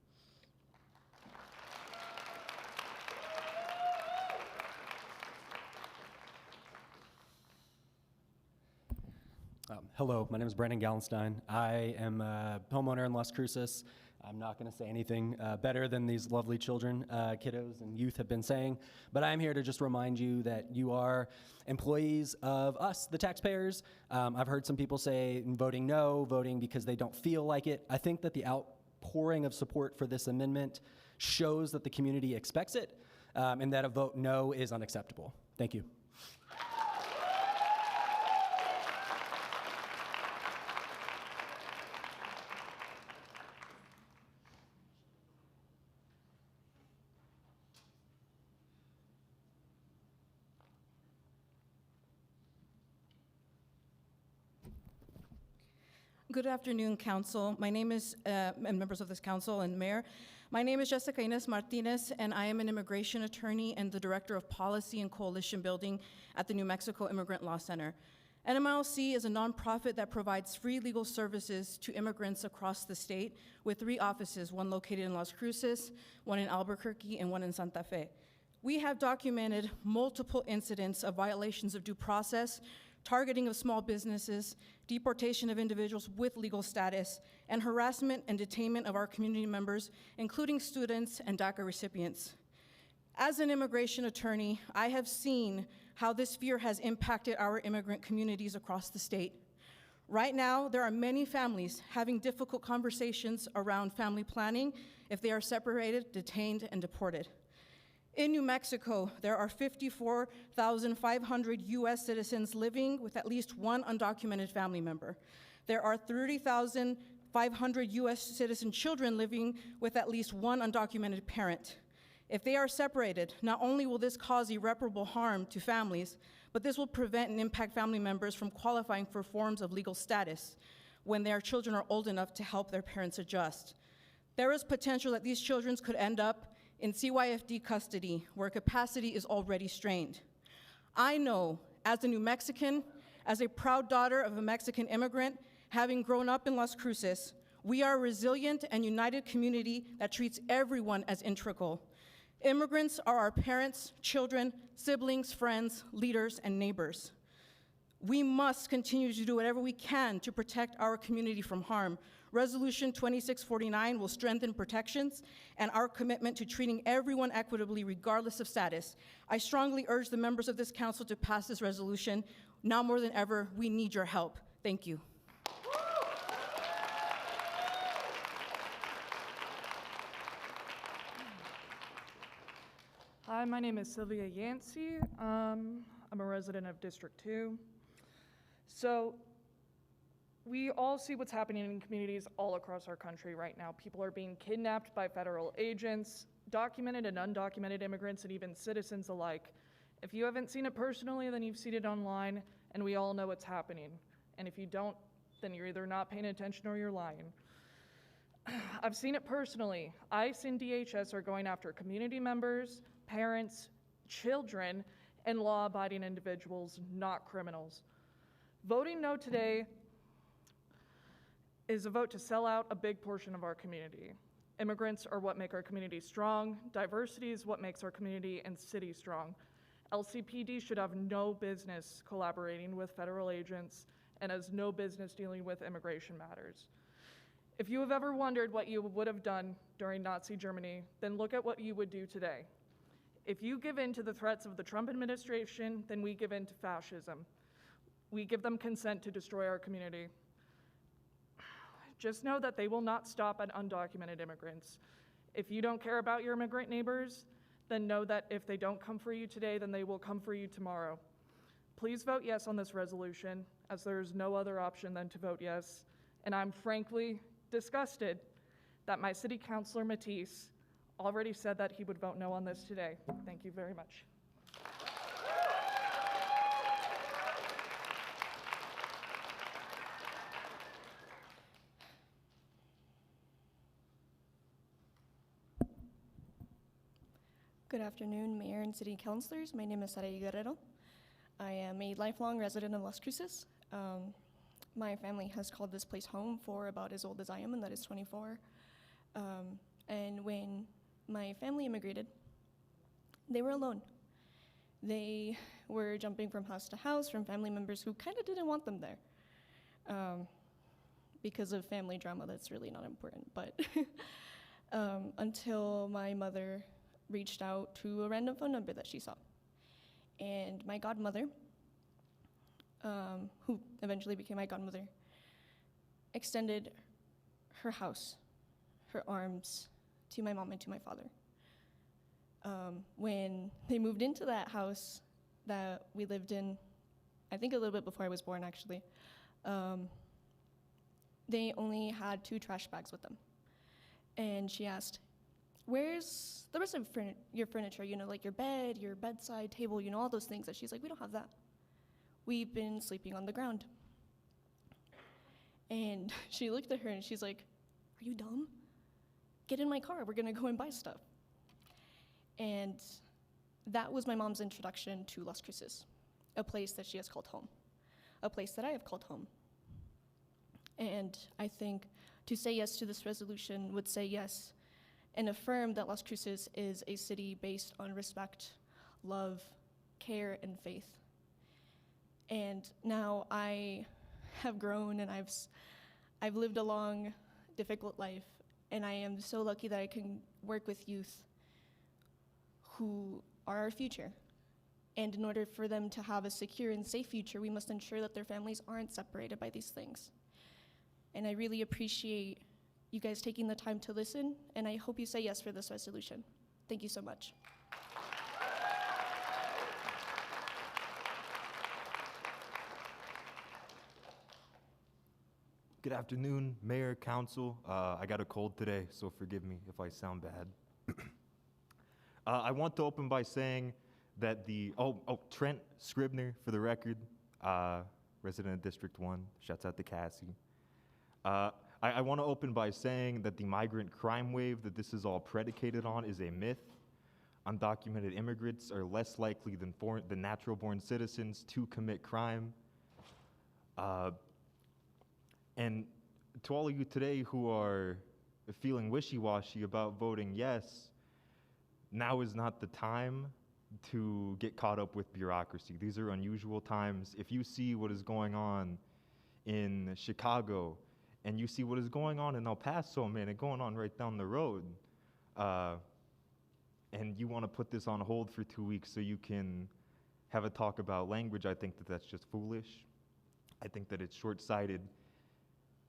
Hello, my name is Brandon Gallenstein. I am a homeowner in Las Cruces. I'm not going to say anything better than these lovely children, kiddos, and youth have been saying, but I'm here to just remind you that you are employees of us, the taxpayers. I've heard some people say voting no, voting because they don't feel like it. I think that the outpouring of support for this amendment shows that the community expects it, and that a vote no is unacceptable. Thank you. Good afternoon, Council. My name is, and members of this Council and Mayor. My name is Jessica Inez Martinez, and I am an immigration attorney and the Director of Policy and Coalition Building at the New Mexico Immigrant Law Center. NMLC is a nonprofit that provides free legal services to immigrants across the state with 3 offices, one located in Las Cruces, one in Albuquerque, and one in Santa Fe. We have documented multiple incidents of violations of due process, targeting of small businesses, deportation of individuals with legal status, and harassment and detainment of our community members, including students and DACA recipients. As an immigration attorney, I have seen how this fear has impacted our immigrant communities across the state. Right now, there are many families having difficult conversations around family planning if they are separated, detained, and deported. In New Mexico, there are 54,500 US citizens living with at least one undocumented family member. There are 30,500 US citizen children living with at least one undocumented parent. If they are separated, not only will this cause irreparable harm to families, but this will prevent and impact family members from qualifying for forms of legal status when their children are old enough to help their parents adjust. There is potential that these children could end up in CYFD custody, where capacity is already strained. I know, as a New Mexican, as a proud daughter of a Mexican immigrant, having grown up in Las Cruces, we are a resilient and united community that treats everyone as integral. Immigrants are our parents, children, siblings, friends, leaders, and neighbors. We must continue to do whatever we can to protect our community from harm. Resolution 2649 will strengthen protections and our commitment to treating everyone equitably regardless of status. I strongly urge the members of this council to pass this resolution. Now more than ever, we need your help. Thank you. Hi, my name is Sylvia Yancey. I'm a resident of District 2. So we all see what's happening in communities all across our country right now. People are being kidnapped by federal agents, documented and undocumented immigrants, and even citizens alike. If you haven't seen it personally, then you've seen it online, and we all know what's happening. And if you don't, then you're either not paying attention or you're lying. I've seen it personally. ICE and DHS are going after community members, parents, children, and law-abiding individuals, not criminals. Voting no today is a vote to sell out a big portion of our community. Immigrants are what make our community strong. Diversity is what makes our community and city strong. LCPD should have no business collaborating with federal agents and has no business dealing with immigration matters. If you have ever wondered what you would have done during Nazi Germany, then look at what you would do today. If you give in to the threats of the Trump administration, then we give in to fascism. We give them consent to destroy our community. Just know that they will not stop at undocumented immigrants. If you don't care about your immigrant neighbors, then know that if they don't come for you today, then they will come for you tomorrow. Please vote yes on this resolution, as there is no other option than to vote yes. And I'm frankly disgusted that my city councilor Matisse already said that he would vote no on this today. Thank you very much. Good afternoon, Mayor and City Councilors. My name is Saray Guerrero. I am a lifelong resident of Las Cruces. My family has called this place home for about as old as I am, and that is 24. And when my family immigrated, they were alone. They were jumping from house to house from family members who kind of didn't want them there. Because of family drama, that's really not important. But until my mother reached out to a random phone number that she saw. And my godmother, who eventually became my godmother, extended her house, her arms, to my mom and to my father. When they moved into that house that we lived in, I think a little bit before I was born, actually, they only had 2 trash bags with them. And she asked, "Where's the rest of your furniture? You know, like your bed, your bedside table, you know, all those things." And she's like, "We don't have that. We've been sleeping on the ground." And she looked at her and she's like, "Are you dumb? Get in my car. We're gonna go and buy stuff." And that was my mom's introduction to Las Cruces, a place that she has called home, a place that I have called home. And I think to say yes to this resolution would say yes and affirm that Las Cruces is a city based on respect, love, care, and faith. And now I have grown and I've lived a long, difficult life, and I am so lucky that I can work with youth who are our future. And in order for them to have a secure and safe future, we must ensure that their families aren't separated by these things. And I really appreciate you guys taking the time to listen, and I hope you say yes for this resolution. Thank you so much. Good afternoon, Mayor, Council. I got a cold today, so forgive me if I sound bad. I want to open by saying that Trent Scribner, for the record, resident of District 1, shouts out to Cassie. I want to open by saying that the migrant crime wave that this is all predicated on is a myth. Undocumented immigrants are less likely than natural-born citizens to commit crime. And to all of you today who are feeling wishy-washy about voting yes, now is not the time to get caught up with bureaucracy. These are unusual times. If you see what is going on in Chicago, and you see what is going on in El Paso, man, and going on right down the road, and you want to put this on hold for 2 weeks so you can have a talk about language, I think that that's just foolish. I think that it's short-sighted,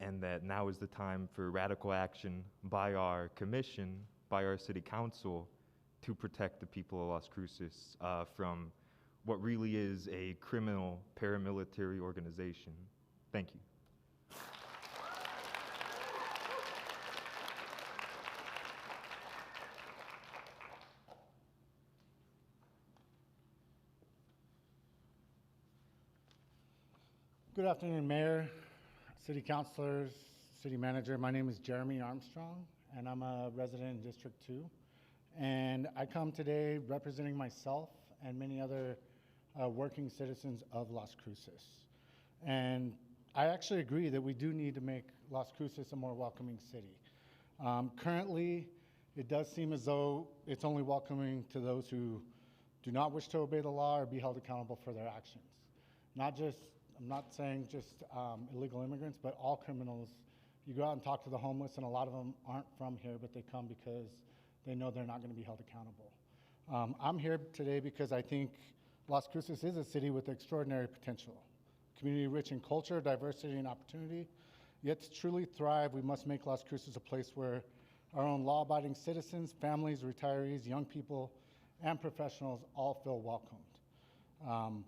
and that now is the time for radical action by our commission, by our city council, to protect the people of Las Cruces from what really is a criminal paramilitary organization. Thank you. Good afternoon, Mayor, City Councilors, City Manager. My name is Jeremy Armstrong, and I'm a resident in District 2. And I come today representing myself and many other working citizens of Las Cruces. And I actually agree that we do need to make Las Cruces a more welcoming city. Currently, it does seem as though it's only welcoming to those who do not wish to obey the law or be held accountable for their actions. I'm not saying just illegal immigrants, but all criminals. You go out and talk to the homeless, and a lot of them aren't from here, but they come because they know they're not going to be held accountable. I'm here today because I think Las Cruces is a city with extraordinary potential. Community rich in culture, diversity, and opportunity. Yet to truly thrive, we must make Las Cruces a place where our own law-abiding citizens, families, retirees, young people, and professionals all feel welcomed.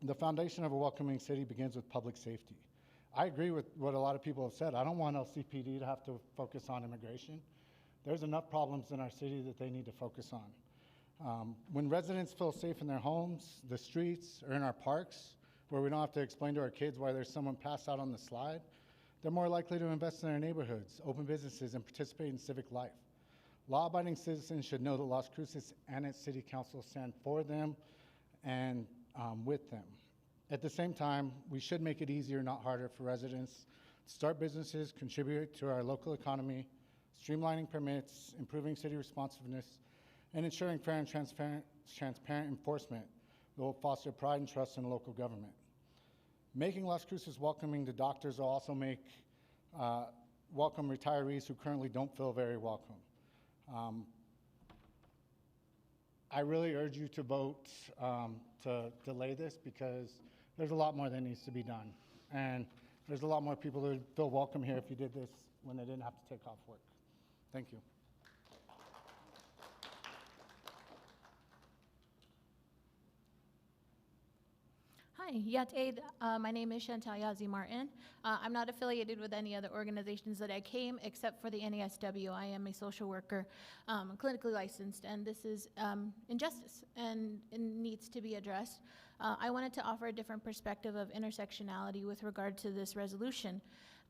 The foundation of a welcoming city begins with public safety. I agree with what a lot of people have said. I don't want LCPD to have to focus on immigration. There's enough problems in our city that they need to focus on. When residents feel safe in their homes, the streets, or in our parks, where we don't have to explain to our kids why there's someone passed out on the slide, they're more likely to invest in their neighborhoods, open businesses, and participate in civic life. Law-abiding citizens should know that Las Cruces and its city council stand for them and with them. At the same time, we should make it easier, not harder, for residents to start businesses, contribute to our local economy, streamlining permits, improving city responsiveness, and ensuring fair and transparent enforcement that will foster pride and trust in local government. Making Las Cruces welcoming to doctors will also make welcome retirees who currently don't feel very welcome. I really urge you to vote to delay this because there's a lot more that needs to be done. And there's a lot more people who would feel welcome here if you did this when they didn't have to take off work. Thank you. Hi, Yat Aid. My name is Chantal Yazi Martin. I'm not affiliated with any other organizations that I came except for the NASW. I am a social worker, clinically licensed, and this is injustice and it needs to be addressed. I wanted to offer a different perspective of intersectionality with regard to this resolution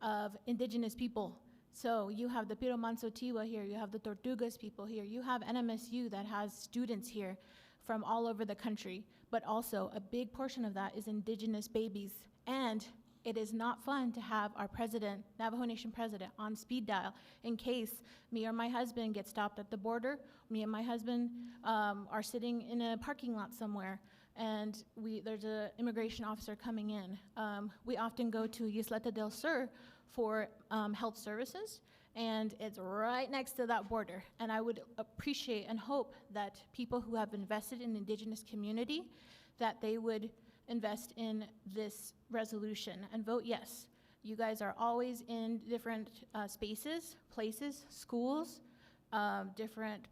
of indigenous people. So you have the Piro Manso Tiwa here, you have the Tortugas people here, you have NMSU that has students here from all over the country, but also a big portion of that is indigenous babies. And it is not fun to have our president, Navajo Nation president, on speed dial in case me or my husband get stopped at the border, me and my husband are sitting in a parking lot somewhere, and there's an immigration officer coming in. We often go to Ysleta del Sur for health services, and it's right next to that border. And I would appreciate and hope that people who have invested in the indigenous community, that they would invest in this resolution and vote yes. You guys are always in different spaces, places, schools, different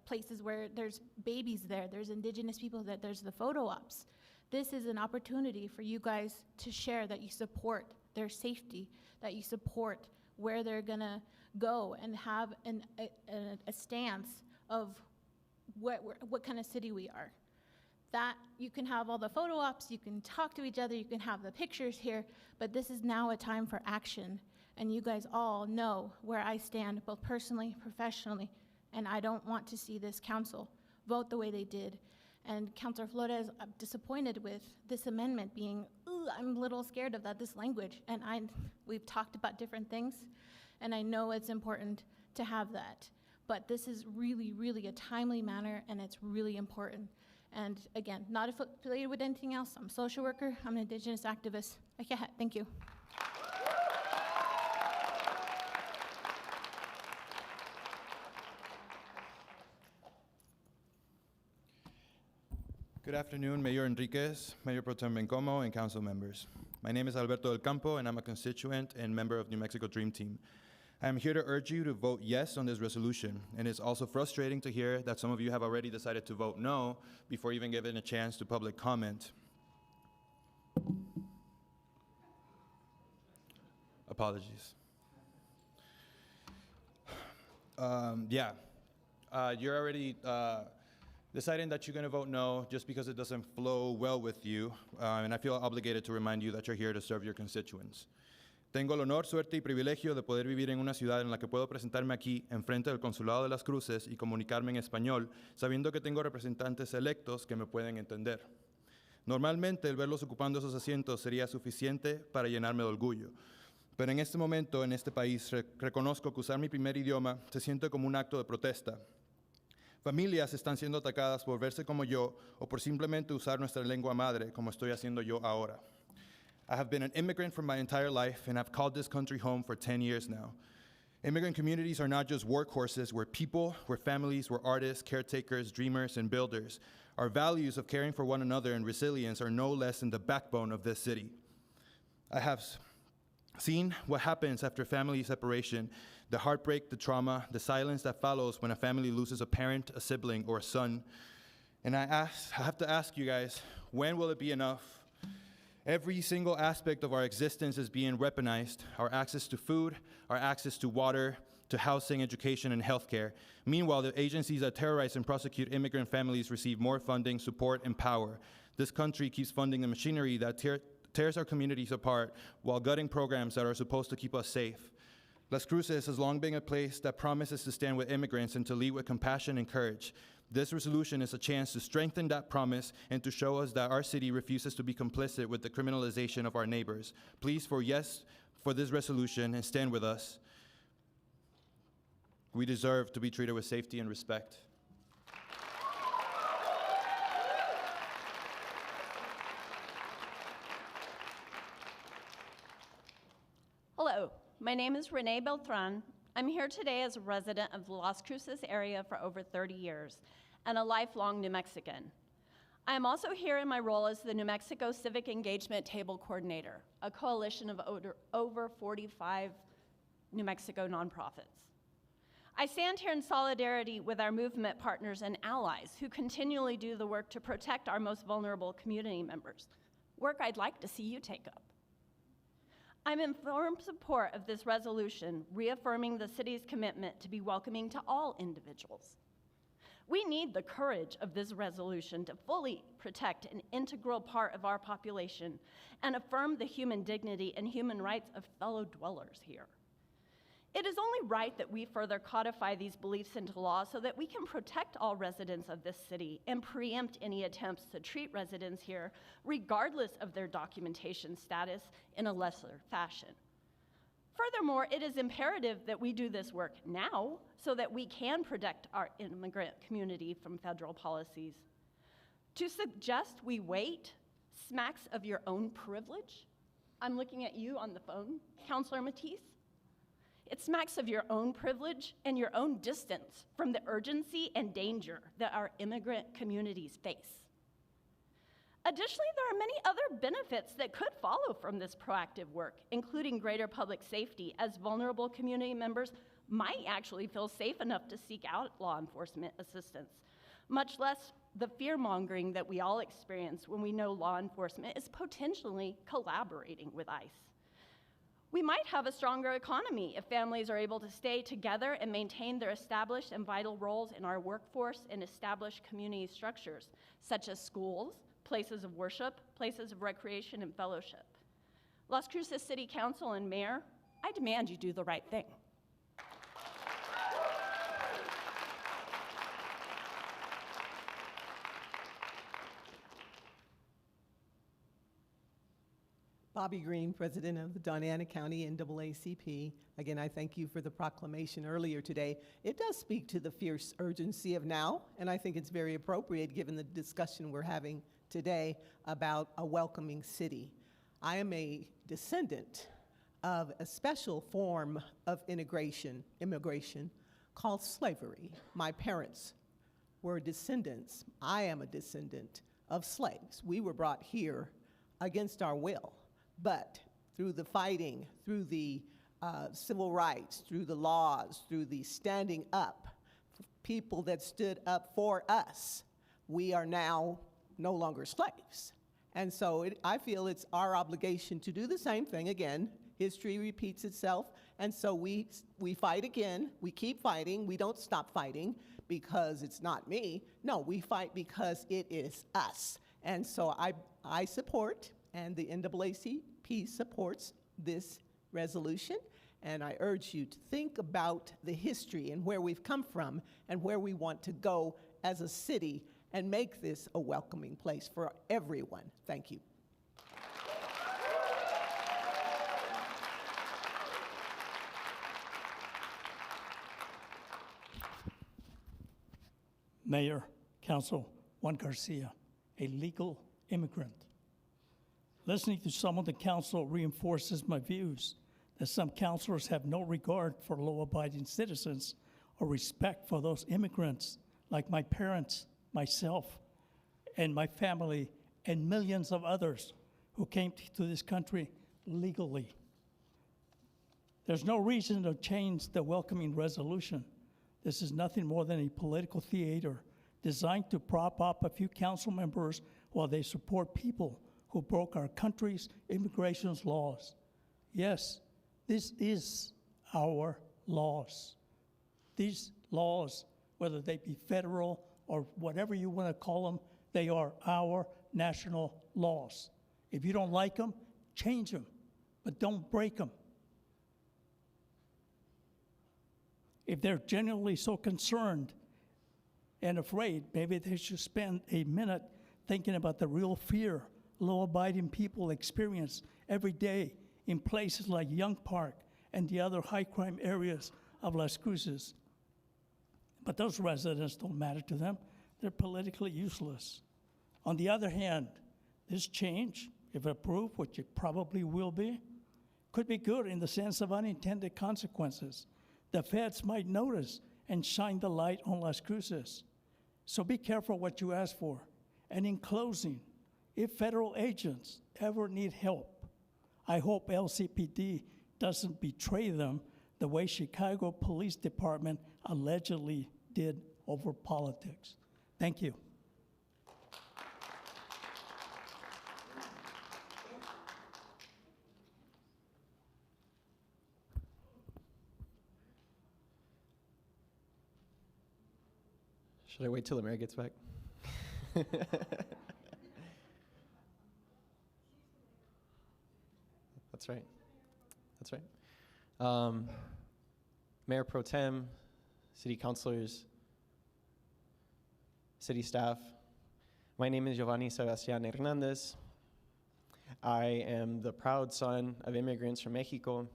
places where there's babies there, there's indigenous people there, there's the photo ops. This is an opportunity for you guys to share that you support their safety, that you support where they're gonna go and have a stance of what kind of city we are. That you can have all the photo ops, you can talk to each other, you can have the pictures here, but this is now a time for action. And you guys all know where I stand, both personally, professionally, and I don't want to see this council vote the way they did. And Councilor Flores, I'm disappointed with this amendment being, I'm a little scared of that, this language. And we've talked about different things, and I know it's important to have that. But this is really, really a timely manner, and it's really important. And again, not affiliated with anything else. I'm a social worker, I'm an indigenous activist. Okay, thank you. Good afternoon, Mayor Enriquez, Mayor Pro Tem Bencomo, and council members. My name is Alberto del Campo, and I'm a constituent and member of New Mexico Dream Team. I am here to urge you to vote yes on this resolution, and it's also frustrating to hear that some of you have already decided to vote no before even giving a chance to public comment. Apologies. You're already deciding that you're going to vote no just because it doesn't flow well with you, and I feel obligated to remind you that you're here to serve your constituents. Tengo el honor, suerte y privilegio de poder vivir en una ciudad en la que puedo presentarme aquí, enfrente del Consulado de las Cruces, y comunicarme en español, sabiendo que tengo representantes electos que me pueden entender. Normalmente, el verlos ocupando esos asientos sería suficiente para llenarme de orgullo. Pero en este momento, en este país, reconozco que usar mi primer idioma se siente como un acto de protesta. Familias están siendo atacadas por verse como yo o por simplemente usar nuestra lengua madre, como estoy haciendo yo ahora. I have been an immigrant for my entire life, and I've called this country home for 10 years now. Immigrant communities are not just workhorses. We're people, we're families, we're artists, caretakers, dreamers, and builders. Our values of caring for one another and resilience are no less than the backbone of this city. I have seen what happens after family separation, the heartbreak, the trauma, the silence that follows when a family loses a parent, a sibling, or a son. And I have to ask you guys, when will it be enough? Every single aspect of our existence is being weaponized: our access to food, our access to water, to housing, education, and healthcare. Meanwhile, the agencies that terrorize and prosecute immigrant families receive more funding, support, and power. This country keeps funding the machinery that tears our communities apart while gutting programs that are supposed to keep us safe. Las Cruces has long been a place that promises to stand with immigrants and to lead with compassion and courage. This resolution is a chance to strengthen that promise and to show us that our city refuses to be complicit with the criminalization of our neighbors. Please vote yes for this resolution and stand with us. We deserve to be treated with safety and respect. Hello, my name is Renee Beltran. I'm here today as a resident of the Las Cruces area for over 30 years and a lifelong New Mexican. I am also here in my role as the New Mexico Civic Engagement Table Coordinator, a coalition of over 45 New Mexico nonprofits. I stand here in solidarity with our movement partners and allies who continually do the work to protect our most vulnerable community members, work I'd like to see you take up. I'm in firm support of this resolution, reaffirming the city's commitment to be welcoming to all individuals. We need the courage of this resolution to fully protect an integral part of our population and affirm the human dignity and human rights of fellow dwellers here. It is only right that we further codify these beliefs into law so that we can protect all residents of this city and preempt any attempts to treat residents here, regardless of their documentation status, in a lesser fashion. Furthermore, it is imperative that we do this work now so that we can protect our immigrant community from federal policies. To suggest we wait smacks of your own privilege. I'm looking at you on the phone, Councilor Matisse. It smacks of your own privilege and your own distance from the urgency and danger that our immigrant communities face. Additionally, there are many other benefits that could follow from this proactive work, including greater public safety, as vulnerable community members might actually feel safe enough to seek out law enforcement assistance, much less the fear-mongering that we all experience when we know law enforcement is potentially collaborating with ICE. We might have a stronger economy if families are able to stay together and maintain their established and vital roles in our workforce and established community structures, such as schools, places of worship, places of recreation and fellowship. Las Cruces City Council and Mayor, I demand you do the right thing. Bobby Green, President of the Doñana County NAACP. Again, I thank you for the proclamation earlier today. It does speak to the fierce urgency of now, and I think it's very appropriate given the discussion we're having today about a welcoming city. I am a descendant of a special form of immigration called slavery. My parents were descendants. I am a descendant of slaves. We were brought here against our will. But through the fighting, through the civil rights, through the laws, through the standing up, people that stood up for us, we are now no longer slaves. And so I feel it's our obligation to do the same thing again. History repeats itself, and so we fight again. We keep fighting. We don't stop fighting because it's not me. No, we fight because it is us. And so I support, and the NAACP supports this resolution, and I urge you to think about the history and where we've come from and where we want to go as a city and make this a welcoming place for everyone. Thank you. Mayor, Council, Juan Garcia, a legal immigrant. Listening to some of the council reinforces my views that some councilors have no regard for law-abiding citizens or respect for those immigrants like my parents, myself, and my family, and millions of others who came to this country legally. There's no reason to change the welcoming resolution. This is nothing more than a political theater designed to prop up a few council members while they support people who broke our country's immigration laws. Yes, this is our laws. These laws, whether they be federal or whatever you want to call them, they are our national laws. If you don't like them, change them, but don't break them. If they're genuinely so concerned and afraid, maybe they should spend a minute thinking about the real fear law-abiding people experience every day in places like Young Park and the other high-crime areas of Las Cruces. But those residents don't matter to them. They're politically useless. On the other hand, this change, if approved, which it probably will be, could be good in the sense of unintended consequences. The feds might notice and shine the light on Las Cruces. So be careful what you ask for. And in closing, if federal agents ever need help, I hope LCPD doesn't betray them the way Chicago Police Department allegedly did over politics. Thank you. Should I wait till the mayor gets back? That's right. That's right. Mayor Pro Tem, city councilors, city staff. My name is Giovanni Sebastian Hernandez. I am the proud son of immigrants from Mexico.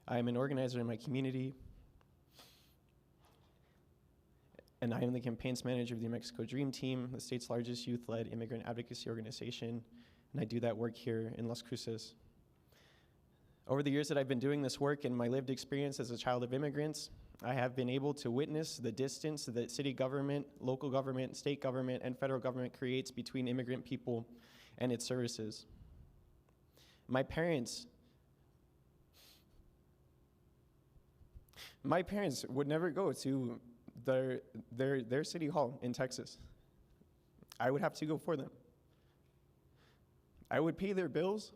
I am an organizer in my community. And I am the campaigns manager of the New Mexico Dream Team, the state's largest youth-led immigrant advocacy organization. And I do that work here in Las Cruces. Over the years that I've been doing this work and my lived experience as a child of immigrants, I have been able to witness the distance that city government, local government, state government, and federal government creates between immigrant people and its services. My parents would never go to their city hall in Texas. I would have to go for them. I would pay their bills.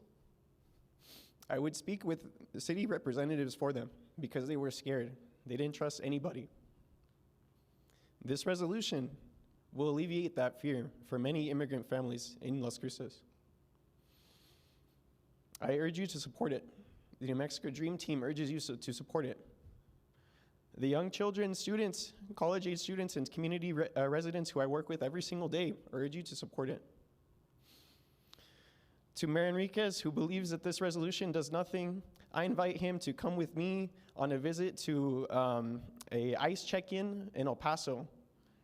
I would speak with the city representatives for them because they were scared. They didn't trust anybody. This resolution will alleviate that fear for many immigrant families in Las Cruces. I urge you to support it. The New Mexico Dream Team urges you to support it. The young children, students, college-age students, and community residents who I work with every single day urge you to support it. To Mayor Enriquez, who believes that this resolution does nothing, I invite him to come with me on a visit to a ICE check-in in El Paso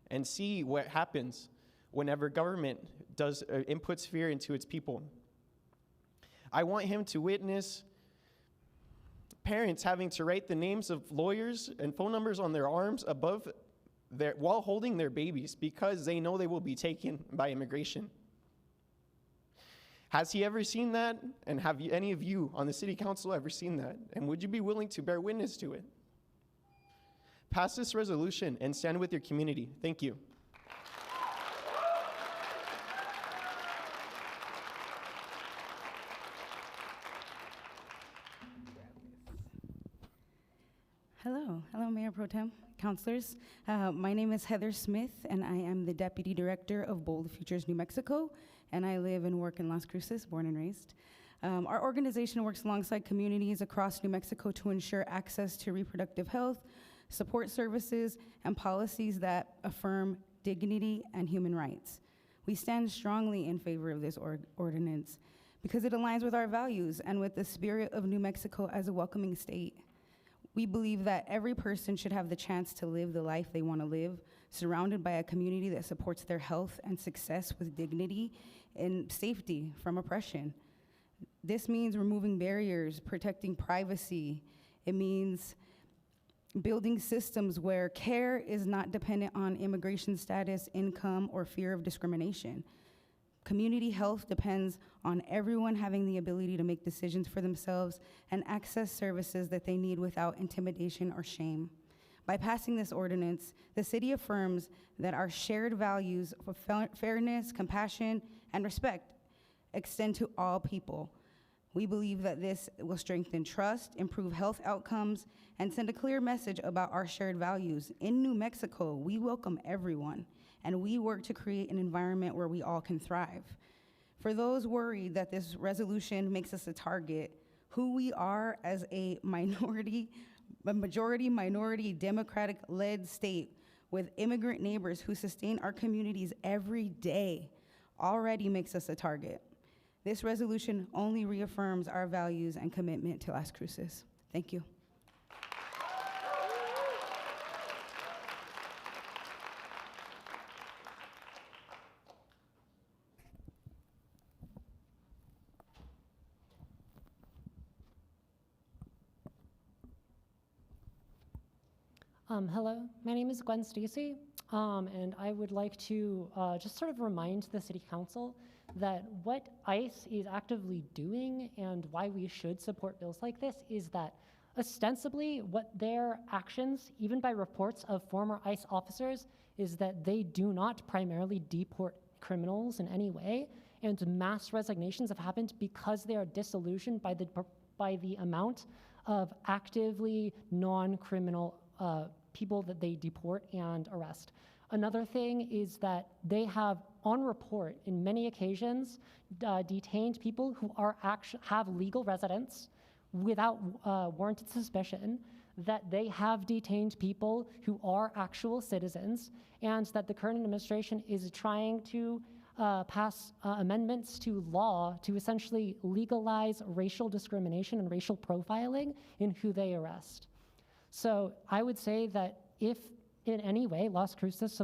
and see what happens whenever government inputs fear into its people. I want him to witness parents having to write the names of lawyers and phone numbers on their arms above while holding their babies because they know they will be taken by immigration. Has he ever seen that? And have any of you on the city council ever seen that? And would you be willing to bear witness to it? Pass this resolution and stand with your community. Thank you. Hello, Mayor Pro Tem, councilors. My name is Heather Smith, and I am the Deputy Director of Bold Futures New Mexico, and I live and work in Las Cruces, born and raised. Our organization works alongside communities across New Mexico to ensure access to reproductive health, support services, and policies that affirm dignity and human rights. We stand strongly in favor of this ordinance because it aligns with our values and with the spirit of New Mexico as a welcoming state. We believe that every person should have the chance to live the life they want to live, surrounded by a community that supports their health and success with dignity and safety from oppression. This means removing barriers, protecting privacy. It means building systems where care is not dependent on immigration status, income, or fear of discrimination. Community health depends on everyone having the ability to make decisions for themselves and access services that they need without intimidation or shame. By passing this ordinance, the city affirms that our shared values of fairness, compassion, and respect extend to all people. We believe that this will strengthen trust, improve health outcomes, and send a clear message about our shared values. In New Mexico, we welcome everyone, and we work to create an environment where we all can thrive. For those worried that this resolution makes us a target, who we are as a majority minority Democratic-led state with immigrant neighbors who sustain our communities every day already makes us a target. This resolution only reaffirms our values and commitment to Las Cruces. Thank you. Hello, my name is Gwen Stacy, and I would like to just sort of remind the City Council that what ICE is actively doing and why we should support bills like this is that ostensibly what their actions, even by reports of former ICE officers, is that they do not primarily deport criminals in any way, and mass resignations have happened because they are disillusioned by the amount of actively non-criminal people that they deport and arrest. Another thing is that they have, on report, in many occasions, detained people who are have legal residence without warranted suspicion, that they have detained people who are actual citizens, and that the current administration is trying to pass amendments to law to essentially legalize racial discrimination and racial profiling in who they arrest. So I would say that if in any way Las Cruces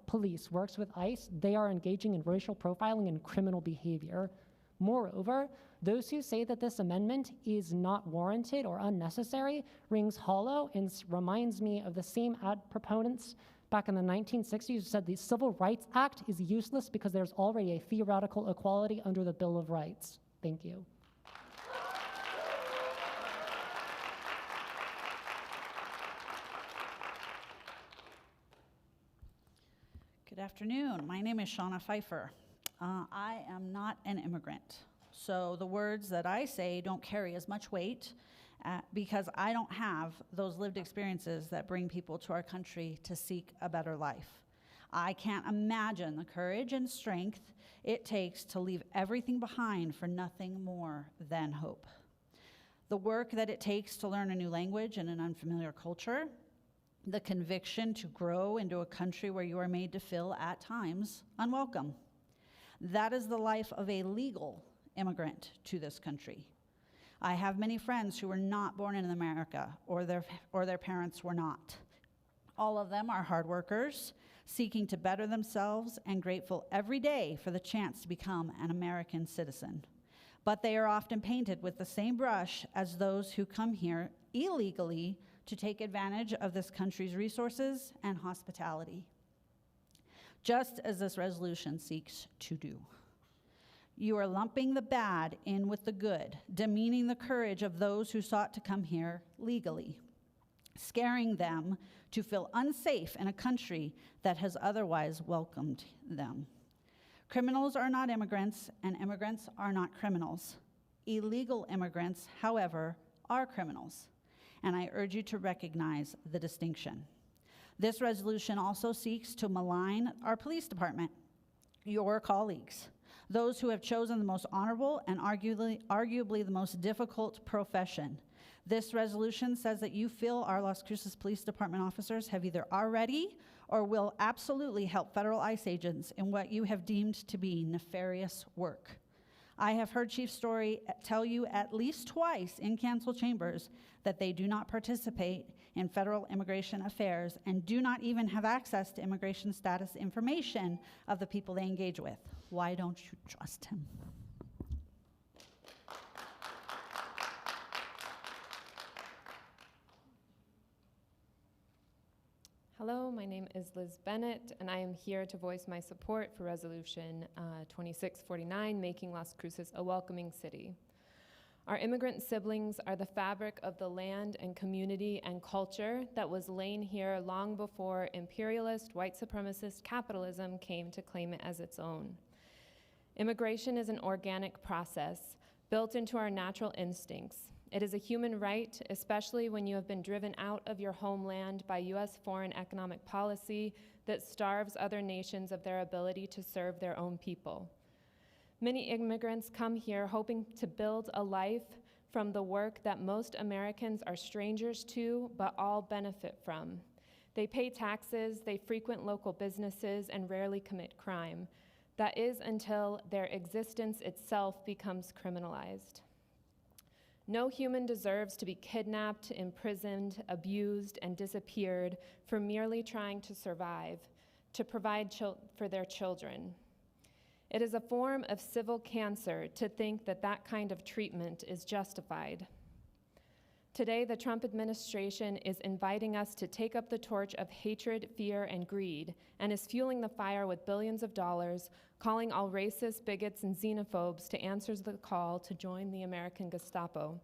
police works with ICE, they are engaging in racial profiling and criminal behavior. Moreover, those who say that this amendment is not warranted or unnecessary rings hollow and reminds me of the same ad proponents back in the 1960s who said the Civil Rights Act is useless because there's already a theoretical equality under the Bill of Rights. Thank you. Good afternoon. My name is Shauna Pfeiffer. I am not an immigrant, so the words that I say don't carry as much weight because I don't have those lived experiences that bring people to our country to seek a better life. I can't imagine the courage and strength it takes to leave everything behind for nothing more than hope. The work that it takes to learn a new language in an unfamiliar culture, the conviction to grow into a country where you are made to feel, at times, unwelcome. That is the life of a legal immigrant to this country. I have many friends who were not born in America, or their parents were not. All of them are hard workers, seeking to better themselves and grateful every day for the chance to become an American citizen. But they are often painted with the same brush as those who come here illegally to take advantage of this country's resources and hospitality, just as this resolution seeks to do. You are lumping the bad in with the good, demeaning the courage of those who sought to come here legally, scaring them to feel unsafe in a country that has otherwise welcomed them. Criminals are not immigrants, and immigrants are not criminals. Illegal immigrants, however, are criminals, and I urge you to recognize the distinction. This resolution also seeks to malign our police department, your colleagues, those who have chosen the most honorable and arguably the most difficult profession. This resolution says that you feel our Las Cruces Police Department officers have either already or will absolutely help federal ICE agents in what you have deemed to be nefarious work. I have heard Chief Story tell you at least twice in council chambers that they do not participate in federal immigration affairs and do not even have access to immigration status information of the people they engage with. Why don't you trust him? Hello, my name is Liz Bennett, and I am here to voice my support for Resolution 2649, making Las Cruces a welcoming city. Our immigrant siblings are the fabric of the land and community and culture that was laid here long before imperialist, white supremacist capitalism came to claim it as its own. Immigration is an organic process built into our natural instincts. It is a human right, especially when you have been driven out of your homeland by U.S. foreign economic policy that starves other nations of their ability to serve their own people. Many immigrants come here hoping to build a life from the work that most Americans are strangers to, but all benefit from. They pay taxes, they frequent local businesses, and rarely commit crime. That is until their existence itself becomes criminalized. No human deserves to be kidnapped, imprisoned, abused, and disappeared for merely trying to survive, to provide for their children. It is a form of civil cancer to think that that kind of treatment is justified. Today, the Trump administration is inviting us to take up the torch of hatred, fear, and greed, and is fueling the fire with billions of dollars, calling all racists, bigots, and xenophobes to answer the call to join the American Gestapo,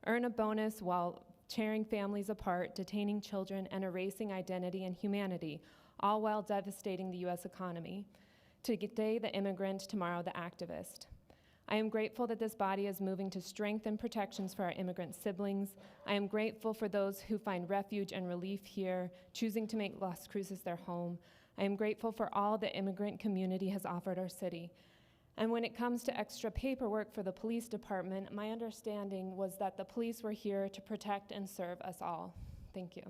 earn a bonus while tearing families apart, detaining children, and erasing identity and humanity, all while devastating the U.S. economy. Today, the immigrant, tomorrow, the activist. I am grateful that this body is moving to strengthen protections for our immigrant siblings. I am grateful for those who find refuge and relief here, choosing to make Las Cruces their home. I am grateful for all the immigrant community has offered our city. And when it comes to extra paperwork for the police department, my understanding was that the police were here to protect and serve us all. Thank you.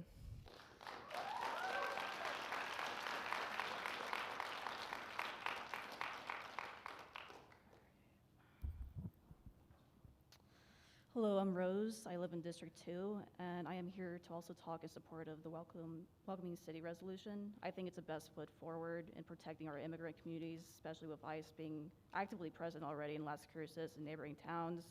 Hello, I'm Rose. I live in District 2, and I am here to also talk in support of the Welcoming City resolution. I think it's the best foot forward in protecting our immigrant communities, especially with ICE being actively present already in Las Cruces and neighboring towns.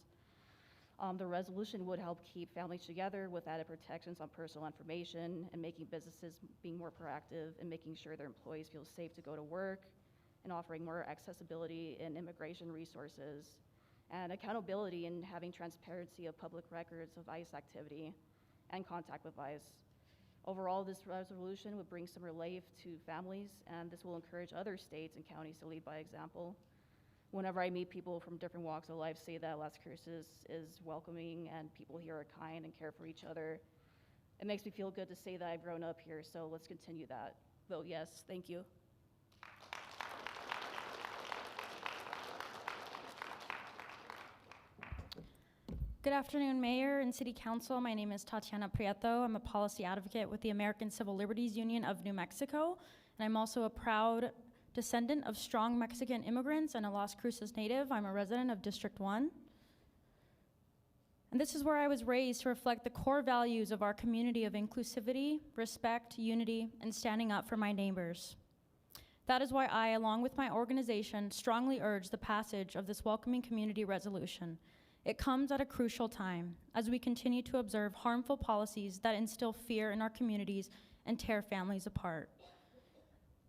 The resolution would help keep families together with added protections on personal information and making businesses being more proactive and making sure their employees feel safe to go to work and offering more accessibility in immigration resources and accountability in having transparency of public records of ICE activity and contact with ICE. Overall, this resolution would bring some relief to families, and this will encourage other states and counties to lead by example. Whenever I meet people from different walks of life say that Las Cruces is welcoming and people here are kind and care for each other, it makes me feel good to say that I've grown up here, so let's continue that. Vote yes, thank you. Good afternoon, Mayor and City Council. My name is Tatiana Prieto. I'm a policy advocate with the American Civil Liberties Union of New Mexico, and I'm also a proud descendant of strong Mexican immigrants and a Las Cruces native. I'm a resident of District 1. And this is where I was raised to reflect the core values of our community of inclusivity, respect, unity, and standing up for my neighbors. That is why I, along with my organization, strongly urge the passage of this welcoming community resolution. It comes at a crucial time as we continue to observe harmful policies that instill fear in our communities and tear families apart.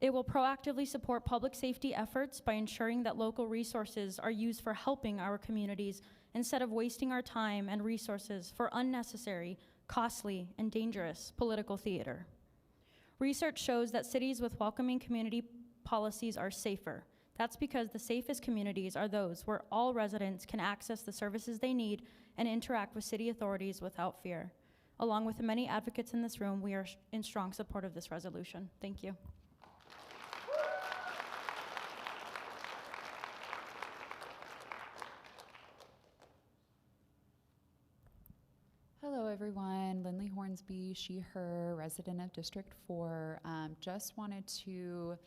It will proactively support public safety efforts by ensuring that local resources are used for helping our communities instead of wasting our time and resources for unnecessary, costly, and dangerous political theater. Research shows that cities with welcoming community policies are safer. That's because the safest communities are those where all residents can access the services they need and interact with city authorities without fear. Along with the many advocates in this room, we are in strong support of this resolution. Thank you. Hello, everyone. Lindley Hornsby, she, her, resident of District 4. Just wanted to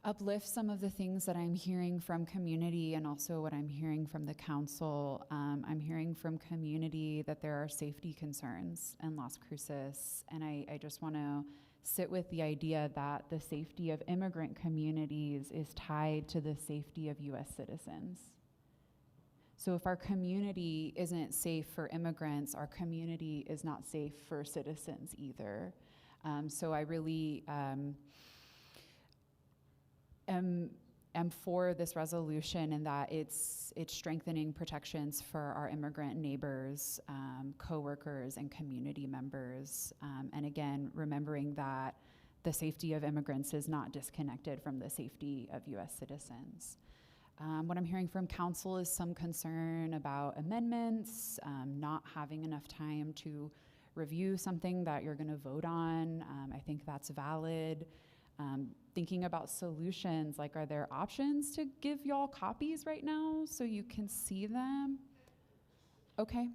uplift some of the things that I'm hearing from community and also what I'm hearing from the council. I'm hearing from community that there are safety concerns in Las Cruces, and I just want to sit with the idea that the safety of immigrant communities is tied to the safety of U.S. citizens. So if our community isn't safe for immigrants, our community is not safe for citizens either. So I really am for this resolution in that it's strengthening protections for our immigrant neighbors, coworkers, and community members. And again, remembering that the safety of immigrants is not disconnected from the safety of U.S. citizens. What I'm hearing from council is some concern about amendments, not having enough time to review something that you're going to vote on. I think that's valid. Thinking about solutions, like, are there options to give y'all copies right now so you can see them? Okay.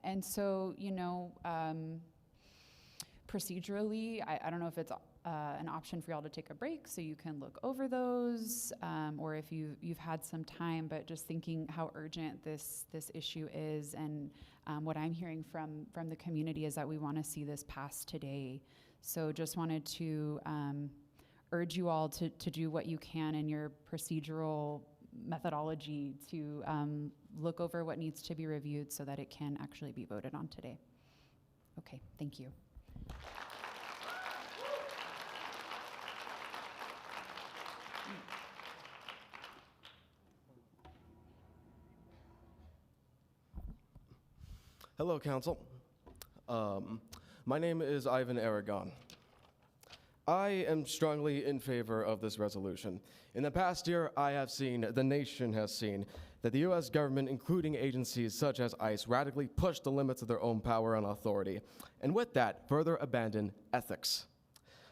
And so, you know, procedurally, I don't know if it's an option for y'all to take a break so you can look over those, or if you've had some time, but just thinking how urgent this issue is. And what I'm hearing from the community is that we want to see this passed today. So just wanted to urge you all to do what you can in your procedural methodology to look over what needs to be reviewed so that it can actually be voted on today. Okay, thank you. Hello, Council. My name is Ivan Aragon. I am strongly in favor of this resolution. In the past year, I have seen, the nation has seen, that the U.S. government, including agencies such as ICE, radically push the limits of their own power and authority, and with that, further abandon ethics.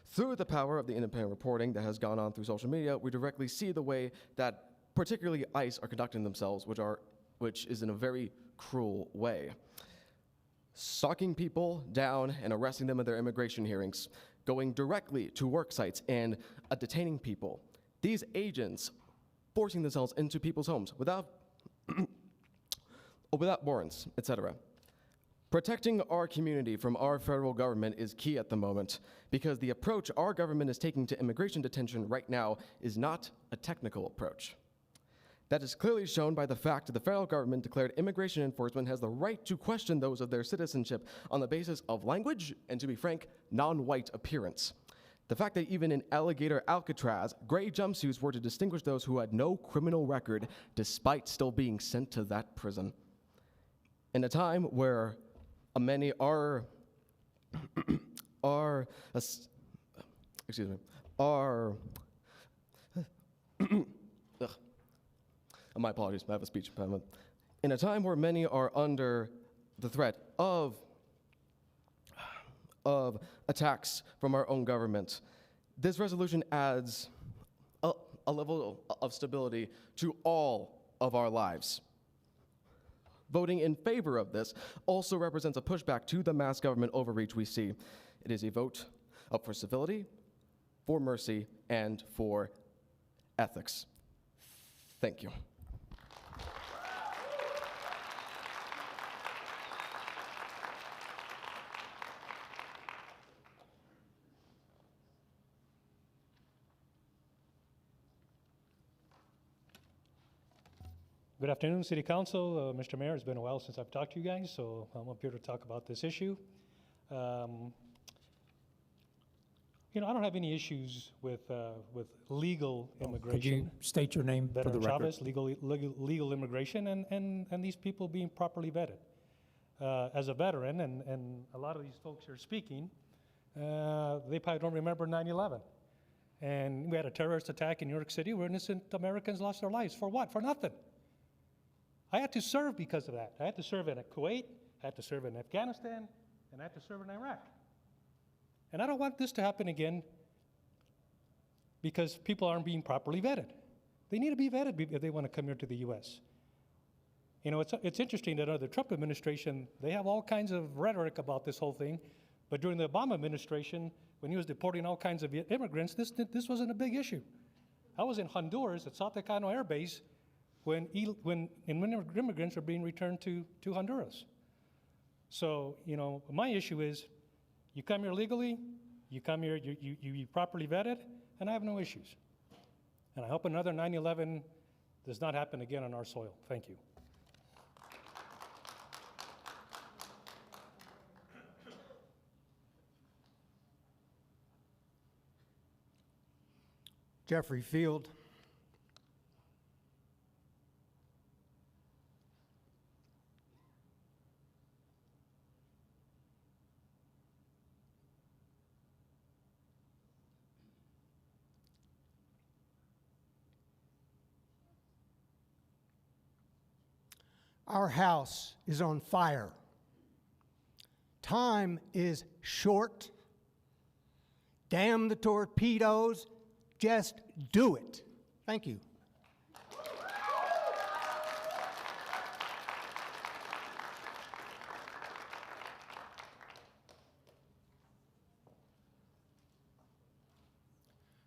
Through the power of the independent reporting that has gone on through social media, we directly see the way that particularly ICE are conducting themselves, which is in a very cruel way. Stalking people down and arresting them at their immigration hearings, going directly to work sites and detaining people. These agents forcing themselves into people's homes without warrants, etc. Protecting our community from our federal government is key at the moment because the approach our government is taking to immigration detention right now is not a technical approach. That is clearly shown by the fact that the federal government declared immigration enforcement has the right to question those of their citizenship on the basis of language and, to be frank, non-white appearance. The fact that even in alligator Alcatraz, gray jumpsuits were to distinguish those who had no criminal record despite still being sent to that prison. In a time where many my apologies, I have a speech impediment. In a time where many are under the threat of attacks from our own government, this resolution adds a level of stability to all of our lives. Voting in favor of this also represents a pushback to the mass government overreach we see. It is a vote up for civility, for mercy, and for ethics. Thank you. Good afternoon, City Council. Mr. Mayor, it's been a while since I've talked to you guys, so I'm up here to talk about this issue. You know, I don't have any issues with legal immigration. Could you state your name for the Veteran record? Chavez, legal immigration, and these people being properly vetted. As a veteran, and a lot of these folks who are speaking, they probably don't remember 9/11. And we had a terrorist attack in New York City where innocent Americans lost their lives. For what? For nothing. I had to serve because of that. I had to serve in Kuwait, I had to serve in Afghanistan, and I had to serve in Iraq. And I don't want this to happen again because people aren't being properly vetted. They need to be vetted if they want to come here to the U.S. You know, it's interesting that under the Trump administration, they have all kinds of rhetoric about this whole thing, but during the Obama administration, when he was deporting all kinds of immigrants, this wasn't a big issue. I was in Honduras at Saltecano Air Base when immigrants are being returned to Honduras. So, you know, my issue is, you come here legally, you come here, you properly vetted, and I have no issues. And I hope another 9/11 does not happen again on our soil. Thank you. Jeffrey Field. Our house is on fire. Time is short. Damn the torpedoes. Just do it. Thank you.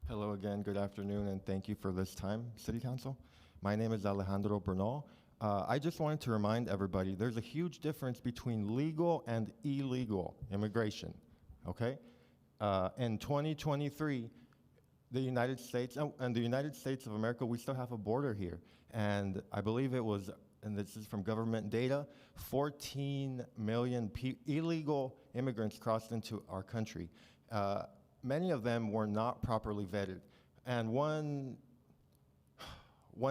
Hello again, good afternoon, and thank you for this time, City Council. My name is Alejandro Bernal. I just wanted to remind everybody, there's a huge difference between legal and illegal immigration, okay? In 2023, the United States, and the United States of America, we still have a border here. And I believe it was, and this is from government data, 14 million illegal immigrants crossed into our country. Many of them were not properly vetted. And one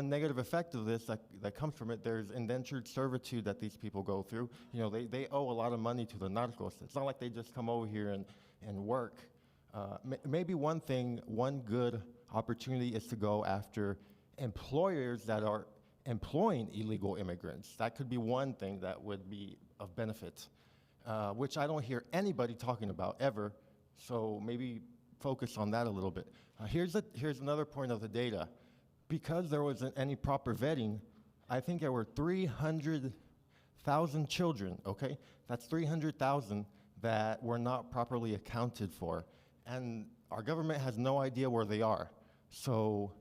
negative effect of this that comes from it, there's indentured servitude that these people go through. You know, they owe a lot of money to the narcos. It's not like they just come over here and work. Maybe one good opportunity is to go after employers that are employing illegal immigrants. That could be one thing that would be of benefit, which I don't hear anybody talking about ever. So maybe focus on that a little bit. Here's another point of the data. Because there wasn't any proper vetting, I think there were 300,000 children, okay? That's 300,000 that were not properly accounted for. And our government has no idea where they are. So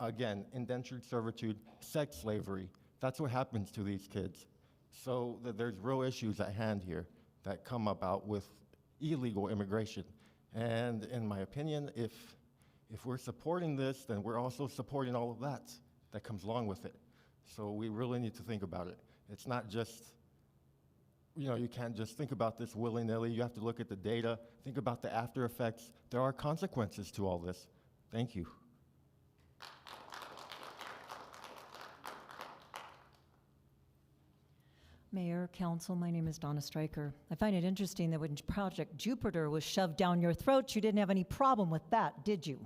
again, indentured servitude, sex slavery, that's what happens to these kids. So there's real issues at hand here that come about with illegal immigration. And in my opinion, if we're supporting this, then we're also supporting all of that comes along with it. So we really need to think about it. It's not just, you know, you can't just think about this willy-nilly. You have to look at the data, think about the after effects. There are consequences to all this. Thank you. Mayor, Council, my name is Donna Stryker. I find it interesting that when Project Jupiter was shoved down your throat, you didn't have any problem with that, did you?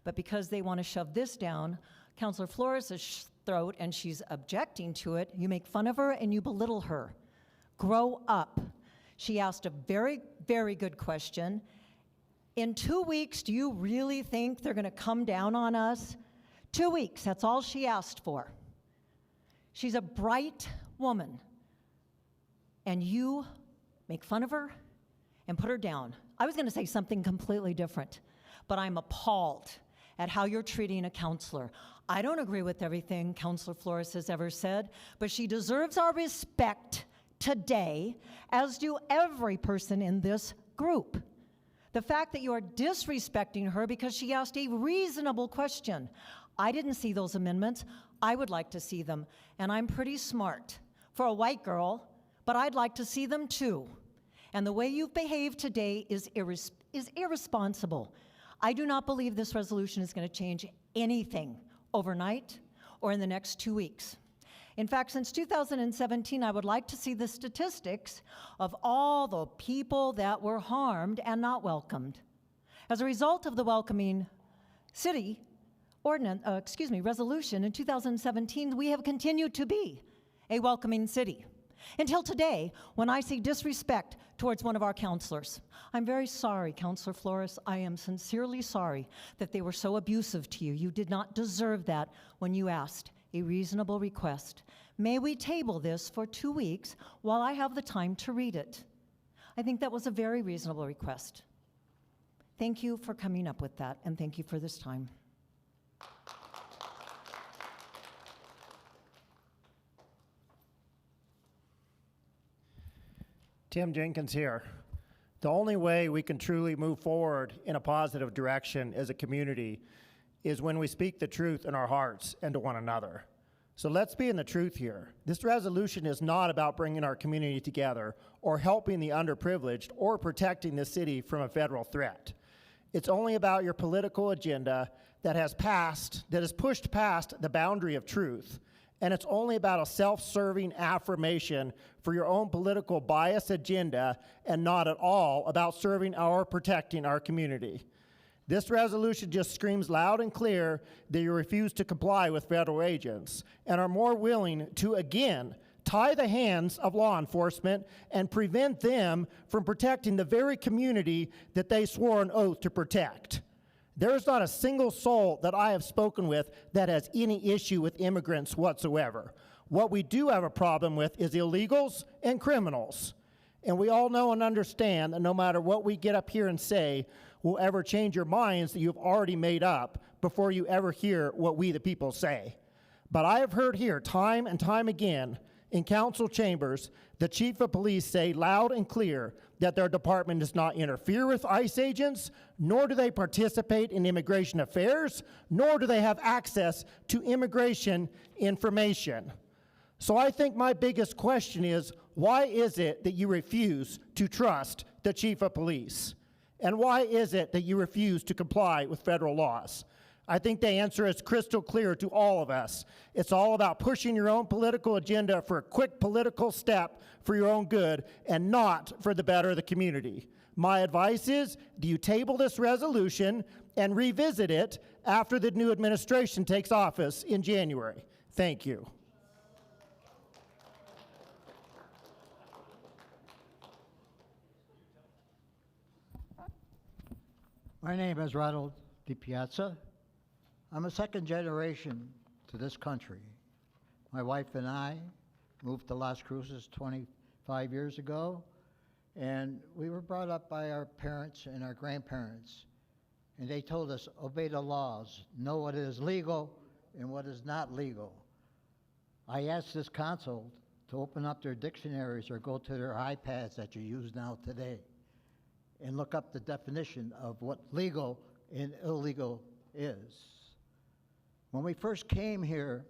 But because they want to shove this down Councilor Flores' throat and she's objecting to it, you make fun of her and you belittle her. Grow up. She asked a very, very good question. In 2 weeks, do you really think they're going to come down on us? 2 weeks, that's all she asked for. She's a bright woman. And you make fun of her and put her down. I was going to say something completely different, but I'm appalled at how you're treating a counselor. I don't agree with everything Councilor Flores has ever said, but she deserves our respect today, as do every person in this group. The fact that you are disrespecting her because she asked a reasonable question. I didn't see those amendments. I would like to see them, and I'm pretty smart for a white girl, but I'd like to see them too. And the way you've behaved today is irresponsible. I do not believe this resolution is going to change anything overnight or in the next 2 weeks. In fact, since 2017, I would like to see the statistics of all the people that were harmed and not welcomed. As a result of the Welcoming City resolution in 2017, we have continued to be a welcoming city. Until today, when I see disrespect towards one of our counselors. I'm very sorry, Councilor Flores. I am sincerely sorry that they were so abusive to you. You did not deserve that when you asked a reasonable request. May we table this for 2 weeks while I have the time to read it? I think that was a very reasonable request. Thank you for coming up with that, and thank you for this time. Tim Jenkins here. The only way we can truly move forward in a positive direction as a community is when we speak the truth in our hearts and to one another. So let's be in the truth here. This resolution is not about bringing our community together or helping the underprivileged or protecting the city from a federal threat. It's only about your political agenda that has pushed past the boundary of truth. And it's only about a self-serving affirmation for your own political bias agenda and not at all about serving or protecting our community. This resolution just screams loud and clear that you refuse to comply with federal agents and are more willing to, again, tie the hands of law enforcement and prevent them from protecting the very community that they swore an oath to protect. There is not a single soul that I have spoken with that has any issue with immigrants whatsoever. What we do have a problem with is illegals and criminals. And we all know and understand that no matter what we get up here and say will ever change your minds that you've already made up before you ever hear what we the people say. But I have heard here time and time again in council chambers the chief of police say loud and clear that their department does not interfere with ICE agents, nor do they participate in immigration affairs, nor do they have access to immigration information. So I think my biggest question is, why is it that you refuse to trust the chief of police? And why is it that you refuse to comply with federal laws? I think the answer is crystal clear to all of us. It's all about pushing your own political agenda for a quick political step for your own good and not for the better of the community. My advice is, do you table this resolution and revisit it after the new administration takes office in January? Thank you. My name is Ronald DiPiazza. I'm a second generation to this country. My wife and I moved to Las Cruces 25 years ago, and we were brought up by our parents and our grandparents, and they told us, obey the laws, know what is legal and what is not legal. I asked this council to open up their dictionaries or go to their iPads that you use now today and look up the definition of what legal and illegal is. When we first came here,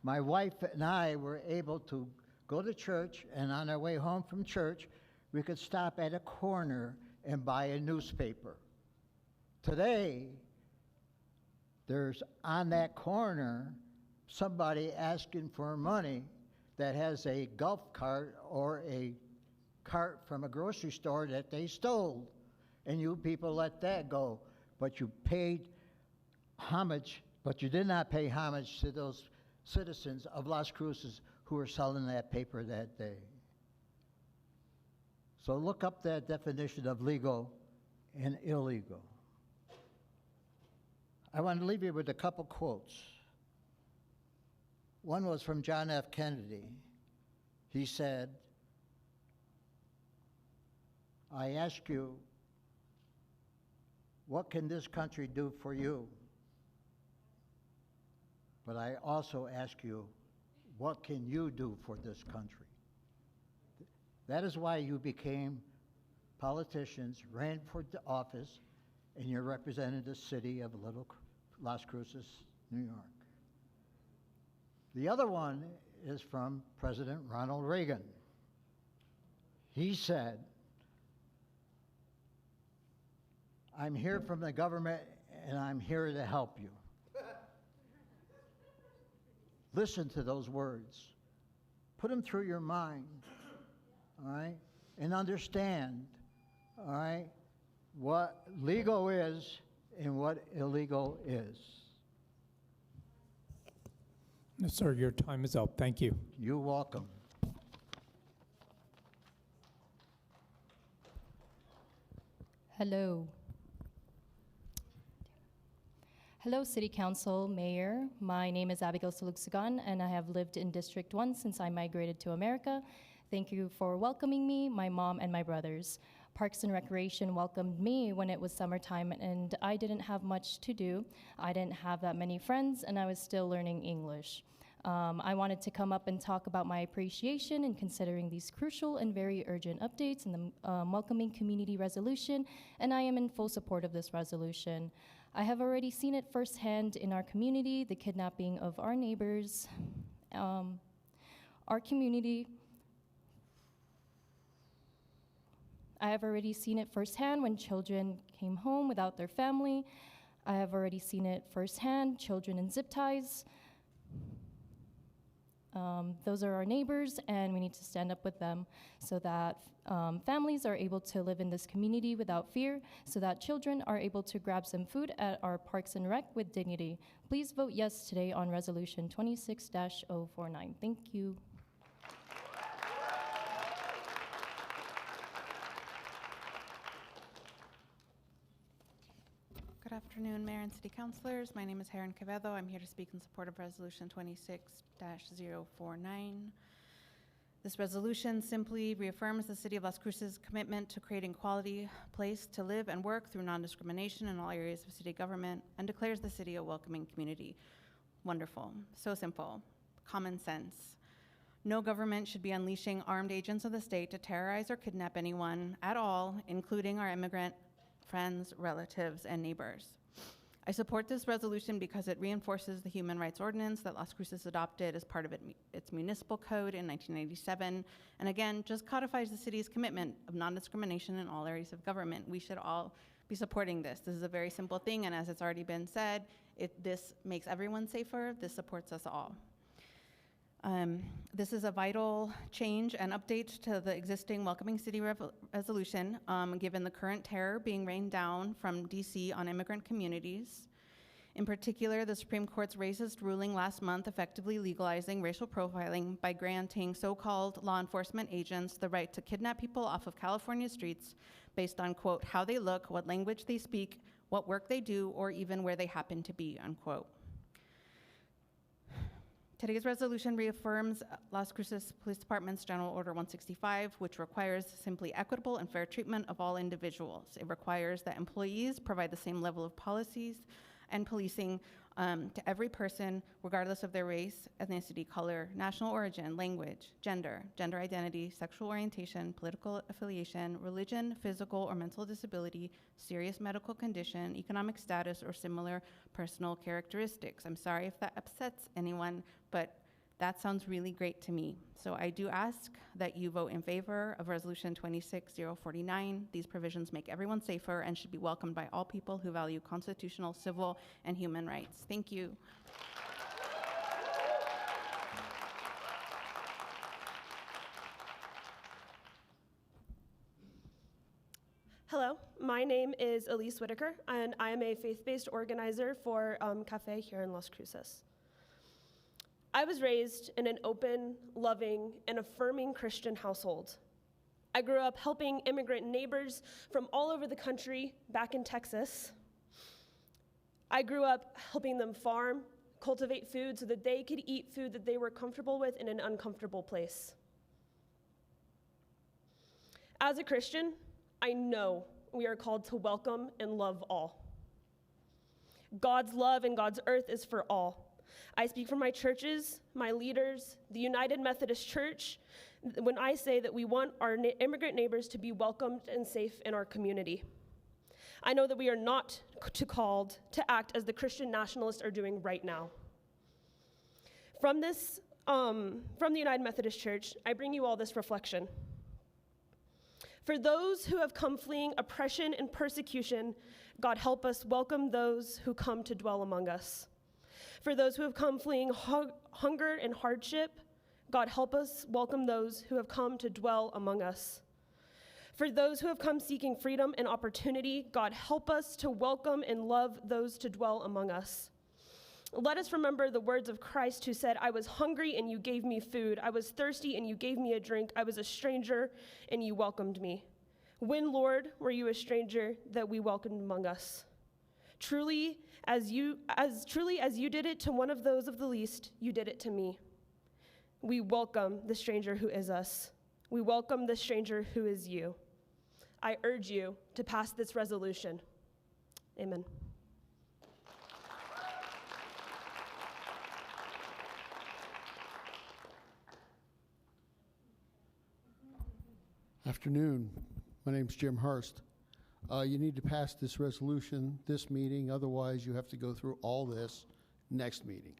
my wife and I were able to go to church, and on our way home from church, we could stop at a corner and buy a newspaper. Today, there's on that corner somebody asking for money that has a golf cart or a cart from a grocery store that they stole, and you people let that go, but you paid homage, but you did not pay homage to those citizens of Las Cruces who were selling that paper that day. So look up that definition of legal and illegal. I want to leave you with a couple quotes. One was from John F. Kennedy. He said, I ask you, what can this country do for you? But I also ask you, what can you do for this country? That is why you became politicians, ran for the office, and you represented the city of Las Cruces, New York. The other one is from President Ronald Reagan. He said, I'm here from the government and I'm here to help you. Listen to those words. Put them through your mind, all right? And understand, all right, what legal is and what illegal is. Yes, sir, your time is up. Thank you. You're welcome. Hello. Hello, City Council, Mayor. My name is Abigail Salugsagan, and I have lived in District 1 since I migrated to America. Thank you for welcoming me, my mom, and my brothers. Parks and Recreation welcomed me when it was summertime, and I didn't have much to do. I didn't have that many friends, and I was still learning English. I wanted to come up and talk about my appreciation in considering these crucial and very urgent updates in the welcoming community resolution, and I am in full support of this resolution. I have already seen it firsthand in our community, the kidnapping of our neighbors. Our community, I have already seen it firsthand when children came home without their family. I have already seen it firsthand, children in zip ties. Those are our neighbors, and we need to stand up with them so that families are able to live in this community without fear, so that children are able to grab some food at our Parks and Rec with dignity. Please vote yes today on Resolution 26-049. Thank you. Good afternoon, Mayor and City Councilors. My name is Heron Quevedo. I'm here to speak in support of Resolution 26-049. This resolution simply reaffirms the City of Las Cruces' commitment to creating a quality place to live and work through non-discrimination in all areas of city government, and declares the city a welcoming community. Wonderful. So simple. Common sense. No government should be unleashing armed agents of the state to terrorize or kidnap anyone at all, including our immigrant friends, relatives, and neighbors. I support this resolution because it reinforces the human rights ordinance that Las Cruces adopted as part of its municipal code in 1997, and again, just codifies the city's commitment of non-discrimination in all areas of government. We should all be supporting this. This is a very simple thing, and as it's already been said, this makes everyone safer. This supports us all. This is a vital change and update to the existing Welcoming City resolution, given the current terror being rained down from DC on immigrant communities. In particular, the Supreme Court's racist ruling last month effectively legalizing racial profiling by granting so-called law enforcement agents the right to kidnap people off of California streets based on, quote, how they look, what language they speak, what work they do, or even where they happen to be, unquote. Today's resolution reaffirms Las Cruces Police Department's General Order 165, which requires simply equitable and fair treatment of all individuals. It requires that employees provide the same level of policies and policing to every person, regardless of their race, ethnicity, color, national origin, language, gender identity, sexual orientation, political affiliation, religion, physical or mental disability, serious medical condition, economic status, or similar personal characteristics. I'm sorry if that upsets anyone, but that sounds really great to me. So I do ask that you vote in favor of Resolution 26-049. These provisions make everyone safer and should be welcomed by all people who value constitutional, civil, and human rights. Thank you. Hello, my name is Elise Whitaker, and I am a faith-based organizer for Cafe here in Las Cruces. I was raised in an open, loving, and affirming Christian household. I grew up helping immigrant neighbors from all over the country back in Texas. I grew up helping them farm, cultivate food so that they could eat food that they were comfortable with in an uncomfortable place. As a Christian, I know we are called to welcome and love all. God's love and God's earth is for all. I speak for my churches, my leaders, the United Methodist Church, when I say that we want our immigrant neighbors to be welcomed and safe in our community. I know that we are not called to act as the Christian nationalists are doing right now. From the United Methodist Church, I bring you all this reflection. For those who have come fleeing oppression and persecution, God help us welcome those who come to dwell among us. For those who have come fleeing hunger and hardship, God help us welcome those who have come to dwell among us. For those who have come seeking freedom and opportunity, God help us to welcome and love those to dwell among us. Let us remember the words of Christ who said, I was hungry and you gave me food. I was thirsty and you gave me a drink. I was a stranger and you welcomed me. When, Lord, were you a stranger that we welcomed among us? Truly as you did it to one of those of the least, you did it to me. We welcome the stranger who is us. We welcome the stranger who is you. I urge you to pass this resolution. Amen. Afternoon. My name's Jim Hurst. You need to pass this resolution this meeting, otherwise you have to go through all this next meeting.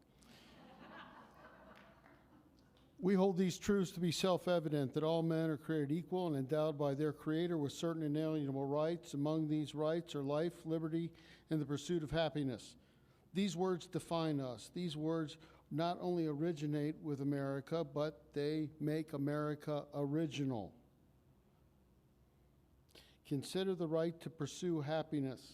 We hold these truths to be self-evident, that all men are created equal and endowed by their Creator with certain inalienable rights. Among these rights are life, liberty, and the pursuit of happiness. These words define us. These words not only originate with America, but they make America original. Consider the right to pursue happiness.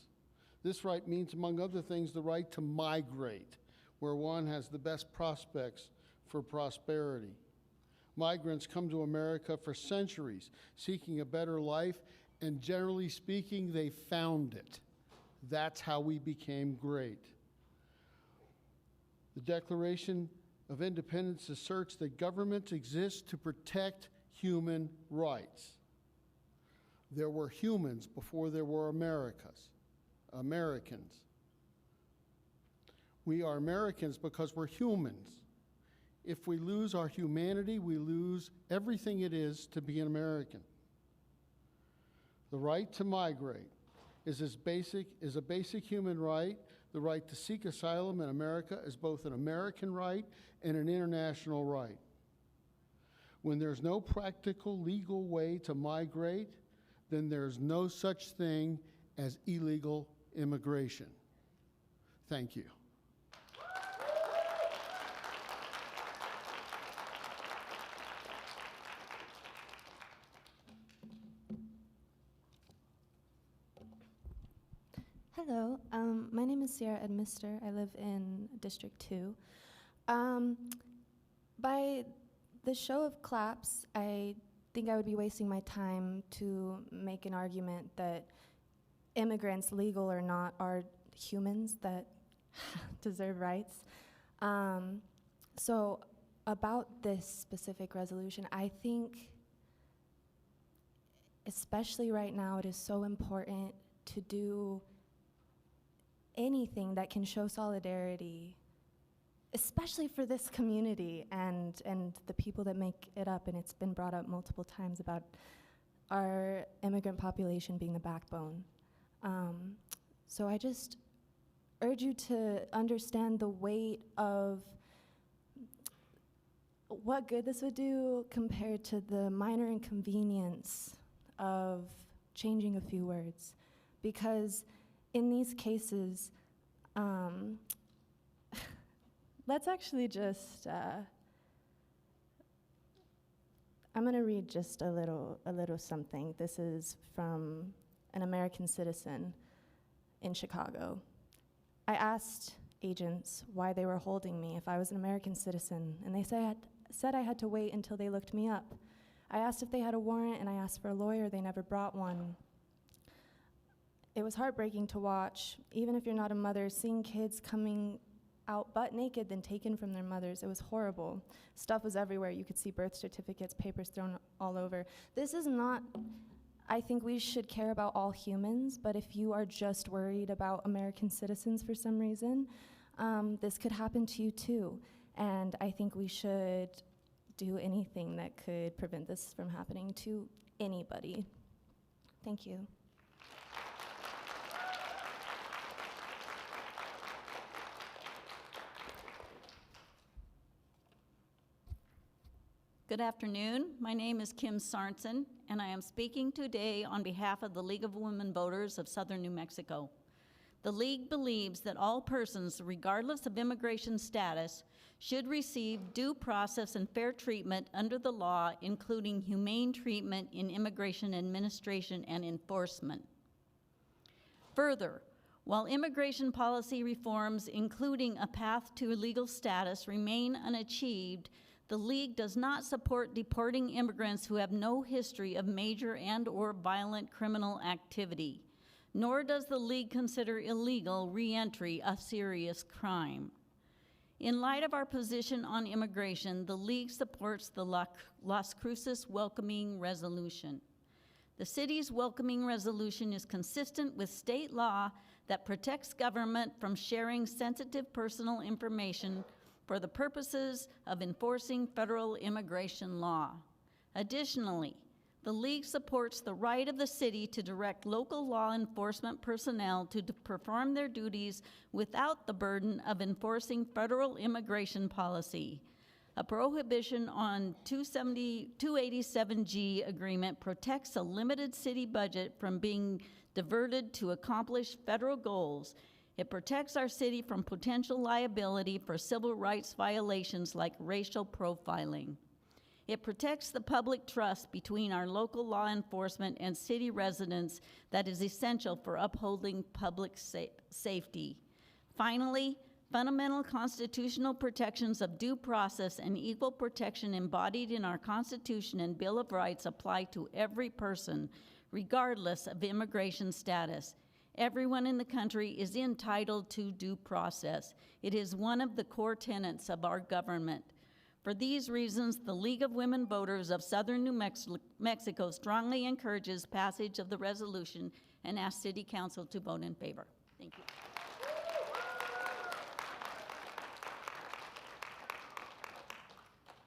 This right means, among other things, the right to migrate, where one has the best prospects for prosperity. Migrants come to America for centuries, seeking a better life, and generally speaking, they found it. That's how we became great. The Declaration of Independence asserts that governments exist to protect human rights. There were humans before there were Americans. We are Americans because we're humans. If we lose our humanity, we lose everything it is to be an American. The right to migrate is a basic human right. The right to seek asylum in America is both an American right and an international right. When there's no practical legal way to migrate, then there's no such thing as illegal immigration. Thank you. Hello, my name is Sierra Edmister. I live in District 2. By the show of claps, I think I would be wasting my time to make an argument that immigrants, legal or not, are humans that deserve rights. So about this specific resolution, I think, especially right now, it is so important to do anything that can show solidarity, especially for this community and the people that make it up. And it's been brought up multiple times about our immigrant population being the backbone. So I just urge you to understand the weight of what good this would do compared to the minor inconvenience of changing a few words. Because in these cases, let's actually just, I'm gonna read just a little something. This is from an American citizen in Chicago. I asked agents why they were holding me if I was an American citizen, and they said I had to wait until they looked me up. I asked if they had a warrant, and I asked for a lawyer. They never brought one. It was heartbreaking to watch, even if you're not a mother, seeing kids coming out butt naked, then taken from their mothers. It was horrible. Stuff was everywhere. You could see birth certificates, papers thrown all over. This is not, I think we should care about all humans, but if you are just worried about American citizens for some reason, this could happen to you too. And I think we should do anything that could prevent this from happening to anybody. Thank you. Good afternoon. My name is Kim Sarnson, and I am speaking today on behalf of the League of Women Voters of Southern New Mexico. The League believes that all persons, regardless of immigration status, should receive due process and fair treatment under the law, including humane treatment in immigration administration and enforcement. Further, while immigration policy reforms, including a path to legal status, remain unachieved, the League does not support deporting immigrants who have no history of major and/or violent criminal activity. nor does the League consider illegal re-entry a serious crime. In light of our position on immigration, the League supports the Las Cruces Welcoming Resolution. The city's welcoming resolution is consistent with state law that protects government from sharing sensitive personal information for the purposes of enforcing federal immigration law. Additionally, the League supports the right of the city to direct local law enforcement personnel to perform their duties without the burden of enforcing federal immigration policy. A prohibition on 287G agreement protects a limited city budget from being diverted to accomplish federal goals. It protects our city from potential liability for civil rights violations like racial profiling. It protects the public trust between our local law enforcement and city residents that is essential for upholding public safety. Finally, fundamental constitutional protections of due process and equal protection embodied in our Constitution and Bill of Rights apply to every person, regardless of immigration status. Everyone in the country is entitled to due process. It is one of the core tenets of our government. For these reasons, the League of Women Voters of Southern New Mexico strongly encourages passage of the resolution and asks City Council to vote in favor. Thank you.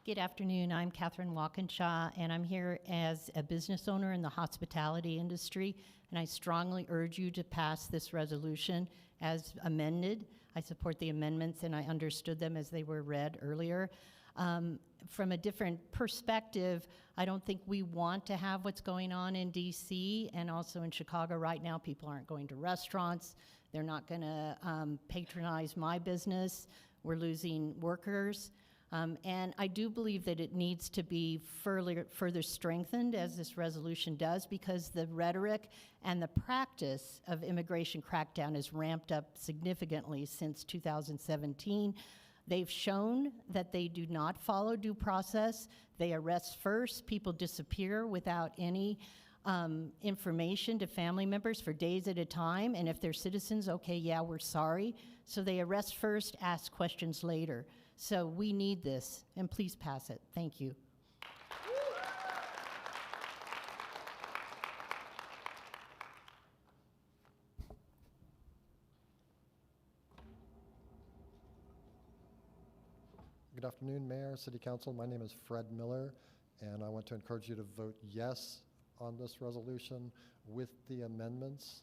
Good afternoon. I'm Catherine Walkinshaw, and I'm here as a business owner in the hospitality industry, and I strongly urge you to pass this resolution as amended. I support the amendments, and I understood them as they were read earlier. From a different perspective, I don't think we want to have what's going on in DC and also in Chicago right now. People aren't going to restaurants. They're not going to patronize my business. We're losing workers. And I do believe that it needs to be further strengthened, as this resolution does, because the rhetoric and the practice of immigration crackdown has ramped up significantly since 2017. They've shown that they do not follow due process. They arrest first. People disappear without any information to family members for days at a time. And if they're citizens, okay, yeah, we're sorry. So they arrest first, ask questions later. So we need this, and please pass it. Thank you. Good afternoon, Mayor, City Council. My name is Fred Miller, and I want to encourage you to vote yes on this resolution with the amendments.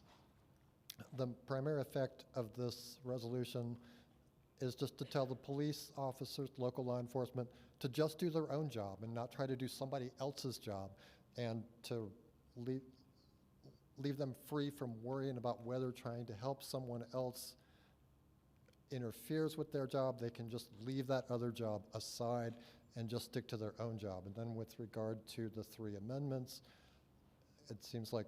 The primary effect of this resolution is just to tell the police officers, local law enforcement, to just do their own job and not try to do somebody else's job, and to leave them free from worrying about whether trying to help someone else interferes with their job. They can just leave that other job aside and just stick to their own job. And then with regard to the three amendments, it seems like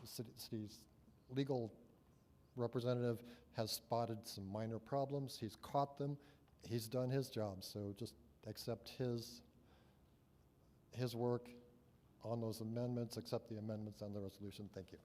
city's legal representative has spotted some minor problems. He's caught them. He's done his job. So just accept his work on those amendments, accept the amendments on the resolution. Thank you.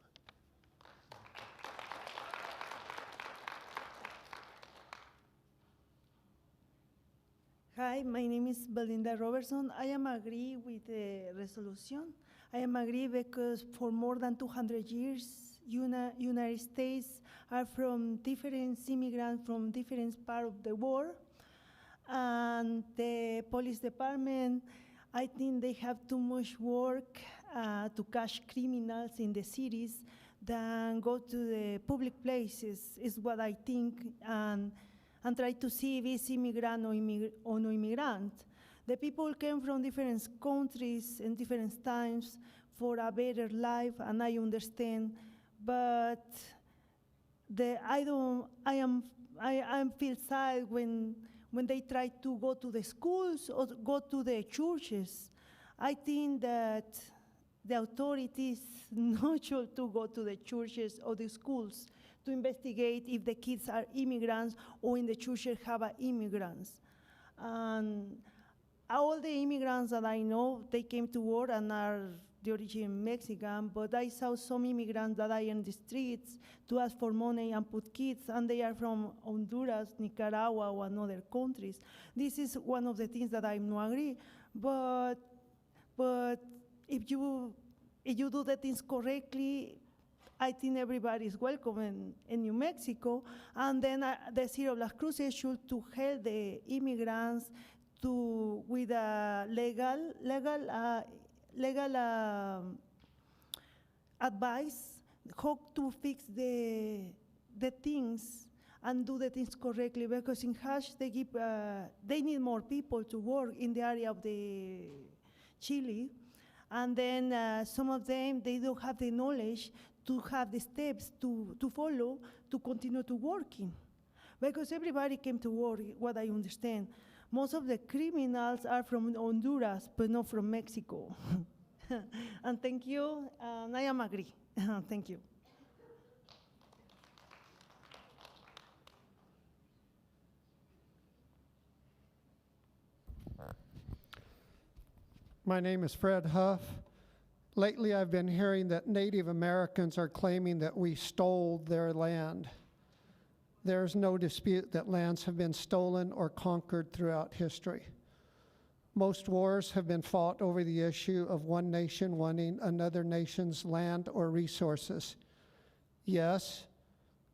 Hi, my name is Belinda Robertson. I am agree with the resolution. I am agree because for more than 200 years, United States are from different immigrants from different parts of the world. And the police department, I think they have too much work to catch criminals in the cities than go to the public places, is what I think. And try to see if it's immigrant or no immigrant. The people came from different countries and different times for a better life, and I understand. But I feel sad when they try to go to the schools or go to the churches. I think that the authorities not should to go to the churches or the schools to investigate if the kids are immigrants or in the churches have immigrants. And all the immigrants that I know, they came to work and are the origin Mexican, but I saw some immigrants that are in the streets to ask for money and put kids, and they are from Honduras, Nicaragua, or other countries. This is one of the things that I don't agree. But if you do the things correctly, I think everybody is welcome in New Mexico. And then the City of Las Cruces should to help the immigrants with a legal advice, how to fix the things and do the things correctly, because in Hash they need more people to work in the area of the Chile, and then some of them, they don't have the knowledge to have the steps to follow to continue to working, because everybody came to work, what I understand. Most of the criminals are from Honduras, but not from Mexico. And thank you, and I am agree. Thank you. My name is Fred Huff. Lately, I've been hearing that Native Americans are claiming that we stole their land. There's no dispute that lands have been stolen or conquered throughout history. Most wars have been fought over the issue of one nation wanting another nation's land or resources. Yes,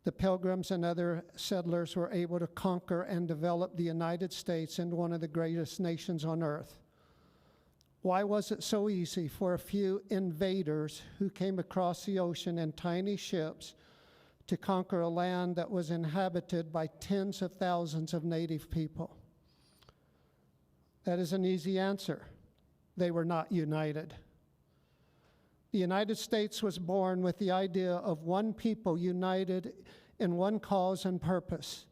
the Pilgrims and other settlers were able to conquer and develop the United States into one of the greatest nations on earth. Why was it so easy for a few invaders who came across the ocean in tiny ships to conquer a land that was inhabited by tens of thousands of native people? That is an easy answer. They were not united. The United States was born with the idea of one people united in one cause and purpose.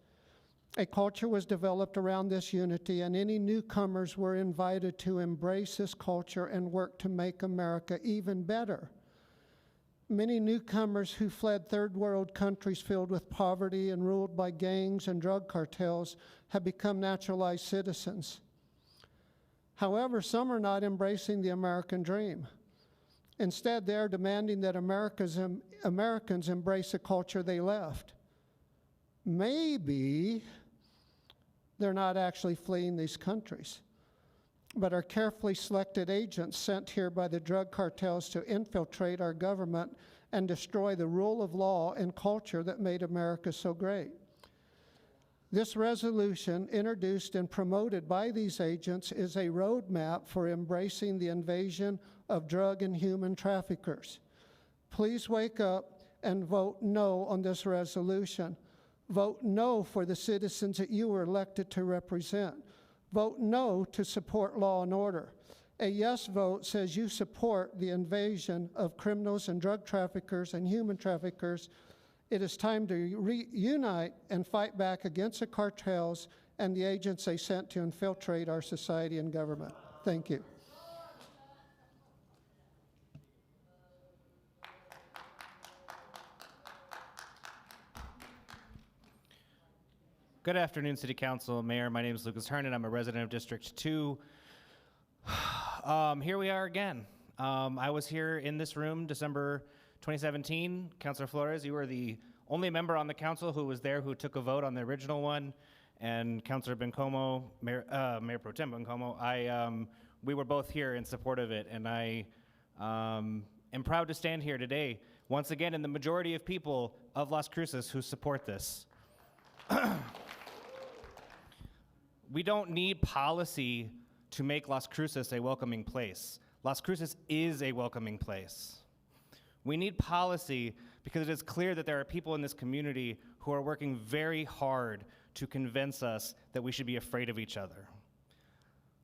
A culture was developed around this unity, and any newcomers were invited to embrace this culture and work to make America even better. Many newcomers who fled third world countries filled with poverty and ruled by gangs and drug cartels have become naturalized citizens. However, some are not embracing the American dream. Instead, they are demanding that Americans embrace a culture they left. Maybe they're not actually fleeing these countries, but are carefully selected agents sent here by the drug cartels to infiltrate our government and destroy the rule of law and culture that made America so great. This resolution, introduced and promoted by these agents, is a roadmap for embracing the invasion of drug and human traffickers. Please wake up and vote no on this resolution. Vote no for the citizens that you were elected to represent. Vote no to support law and order. A yes vote says you support the invasion of criminals and drug traffickers and human traffickers. It is time to reunite and fight back against the cartels and the agents they sent to infiltrate our society and government. Thank you. Good afternoon, City Council, Mayor. My name is Lucas Hernan. I'm a resident of District 2. Here we are again. I was here in this room December 2017. Councilor Flores, you were the only member on the council who was there who took a vote on the original one. And Councilor Bencomo, Mayor Pro Tem Bencomo, we were both here in support of it. And I am proud to stand here today, once again, in the majority of people of Las Cruces who support this. We don't need policy to make Las Cruces a welcoming place. Las Cruces is a welcoming place. We need policy because it is clear that there are people in this community who are working very hard to convince us that we should be afraid of each other.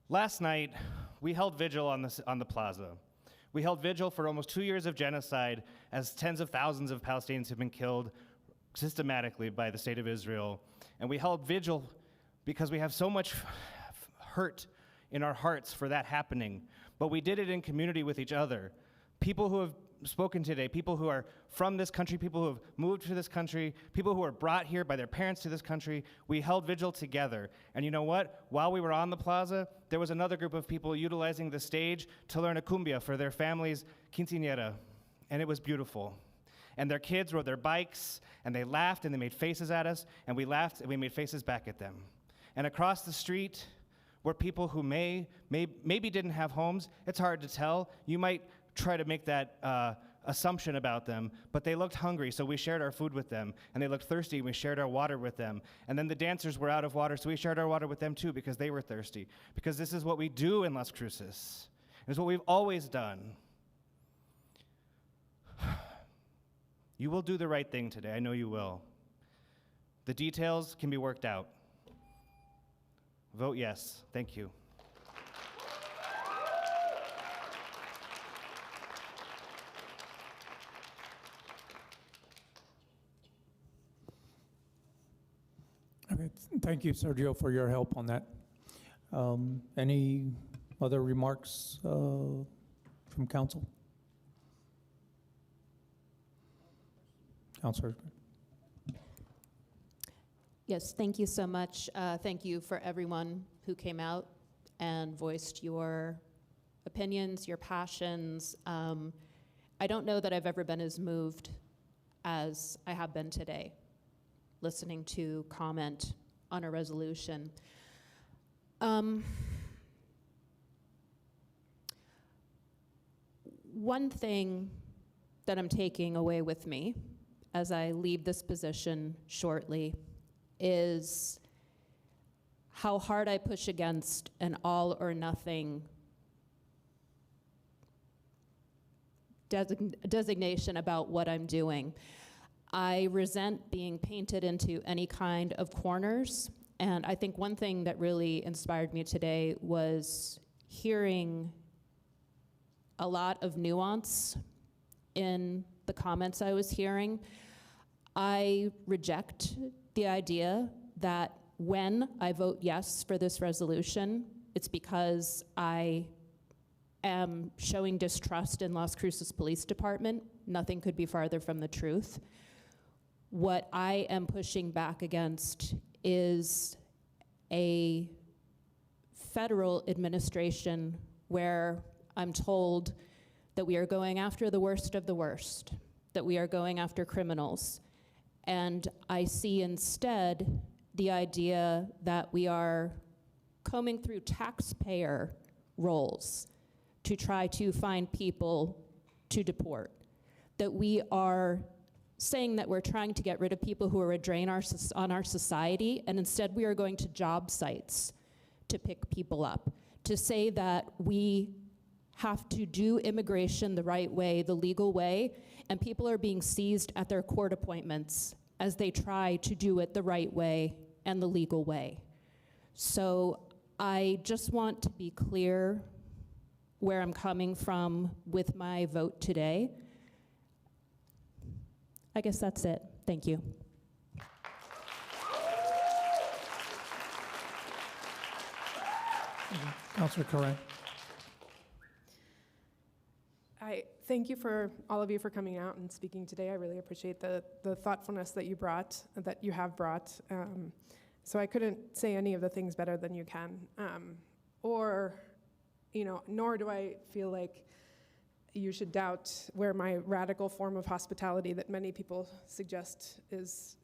Last night, we held vigil on the plaza. We held vigil for almost 2 years of genocide as tens of thousands of Palestinians have been killed systematically by the state of Israel. And we held vigil because we have so much hurt in our hearts for that happening. But we did it in community with each other. People who have spoken today, people who are from this country, people who have moved to this country, people who were brought here by their parents to this country, we held vigil together. And you know what? While we were on the plaza, there was another group of people utilizing the stage to learn a cumbia for their family's quinceañera. And it was beautiful. And their kids rode their bikes, and they laughed, and they made faces at us, and we laughed, and we made faces back at them. And across the street were people who maybe didn't have homes. It's hard to tell. You might try to make that assumption about them, but they looked hungry, so we shared our food with them. And they looked thirsty, and we shared our water with them. And then the dancers were out of water, so we shared our water with them too, because they were thirsty. Because this is what we do in Las Cruces. It's what we've always done. You will do the right thing today. I know you will. The details can be worked out. Vote yes. Thank you. Okay, thank you, Sergio, for your help on that. Any other remarks from council? Councilor. Yes, thank you so much. Thank you for everyone who came out and voiced your opinions, your passions. I don't know that I've ever been as moved as I have been today, listening to comment on a resolution. One thing that I'm taking away with me as I leave this position shortly is how hard I push against an all or nothing designation about what I'm doing. I resent being painted into any kind of corners, and I think one thing that really inspired me today was hearing a lot of nuance in the comments I was hearing. I reject the idea that when I vote yes for this resolution, it's because I am showing distrust in Las Cruces Police Department. Nothing could be farther from the truth. What I am pushing back against is a federal administration where I'm told that we are going after the worst of the worst, that we are going after criminals. And I see instead the idea that we are combing through taxpayer rolls to try to find people to deport, that we are saying that we're trying to get rid of people who are a drain on our society, and instead we are going to job sites to pick people up, to say that we have to do immigration the right way, the legal way, and people are being seized at their court appointments as they try to do it the right way and the legal way. So I just want to be clear where I'm coming from with my vote today. I guess that's it. Thank you. Councilor Correa. I thank you for all of you for coming out and speaking today. I really appreciate the thoughtfulness that you have brought. So I couldn't say any of the things better than you can. Nor do I feel like you should doubt where my radical form of hospitality that many people suggest is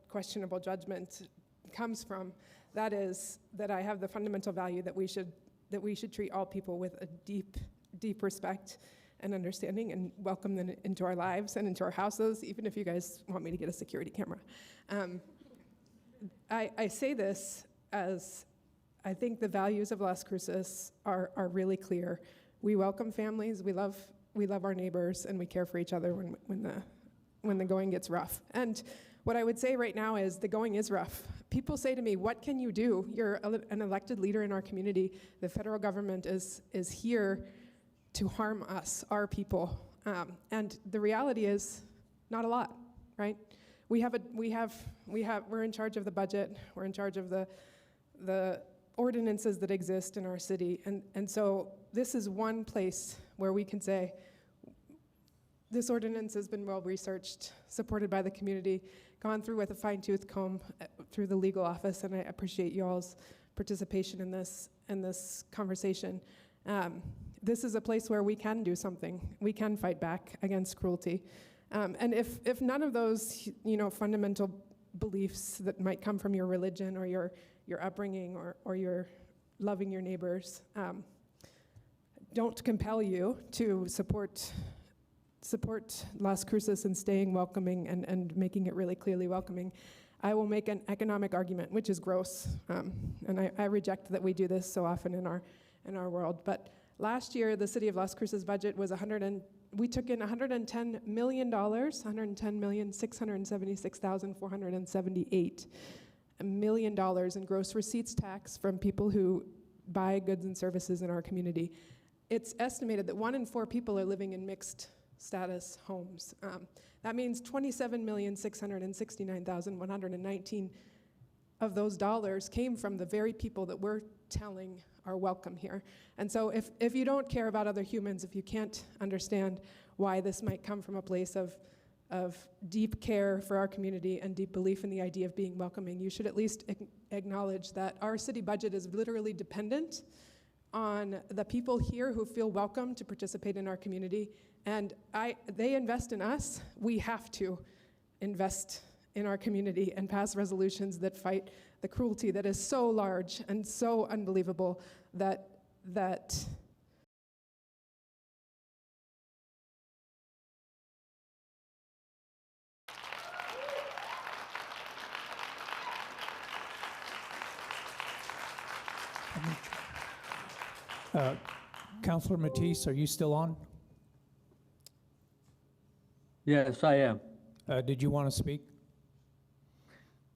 questionable judgment comes from. That is that I have the fundamental value that we should treat all people with a deep respect and understanding and welcome them into our lives and into our houses, even if you guys want me to get a security camera. I say this as I think the values of Las Cruces are really clear. We welcome families, we love our neighbors, and we care for each other when the going gets rough. And what I would say right now is the going is rough. People say to me, what can you do? You're an elected leader in our community. The federal government is here to harm us, our people. And the reality is not a lot, right? We're in charge of the budget. We're in charge of the ordinances that exist in our city. And so this is one place where we can say, This ordinance has been well-researched, supported by the community, gone through with a fine-tooth comb through the legal office, and I appreciate you all's participation in this conversation. This is a place where we can do something. We can fight back against cruelty. And if none of those, fundamental beliefs that might come from your religion or your upbringing or your loving your neighbors don't compel you to support Las Cruces and staying welcoming and making it really clearly welcoming, I will make an economic argument, which is gross, and I reject that we do this so often in our world. But last year, the city of Las Cruces budget was we took in $110 million, $110,676,478 million in gross receipts tax from people who buy goods and services in our community. It's estimated that 1 in 4 people are living in mixed status homes. That means $27,669,119 of those dollars came from the very people that we're telling are welcome here. And so if you don't care about other humans, if you can't understand why this might come from a place of deep care for our community and deep belief in the idea of being welcoming, you should at least acknowledge that our city budget is literally dependent on the people here who feel welcome to participate in our community. And they invest in us. We have to invest in our community and pass resolutions that fight the cruelty that is so large and so unbelievable that Councilor Matisse, are you still on? Yes, I am. Did you want to speak?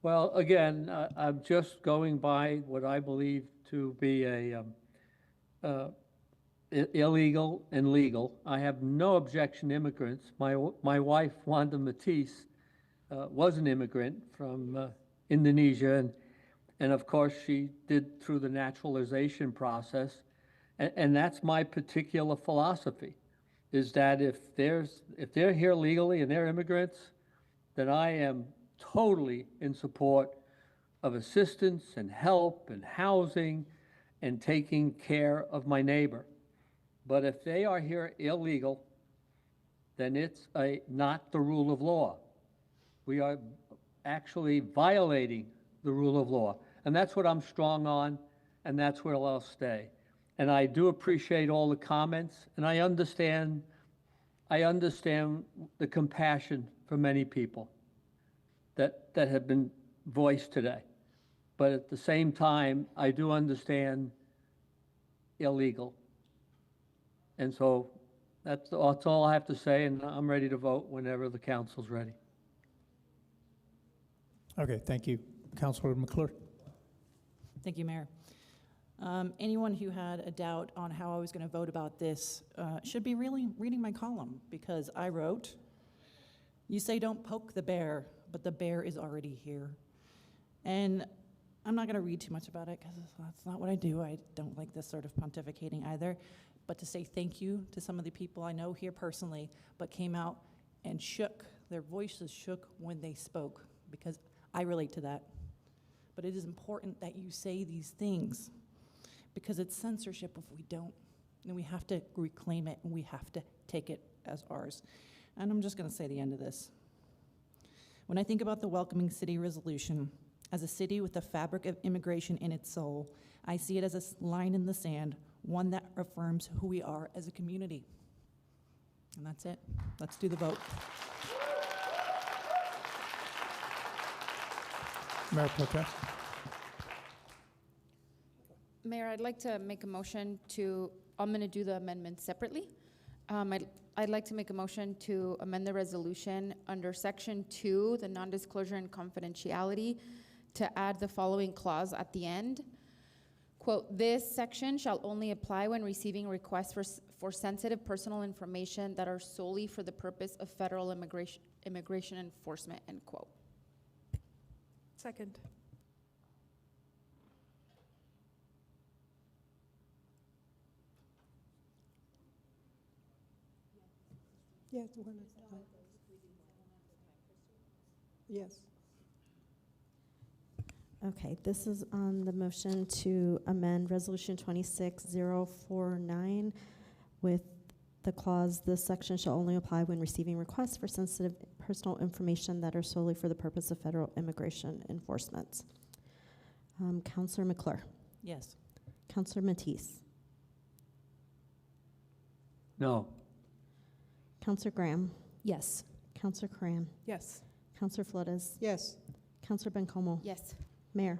Well, again, I'm just going by what I believe to be illegal and legal. I have no objection to immigrants. My wife, Wanda Matisse, was an immigrant from Indonesia, and of course she did through the naturalization process. And that's my particular philosophy, is that if they're here legally and they're immigrants, then I am totally in support of assistance and help and housing and taking care of my neighbor. But if they are here illegal, then it's not the rule of law. We are actually violating the rule of law. And that's what I'm strong on, and that's where I'll stay. And I do appreciate all the comments, and I understand the compassion for many people that have been voiced today. But at the same time, I do understand illegal. And so that's all I have to say, and I'm ready to vote whenever the council's ready. Okay, thank you. Councilor McClure. Thank you, Mayor. Anyone who had a doubt on how I was going to vote about this should be really reading my column, because I wrote, "You say don't poke the bear, but the bear is already here." And I'm not going to read too much about it because that's not what I do. I don't like this sort of pontificating either. But to say thank you to some of the people I know here personally, but came out and shook, their voices shook when they spoke, because I relate to that. But it is important that you say these things, because it's censorship if we don't. And we have to reclaim it, and we have to take it as ours. And I'm just going to say the end of this. When I think about the Welcoming City resolution, as a city with the fabric of immigration in its soul, I see it as a line in the sand, one that affirms who we are as a community. And that's it. Let's do the vote. Mayor Pro-Tem. Mayor, I'd like to make a motion to, I'm going to do the amendments separately. I'd like to make a motion to amend the resolution under Section 2, the non-disclosure and confidentiality, to add the following clause at the end. Quote, "This section shall only apply when receiving requests for sensitive personal information that are solely for the purpose of federal immigration enforcement," end quote. Second. Yes, one at a time. Yes. Okay, this is on the motion to amend Resolution 26049 with the clause, this section shall only apply when receiving requests for sensitive personal information that are solely for the purpose of federal immigration enforcement. Counselor McClure. Yes. Counselor Matisse. No. Counselor Graham. Yes. Counselor Cran. Yes. Counselor Flores. Yes. Counselor Bencomo. Yes. Mayor.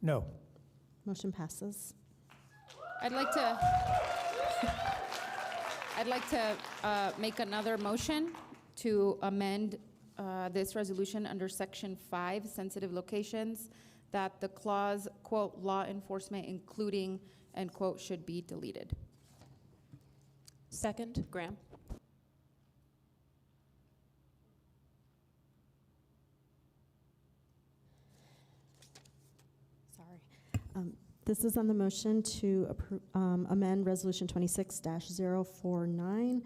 No. Motion passes. I'd like to make another motion to amend this resolution under Section 5, sensitive locations, that the clause, quote, law enforcement including, end quote, should be deleted. Second, Graham. Sorry. This is on the motion to amend Resolution 26-049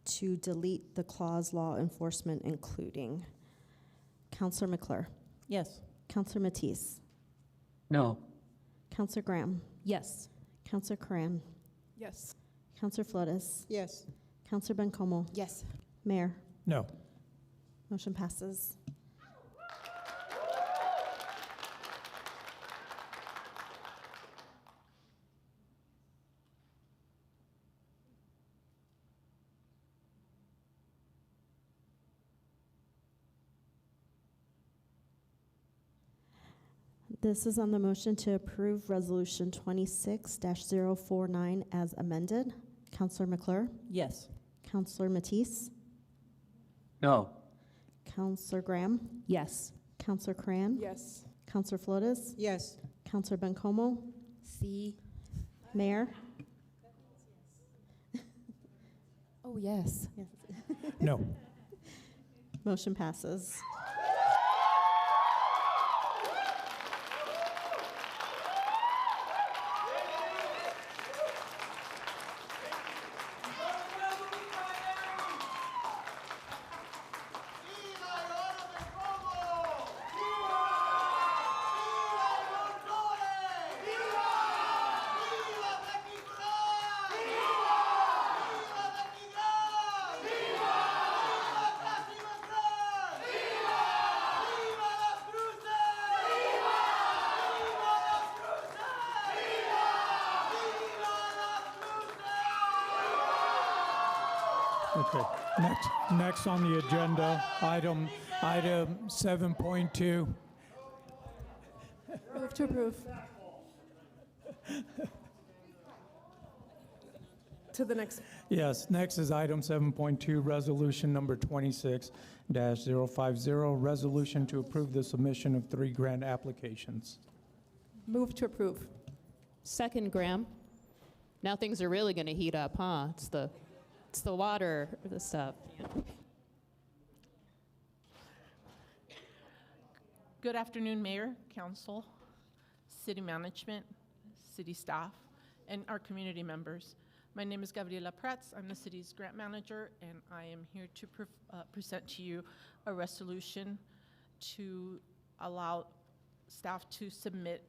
to delete the clause law enforcement including. Counselor McClure. Yes. Counselor Matisse. No. Counselor Graham. Yes. Counselor Coran. Yes. Counselor Flores. Yes. Counselor Bencomo. Yes. Mayor. No. Motion passes. This is on the motion to approve Resolution 26-049 as amended. Counselor McClure. Yes. Counselor Matisse. No. Counselor Graham. Yes. Counselor Cran. Yes. Counselor Flores. Yes. Counselor Bencomo. See. Mayor. Oh, yes. No. Motion passes. Okay. Next on the agenda, item 7.2. Move to approve. To the next. Yes, next is item 7.2, resolution number 26-050, resolution to approve the submission of 3 grant applications. Move to approve. Second, Graham. Now things are really going to heat up, huh? It's the water, the stuff. Good afternoon, Mayor, Council, City Management, City staff, and our community members. My name is Gabriela Prats. I'm the city's grant manager, and I am here to present to you a resolution to allow staff to submit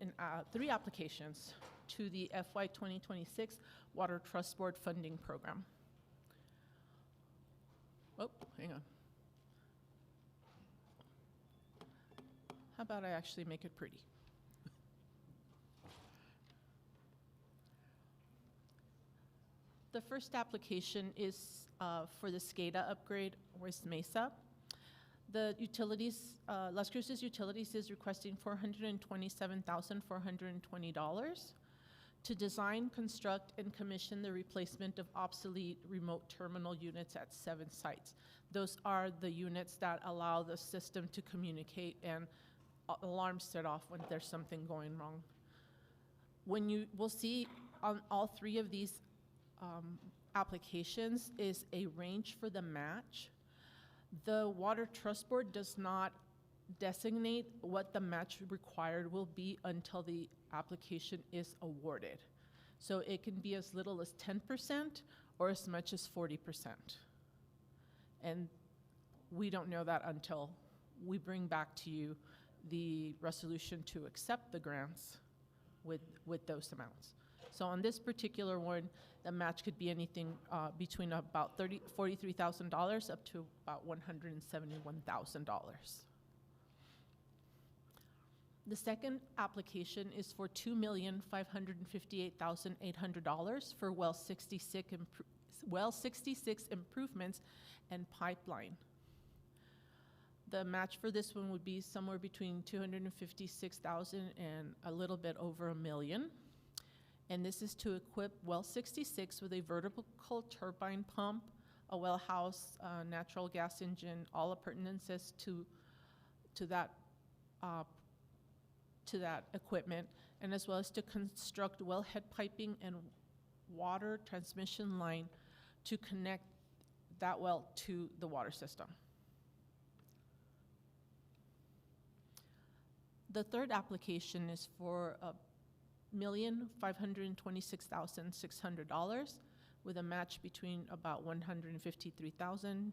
3 applications to the FY 2026 Water Trust Board Funding Program. Oh, hang on. How about I actually make it pretty? The first application is for the SCADA upgrade, West Mesa. The utilities, Las Cruces Utilities is requesting $427,420 to design, construct, and commission the replacement of obsolete remote terminal units at 7 sites. Those are the units that allow the system to communicate and alarms set off when there's something going wrong. When you will see on all 3 of these applications is a range for the match. The Water Trust Board does not designate what the match required will be until the application is awarded. So it can be as little as 10% or as much as 40%. And we don't know that until we bring back to you the resolution to accept the grants with those amounts. So on this particular one, the match could be anything between about $43,000 up to about $171,000. The second application is for $2,558,800 for well 66 improvements and pipeline. The match for this one would be somewhere between $256,000 and a little bit over $1 million. And this is to equip well 66 with a vertical turbine pump, a well house, natural gas engine, all appurtenances to that equipment, and as well as to construct wellhead piping and water transmission line to connect that well to the water system. The third application is for $1,526,600 with a match between about $153,000 and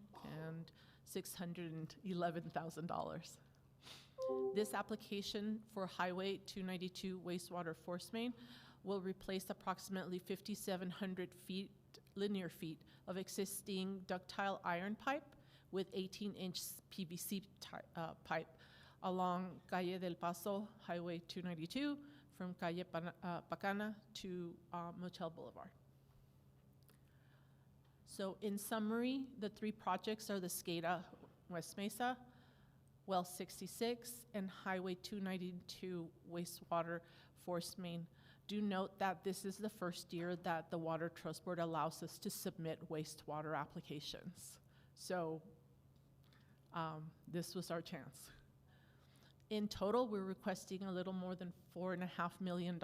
$611,000. This application for Highway 292 wastewater force main will replace approximately 5,700 linear feet of existing ductile iron pipe with 18-inch PVC pipe along Calle del Paso, Highway 292, from Calle Pacana to Motel Boulevard. So in summary, the three projects are the SCADA West Mesa, Well 66, and Highway 292 wastewater force main. Do note that this is the first year that the Water Trust Board allows us to submit wastewater applications. So this was our chance. In total, we're requesting a little more than $4.5 million.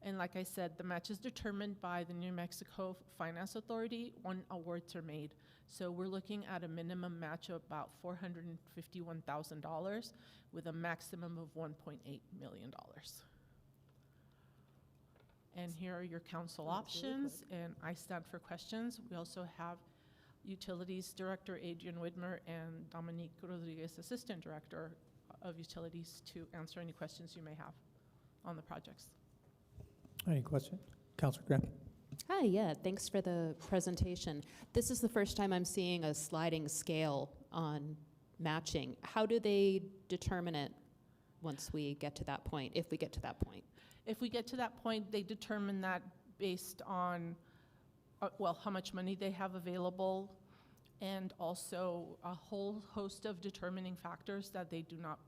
And like I said, the match is determined by the New Mexico Finance Authority when awards are made. So we're looking at a minimum match of about $451,000 with a maximum of $1.8 million. And here are your council options, and I stand for questions. We also have Utilities Director Adrian Widmer and Dominique Rodriguez, Assistant Director of Utilities, to answer any questions you may have on the projects. Any question? Councilor Graham? Hi, yeah, thanks for the presentation. This is the first time I'm seeing a sliding scale on matching. How do they determine it once we get to that point, if we get to that point? If we get to that point, they determine that based on well, how much money they have available, and also a whole host of determining factors that they do not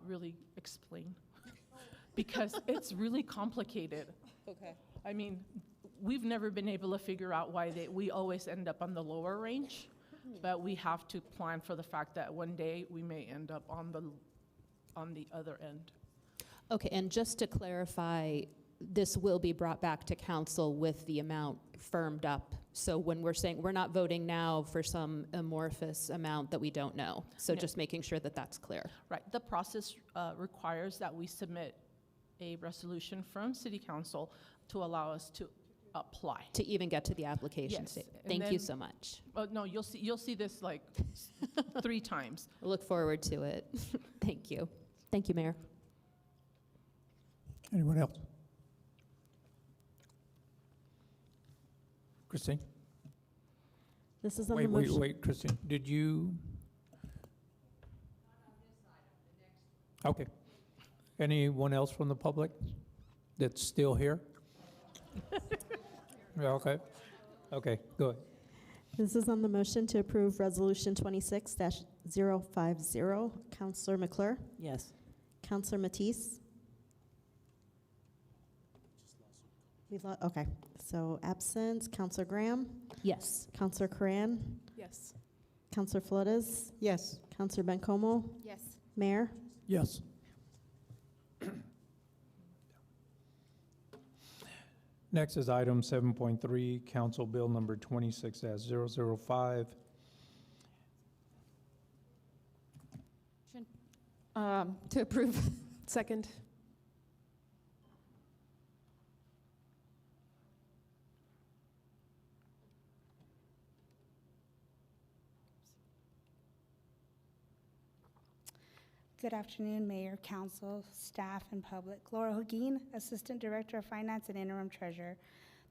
really explain because it's really complicated. Okay. I mean, we've never been able to figure out why we always end up on the lower range, but we have to plan for the fact that one day we may end up on the other end. Okay, and just to clarify, this will be brought back to council with the amount firmed up. So when we're saying, we're not voting now for some amorphous amount that we don't know. So No. just making sure that that's clear. Right, the process requires that we submit a resolution from City Council to allow us to apply. To even get to the application Yes, stage. and Thank you then- so much. Oh, no, you'll see this like 3 times. I look forward to it. Thank you. Thank you, Mayor. Anyone else? Christine? This is on Wait, the wait, motion. wait, Christine, did you? Okay. Anyone else from the public that's still here? Yeah, okay. Okay, go ahead. This is on the motion to approve Resolution 26-050. Councilor McClure? Yes. Councilor Matisse? Okay, so absent. Councilor Graham? Yes. Councilor Coran? Yes. Councilor Flores? Yes. Councilor Bencomo? Yes. Mayor? Yes. Next is item 7.3, Council Bill number 26-005. To approve. Second. Good afternoon, Mayor, Council, staff, and public. Laura Huguin, Assistant Director of Finance and Interim Treasurer.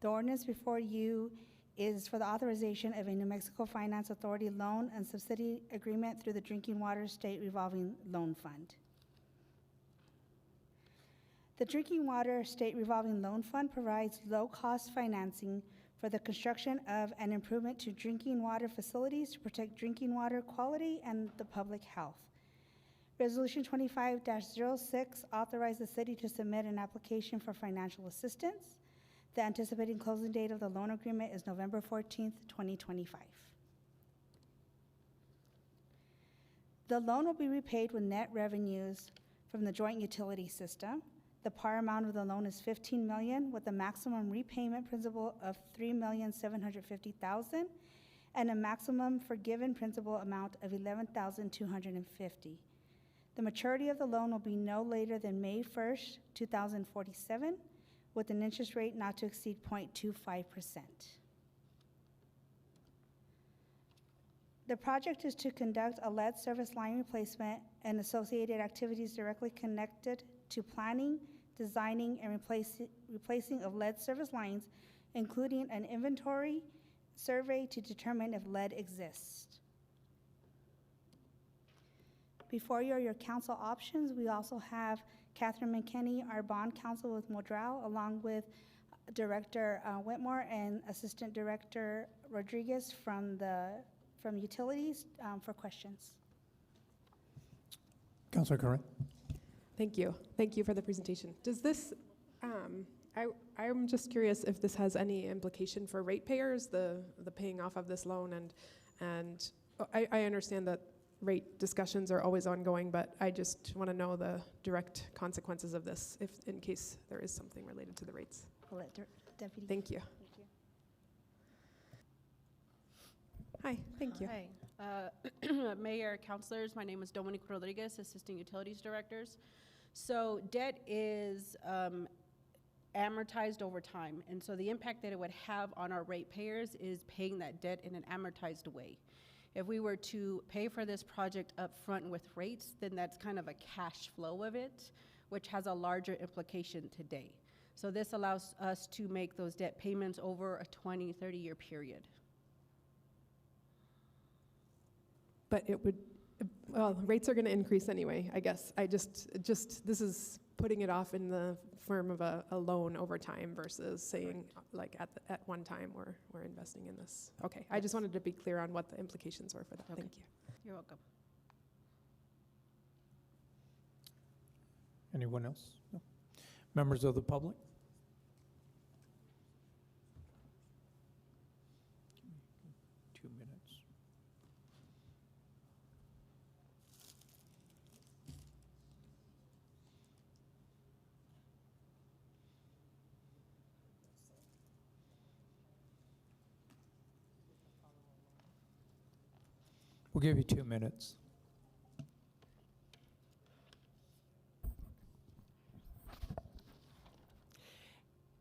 The ordinance before you is for the authorization of a New Mexico Finance Authority loan and subsidy agreement through the Drinking Water State Revolving Loan Fund. The Drinking Water State Revolving Loan Fund provides low-cost financing for the construction of an improvement to drinking water facilities to protect drinking water quality and the public health. Resolution 25-06 authorized the city to submit an application for financial assistance. The anticipated closing date of the loan agreement is November 14th, 2025. The loan will be repaid with net revenues from the joint utility system. The par amount of the loan is $15 million with a maximum repayment principal of $3,750,000 and a maximum forgiven principal amount of $11,250. The maturity of the loan will be no later than May 1st, 2047, with an interest rate not to exceed 0.25%. The project is to conduct a lead service line replacement and associated activities directly connected to planning, designing, and replacing of lead service lines, including an inventory survey to determine if lead exists. Before you are your council options, we also have Catherine McKinney, our bond counsel with Modral, along with Director Whitmore and Assistant Director Rodriguez from Utilities for questions. Councilor Curran. Thank you. Thank you for the presentation. Does this, I'm just curious if this has any implication for ratepayers, the paying off of this loan, and I understand that rate discussions are always ongoing, but I just want to know the direct consequences of this, if in case there is something related to the rates. I'll let Deputy. Thank you. Hi, thank you. Hi. Mayor, councilors, my name is Dominique Rodriguez, Assistant Utilities Directors. So debt is amortized over time, and so the impact that it would have on our ratepayers is paying that debt in an amortized way. If we were to pay for this project up front with rates, then that's kind of a cash flow of it, which has a larger implication today. So this allows us to make those debt payments over a 20, 30-year period. But it would, well, rates are going to increase anyway, I guess. This is putting it off in the form of a loan over time versus saying, like, at one time we're investing in this. Okay, I just wanted to be clear on what the implications were for that. Okay. Thank you. You're welcome. Anyone else? No. Members of the public? Give me 2 minutes. We'll give you 2 minutes.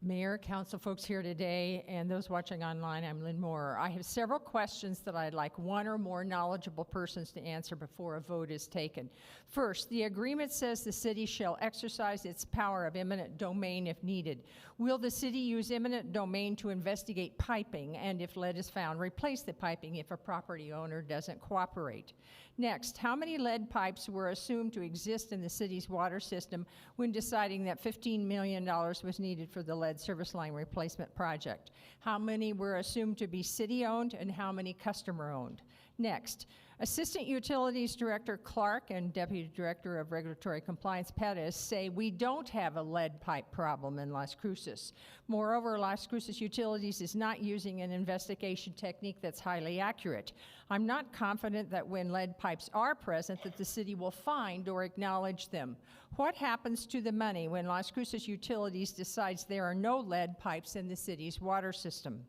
Mayor, council folks here today, and those watching online, I'm Lynn Moore. I have several questions that I'd like one or more knowledgeable persons to answer before a vote is taken. First, the agreement says the city shall exercise its power of eminent domain if needed. Will the city use eminent domain to investigate piping, and if lead is found, replace the piping if a property owner doesn't cooperate? Next, how many lead pipes were assumed to exist in the city's water system when deciding that $15 million was needed for the lead service line replacement project? How many were assumed to be city-owned and how many customer-owned? Next, Assistant Utilities Director Clark and Deputy Director of Regulatory Compliance Pettis say we don't have a lead pipe problem in Las Cruces. Moreover, Las Cruces Utilities is not using an investigation technique that's highly accurate. I'm not confident that when lead pipes are present that the city will find or acknowledge them. What happens to the money when Las Cruces Utilities decides there are no lead pipes in the city's water system?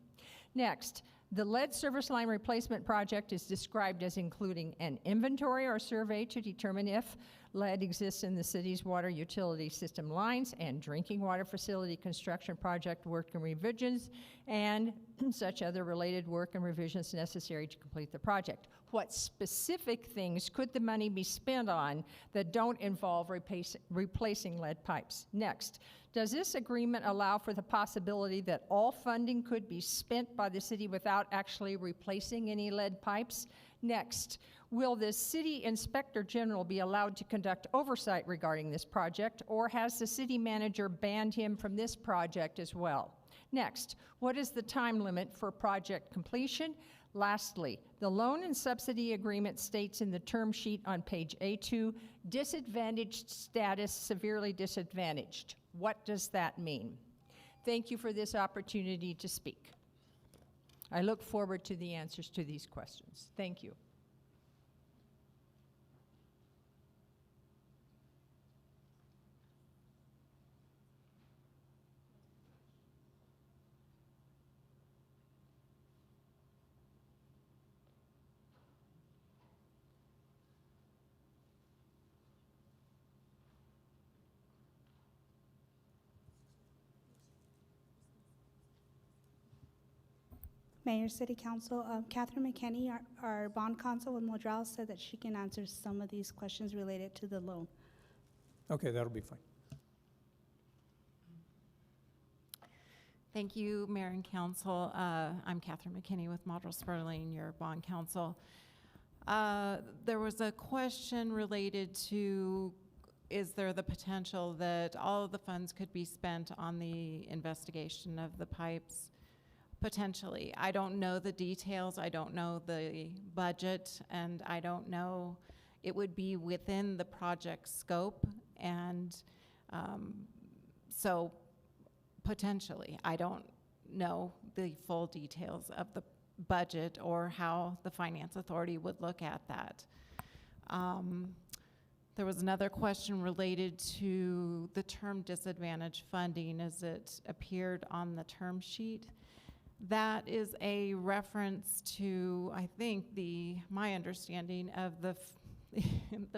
Next, the lead service line replacement project is described as including an inventory or survey to determine if Lead exists in the city's water utility system lines and drinking water facility construction project work and revisions, and such other related work and revisions necessary to complete the project. What specific things could the money be spent on that don't involve replacing lead pipes? Next, does this agreement allow for the possibility that all funding could be spent by the city without actually replacing any lead pipes? Next, will the city inspector general be allowed to conduct oversight regarding this project, or has the city manager banned him from this project as well? Next, what is the time limit for project completion? Lastly, the loan and subsidy agreement states in the term sheet on page A2, disadvantaged status, severely disadvantaged. What does that mean? Thank you for this opportunity to speak. I look forward to the answers to these questions. Thank you. Mayor, City Council, Catherine McKinney, our bond counsel with Modrell, said that she can answer some of these questions related to the loan. Okay, that'll be fine. Thank you, Mayor and Council. I'm Catherine McKinney with Modrell Sperling, your bond counsel. There was a question related to, is there the potential that all of the funds could be spent on the investigation of the pipes? Potentially. I don't know the details, I don't know the budget, and I don't know, it would be within the project scope, and so potentially. I don't know the full details of the budget or how the Finance Authority would look at that. There was another question related to the term disadvantage funding as it appeared on the term sheet. That is a reference to, I think, my understanding of the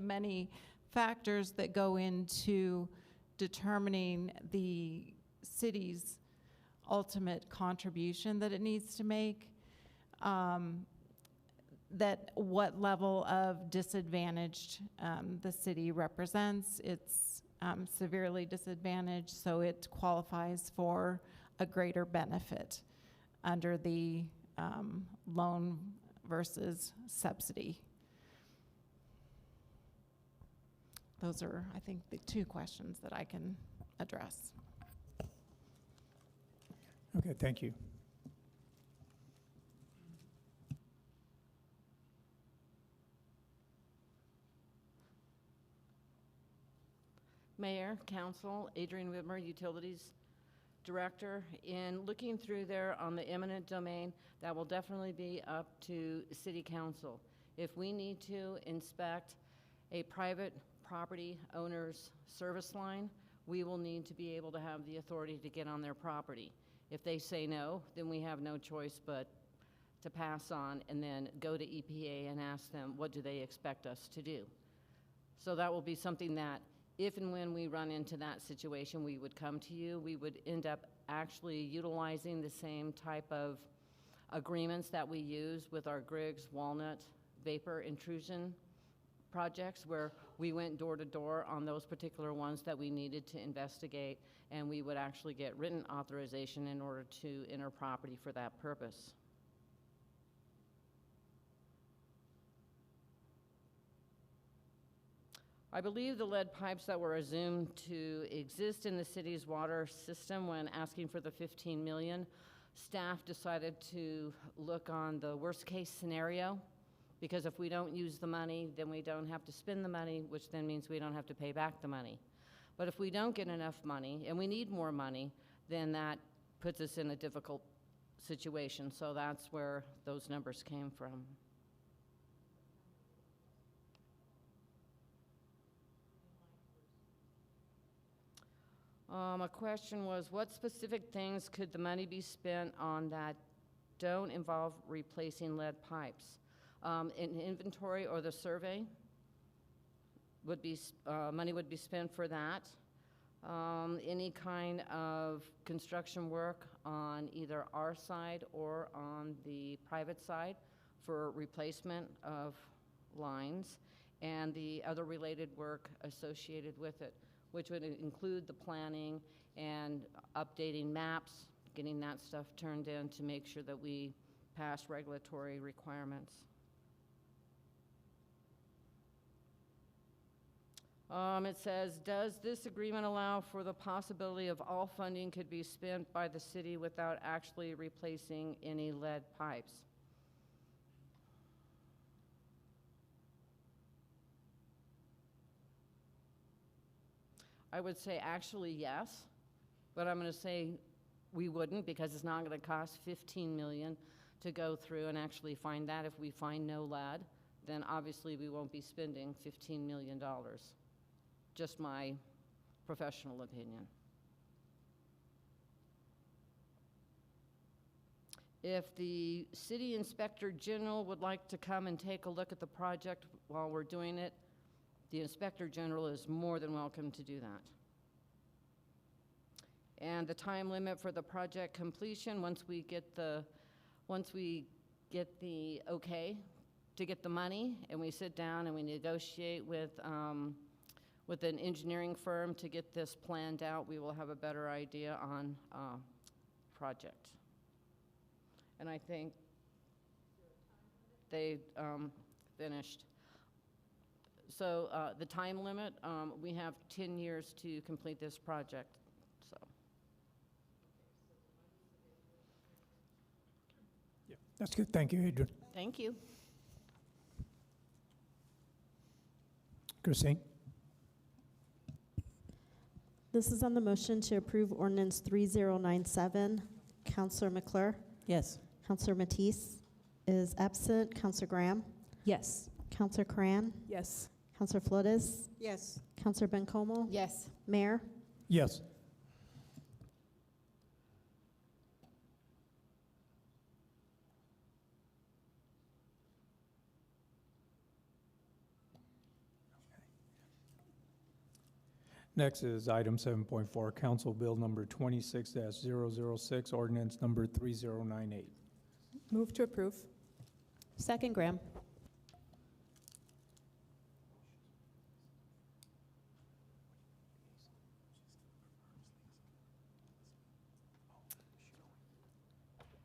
many factors that go into determining the city's ultimate contribution that it needs to make, that what level of disadvantaged the city represents. It's severely disadvantaged, so it qualifies for a greater benefit under the loan versus subsidy. Those are, I think, the two questions that I can address. Okay, thank you. Mayor, Council, Adrienne Whitmer, Utilities Director. In looking through there on the eminent domain, that will definitely be up to City Council. If we need to inspect a private property owner's service line, we will need to be able to have the authority to get on their property. If they say no, then we have no choice but to pass on and then go to EPA and ask them, what do they expect us to do? So that will be something that if and when we run into that situation, we would come to you. We would end up actually utilizing the same type of agreements that we use with our Griggs Walnut vapor intrusion projects, where we went door to door on those particular ones that we needed to investigate, and we would actually get written authorization in order to enter property for that purpose. I believe the lead pipes that were assumed to exist in the city's water system when asking for the 15 million, staff decided to look on the worst case scenario, because if we don't use the money, then we don't have to spend the money, which then means we don't have to pay back the money. But if we don't get enough money and we need more money, then that puts us in a difficult situation. So that's where those numbers came from. A question was, what specific things could the money be spent on that don't involve replacing lead pipes? An inventory or the survey money would be spent for that. Any kind of construction work on either our side or on the private side for replacement of lines, and the other related work associated with it, which would include the planning and updating maps, getting that stuff turned in to make sure that we pass regulatory requirements. It says, does this agreement allow for the possibility of all funding could be spent by the city without actually replacing any lead pipes? I would say actually yes, but I'm going to say we wouldn't, because it's not going to cost $15 million to go through and actually find that. If we find no lead, then obviously we won't be spending $15 million. Just my professional opinion. If the city inspector general would like to come and take a look at the project while we're doing it, the inspector general is more than welcome to do that. And the time limit for the project completion, once we get the okay to get the money, and we sit down and we negotiate with an engineering firm to get this planned out, we will have a better idea on project. And I think they finished. So the time limit, we have 10 years to complete this project. So. Yeah, that's good. Thank you, Adrian. Thank you. Christine? This is on the motion to approve ordinance 3097. Councilor McClure? Yes. Councilor Matisse is absent. Councilor Graham? Yes. Councilor Cran? Yes. Councilor Flores? Yes. Councilor Bencomo? Yes. Mayor? Yes. Next is item 7.4, Council Bill number 26-006, ordinance number 3098. Move to approve. Second, Graham.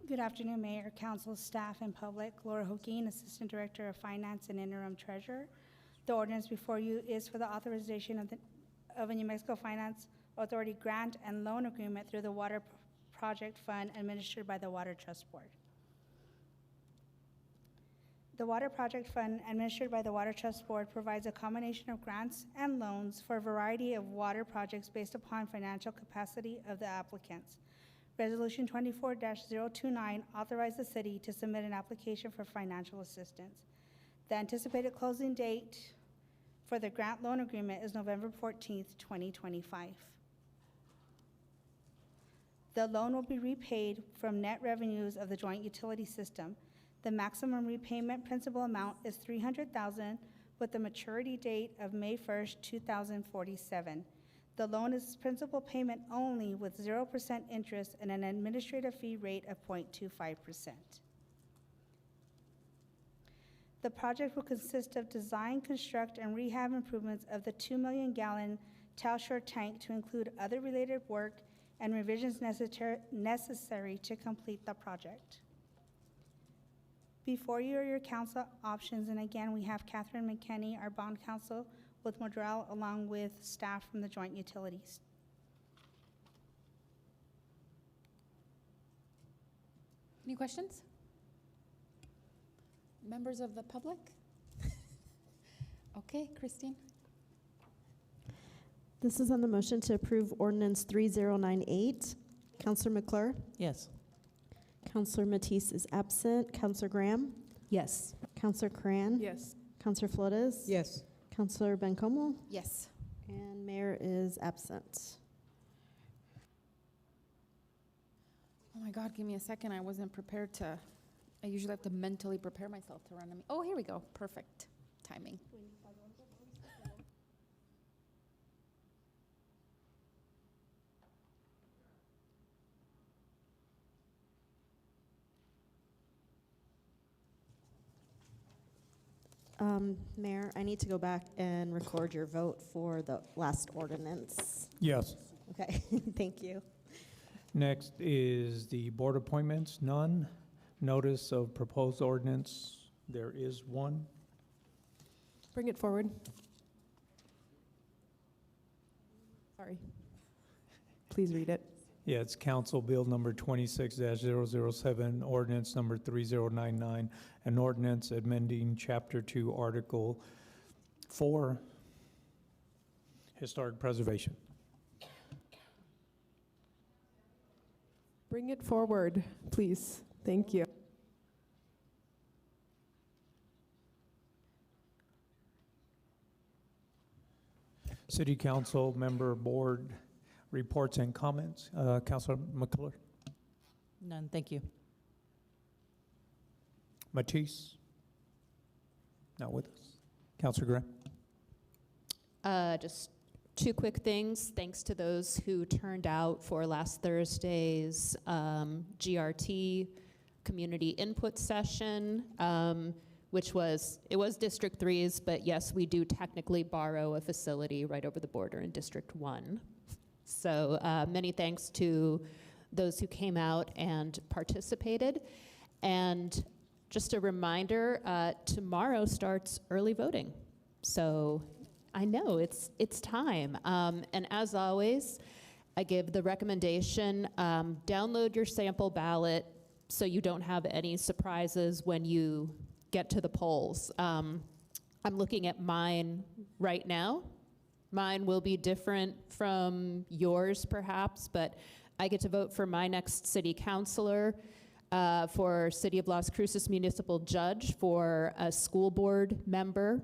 Good afternoon, Mayor, Council, staff, and public. Laura Hoquin, Assistant Director of Finance and Interim Treasurer. The ordinance before you is for the authorization of a New Mexico Finance Authority grant and loan agreement through the Water Project Fund administered by the Water Trust Board. The Water Project Fund administered by the Water Trust Board provides a combination of grants and loans for a variety of water projects based upon financial capacity of the applicants. Resolution 24-029 authorized the city to submit an application for financial assistance. The anticipated closing date for the grant loan agreement is November 14th, 2025. The loan will be repaid from net revenues of the joint utility system. The maximum repayment principal amount is $300,000 with the maturity date of May 1st, 2047. The loan is principal payment only with 0% interest and an administrative fee rate of 0.25%. The project will consist of design, construct, and rehab improvements of the 2 million gallon Talshore tank to include other related work and revisions necessary to complete the project. Before you are your council options, and again, we have Catherine McKinney, our bond counsel with Modrell, along with staff from the joint utilities. Any questions? Members of the public? Okay, Christine. This is on the motion to approve ordinance 3098. Councilor McClure? Yes. Councilor Matisse is absent. Councilor Graham? Yes. Councilor Cran? Yes. Councilor Flores? Yes. Councilor Bencomo? Yes. And Mayor is absent. Oh my God, give me a second. I wasn't prepared to, I usually have to mentally prepare myself to run a meeting. Oh, here we go. Perfect timing. Mayor, I need to go back and record your vote for the last ordinance. Yes. Okay, thank you. Next is the board appointments, none. Notice of proposed ordinance, there is one. Bring it forward. Sorry. Please read it. Yeah, it's Council Bill number 26-007, ordinance number 3099, an ordinance amending Chapter 2, Article 4, Historic Preservation. Bring it forward, please. Thank you. City Council member board reports and comments. Councilor McClure. None, thank you. Matisse. Not with us. Councilor Graham. Just two quick things. Thanks to those who turned out for last Thursday's GRT community input session, which was District 3's, but yes, we do technically borrow a facility right over the border in District 1. So many thanks to those who came out and participated. And just a reminder, tomorrow starts early voting. So I know it's time. And as always, I give the recommendation, download your sample ballot so you don't have any surprises when you get to the polls. I'm looking at mine right now. Mine will be different from yours perhaps, but I get to vote for my next city councilor, for City of Las Cruces Municipal Judge, for a school board member,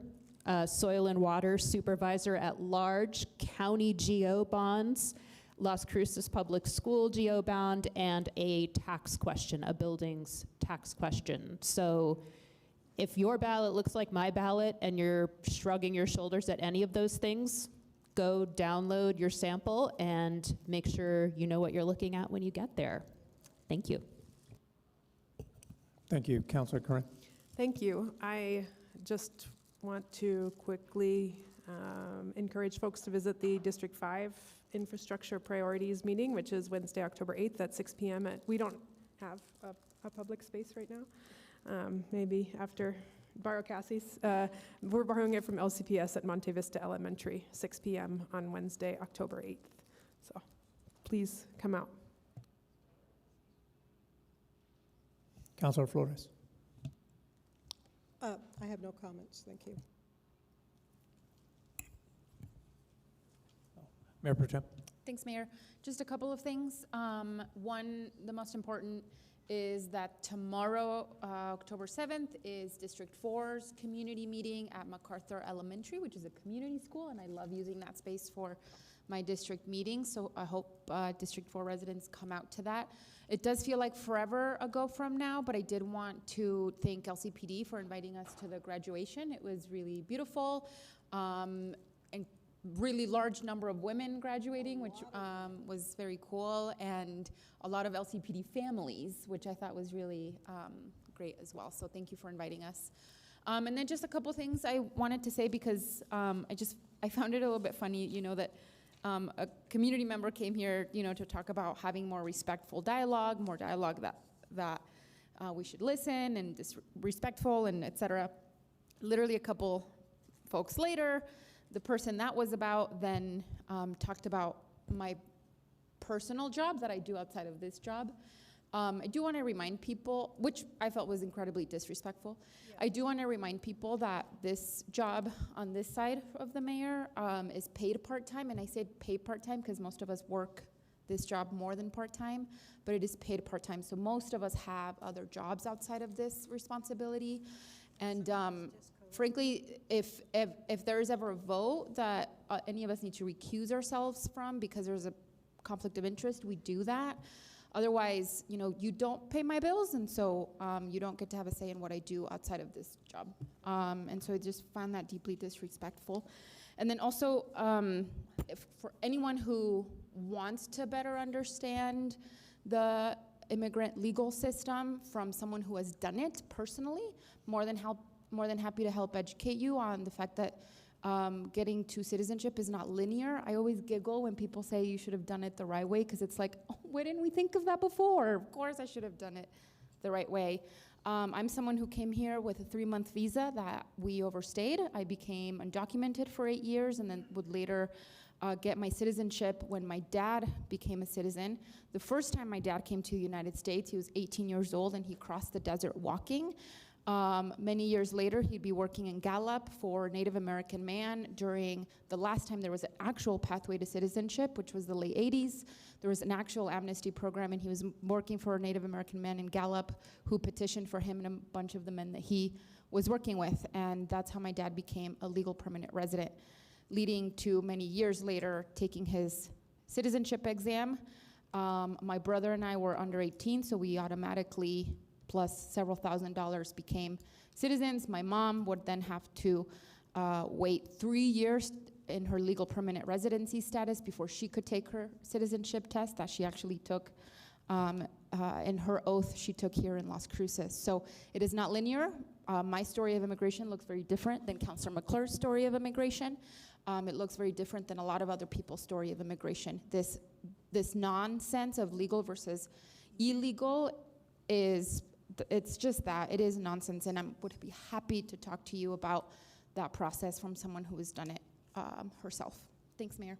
Soil and Water Supervisor at Large, County GO bonds, Las Cruces Public School GO bond, and a tax question, a buildings tax question. So if your ballot looks like my ballot and you're shrugging your shoulders at any of those things, go download your sample and make sure you know what you're looking at when you get there. Thank you. Thank you. Councilor Corinne. Thank you. I just want to quickly encourage folks to visit the District 5 Infrastructure Priorities meeting, which is Wednesday, October 8th at 6 p.m. We don't have a public space right now. Maybe after borrow Cassie's. We're borrowing it from LCPS at Monte Vista Elementary, 6 p.m. on Wednesday, October 8th. So please come out. Councilor Flores. I have no comments, thank you. Mayor Pro Tem. Thanks, Mayor. Just a couple of things. One, the most important, is that tomorrow, October 7th, is District 4's community meeting at MacArthur Elementary, which is a community school, and I love using that space for my district meetings, so I hope District 4 residents come out to that. It does feel like forever ago from now, but I did want to thank LCPD for inviting us to the graduation. It was really beautiful, and really large number of women graduating, which was very cool, and a lot of LCPD families, which I thought was really great as well. So thank you for inviting us. And then just a couple things I wanted to say, because I found it a little bit funny, that a community member came here, to talk about having more respectful dialogue, more dialogue that we should listen and respectful and et cetera. Literally a couple folks later, the person that was about then talked about my personal job that I do outside of this job. I do want to remind people, which I felt was incredibly disrespectful. Yeah. I do want to remind people that this job on this side of the mayor is paid part-time, and I say paid part-time because most of us work this job more than part-time, but it is paid part-time. So most of us have other jobs outside of this responsibility. And frankly, if there is ever a vote that any of us need to recuse ourselves from because there's a conflict of interest, we do that. Otherwise, you don't pay my bills, and so you don't get to have a say in what I do outside of this job. And so I just found that deeply disrespectful. And then also, for anyone who wants to better understand the immigrant legal system from someone who has done it personally, more than more than happy to help educate you on the fact that getting to citizenship is not linear. I always giggle when people say you should have done it the right way, because it's like, oh, why didn't we think of that before? Of course I should have done it the right way. I'm someone who came here with a 3-month visa that we overstayed. I became undocumented for 8 years and then would later get my citizenship when my dad became a citizen. The first time my dad came to the United States, he was 18 years old and he crossed the desert walking. Many years later, he'd be working in Gallup for a Native American man during the last time there was an actual pathway to citizenship, which was the late 80s. There was an actual amnesty program, and he was working for a Native American man in Gallup who petitioned for him and a bunch of the men that he was working with. And that's how my dad became a legal permanent resident, leading to many years later taking his citizenship exam. My brother and I were under 18, so we automatically, plus several $1,000s, became citizens. My mom would then have to wait 3 years in her legal permanent residency status before she could take her citizenship test that she actually took in her oath she took here in Las Cruces. So it is not linear. My story of immigration looks very different than Councilor McClure's story of immigration. It looks very different than a lot of other people's story of immigration. This nonsense of legal versus illegal it's just that. It is nonsense, and I would be happy to talk to you about that process from someone who has done it herself. Thanks, Mayor.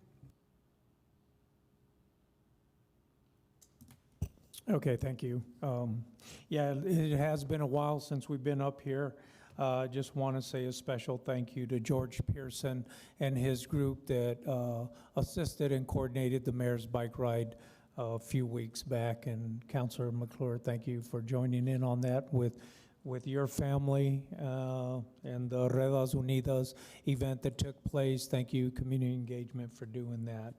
Okay, thank you. Yeah, it has been a while since we've been up here. Just want to say a special thank you to George Pearson and his group that assisted and coordinated the mayor's bike ride a few weeks back. And Councilor McClure, thank you for joining in on that with your family and the Redas Unidas event that took place. Thank you, Community Engagement, for doing that.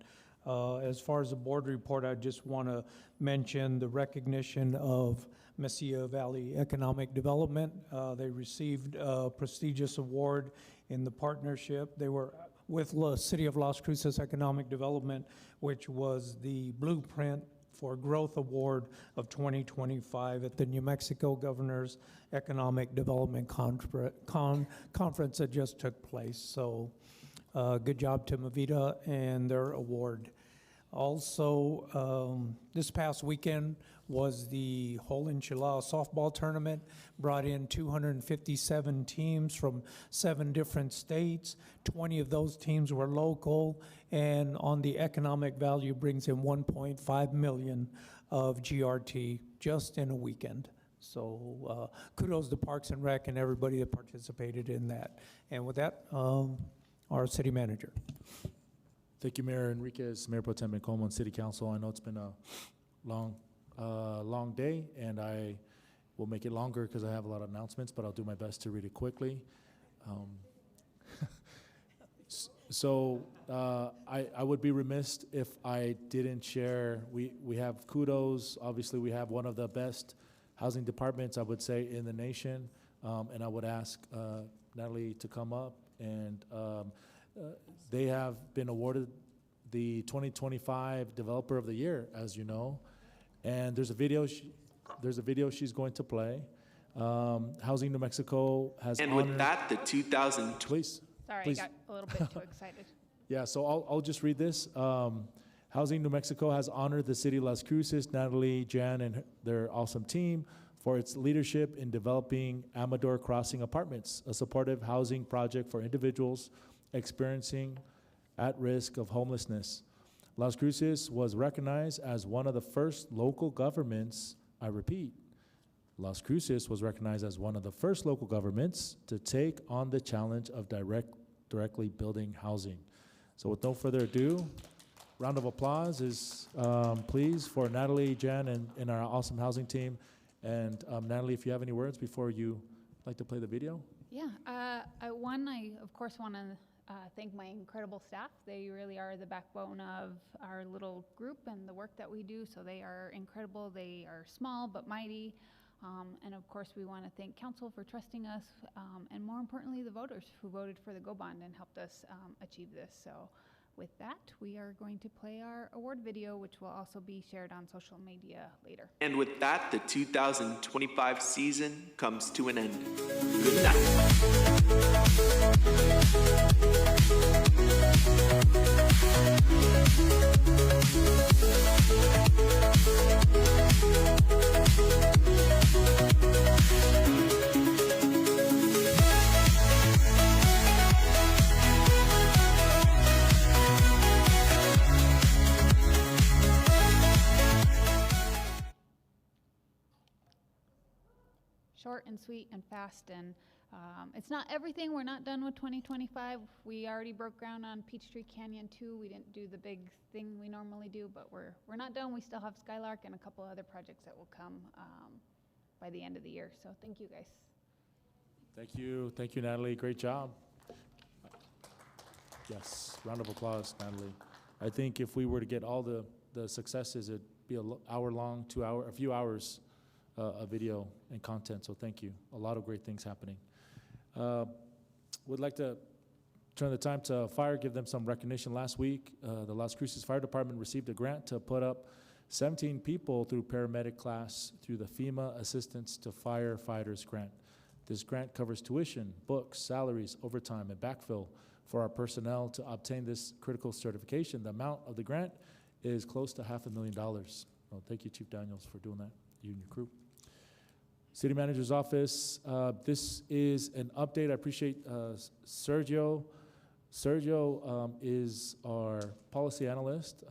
As far as the board report, I just want to mention the recognition of Mesilla Valley Economic Development. They received a prestigious award in the partnership. They were with the City of Las Cruces Economic Development, which was the Blueprint for Growth Award of 2025 at the New Mexico Governor's Economic Development Conference that just took place. So good job to Mavita and their award. Also, this past weekend was the Whole Enchilada softball tournament, brought in 257 teams from 7 different states. 20 of those teams were local, and on the economic value brings in 1.5 million of GRT just in a weekend. So kudos to Parks and Rec and everybody that participated in that. And with that, our city manager. Thank you, Mayor Enriquez, Mayor Pro Tem Como, and City Council. I know it's been a long day, and I will make it longer because I have a lot of announcements, but I'll do my best to read it quickly. I would be remiss if I didn't share, we have kudos. Obviously, we have one of the best housing departments, I would say, in the nation, and I would ask Natalie to come up, and they have been awarded the 2025 Developer of the Year, as you know, and there's a video she's going to play. Housing New Mexico has and honored, with that, the 2000. Please. Sorry, please. I got a little bit too excited. Yeah, so I'll just read this. Housing New Mexico has honored the city of Las Cruces, Natalie, Jan, and their awesome team for its leadership in developing Amador Crossing Apartments, a supportive housing project for individuals experiencing at risk of homelessness. Las Cruces was recognized as one of the first local governments, I repeat, Las Cruces was recognized as one of the first local governments to take on the challenge of directly building housing. So with no further ado, round of applause is please for Natalie, Jan, and our awesome housing team. And Natalie, if you have any words before you like to play the video. Yeah, I of course want to thank my incredible staff. They really are the backbone of our little group and the work that we do. So they are incredible. They are small but mighty. And of course, we want to thank council for trusting us, and more importantly, the voters who voted for the GO Bond and helped us achieve this. So with that, we are going to play our award video, which will also be shared on social media later. And with that, the 2025 season comes to an end. Good night. Short and sweet and fast, and it's not everything. We're not done with 2025. We already broke ground on Peachtree Canyon 2. We didn't do the big thing we normally do, but we're not done. We still have Skylark and a couple other projects that will come by the end of the year. So thank you, guys. Thank you, Natalie. Great job. Yes, round of applause, Natalie. I think if we were to get all the successes, it'd be an hour long, a few hours of video and content. So thank you. A lot of great things happening. Would like to turn the time to fire, give them some recognition. Last week, the Las Cruces Fire Department received a grant to put up 17 people through paramedic class through the FEMA Assistance to Firefighters grant. This grant covers tuition, books, salaries, overtime, and backfill for our personnel to obtain this critical certification. The amount of the grant is close to $500,000. Well, thank you, Chief Daniels, for doing that, you and your crew. City Manager's Office, this is an update. I appreciate Sergio. Sergio is our policy analyst.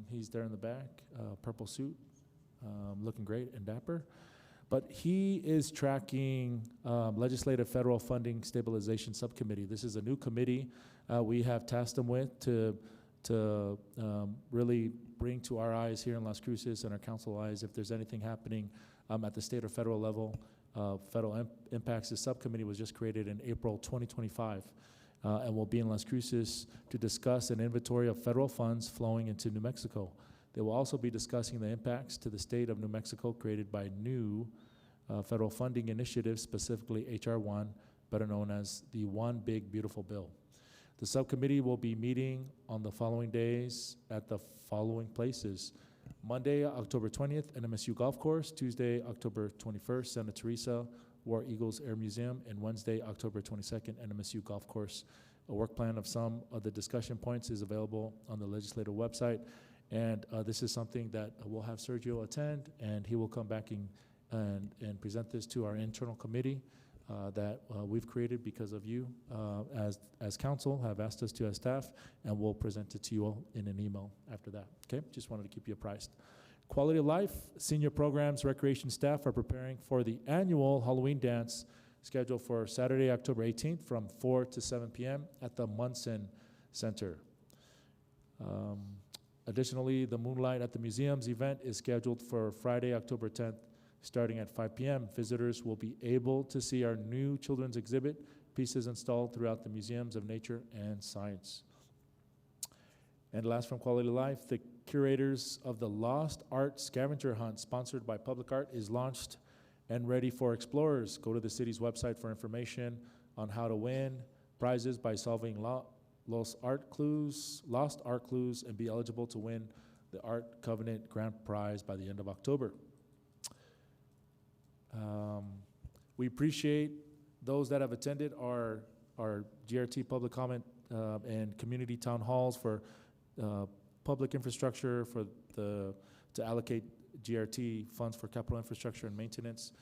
He's there in the back, purple suit, looking great and dapper. But he is tracking Legislative Federal Funding Stabilization Subcommittee. This is a new committee we have tasked him with to really bring to our eyes here in Las Cruces and our council eyes if there's anything happening at the state or federal level. Federal impacts. This subcommittee was just created in April 2025 and will be in Las Cruces to discuss an inventory of federal funds flowing into New Mexico. They will also be discussing the impacts to the state of New Mexico created by new federal funding initiatives, specifically H.R. 1, better known as the One Big Beautiful Bill. The subcommittee will be meeting on the following days at the following places. Monday, October 20th, NMSU Golf Course. Tuesday, October 21st, Santa Teresa War Eagles Air Museum. And Wednesday, October 22nd, NMSU Golf Course. A work plan of some of the discussion points is available on the legislative website. And this is something that we'll have Sergio attend, and he will come back and present this to our internal committee that we've created because of you as council have asked us to as staff, and we'll present it to you all in an email after that. Okay, just wanted to keep you apprised. Quality of life, senior programs, recreation staff are preparing for the annual Halloween dance scheduled for Saturday, October 18th from 4 to 7 p.m. at the Munson Center. Additionally, the Moonlight at the Museums event is scheduled for Friday, October 10th, starting at 5 p.m. Visitors will be able to see our new children's exhibit, pieces installed throughout the Museums of Nature and Science. And last from Quality of Life, the curators of the Lost Art Scavenger Hunt, sponsored by Public Art, is launched and ready for explorers. Go to the city's website for information on how to win prizes by solving lost art clues, and be eligible to win the Art Covenant Grand Prize by the end of October. We appreciate those that have attended our GRT public comment and community town halls for public infrastructure, to allocate GRT funds for capital infrastructure and maintenance.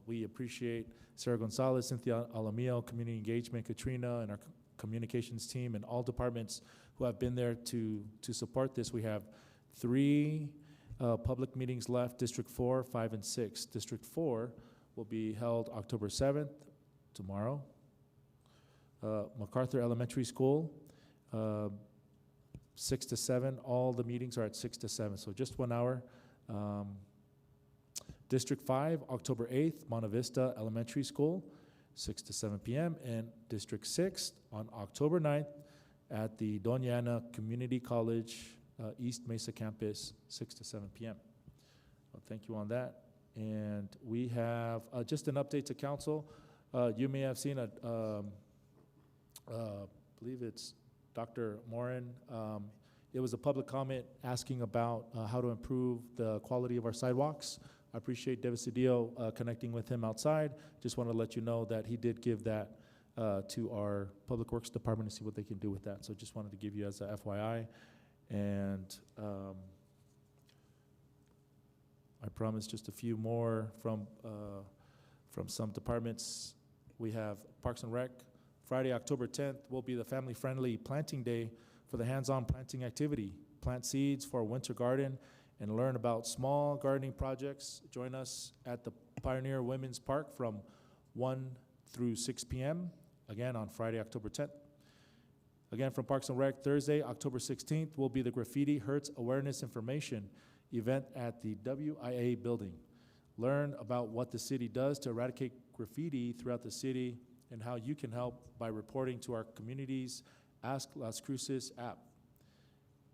We appreciate Sarah Gonzalez, Cynthia Alamio, community engagement, Katrina, and our communications team, and all departments who have been there to support this. We have 3 public meetings left, District 4, 5, and 6. District 4 will be held October 7th, tomorrow. MacArthur Elementary School, 6 to 7. All the meetings are at 6 to 7, so just 1 hour. District 5, October 8th, Monte Vista Elementary School, 6 to 7 p.m. And District 6 on October 9th at the Doña Ana Community College East Mesa campus, 6 to 7 p.m. Well, thank you on that. And we have just an update to council. You may have seen believe it's Dr. Morin. It was a public comment asking about how to improve the quality of our sidewalks. I appreciate David Cedillo connecting with him outside. Just want to let you know that he did give that to our Public Works Department to see what they can do with that. So just wanted to give you as a FYI. And I promise just a few more from some departments. We have Parks and Rec. Friday, October 10th will be the family-friendly planting day for the hands-on planting activity. Plant seeds for a winter garden and learn about small gardening projects. Join us at the Pioneer Women's Park from 1 through 6 p.m., again on Friday, October 10th. Again, from Parks and Rec, Thursday, October 16th, will be the Graffiti Hurts Awareness Information event at the WIA building. Learn about what the city does to eradicate graffiti throughout the city and how you can help by reporting to our community's Ask Las Cruces app.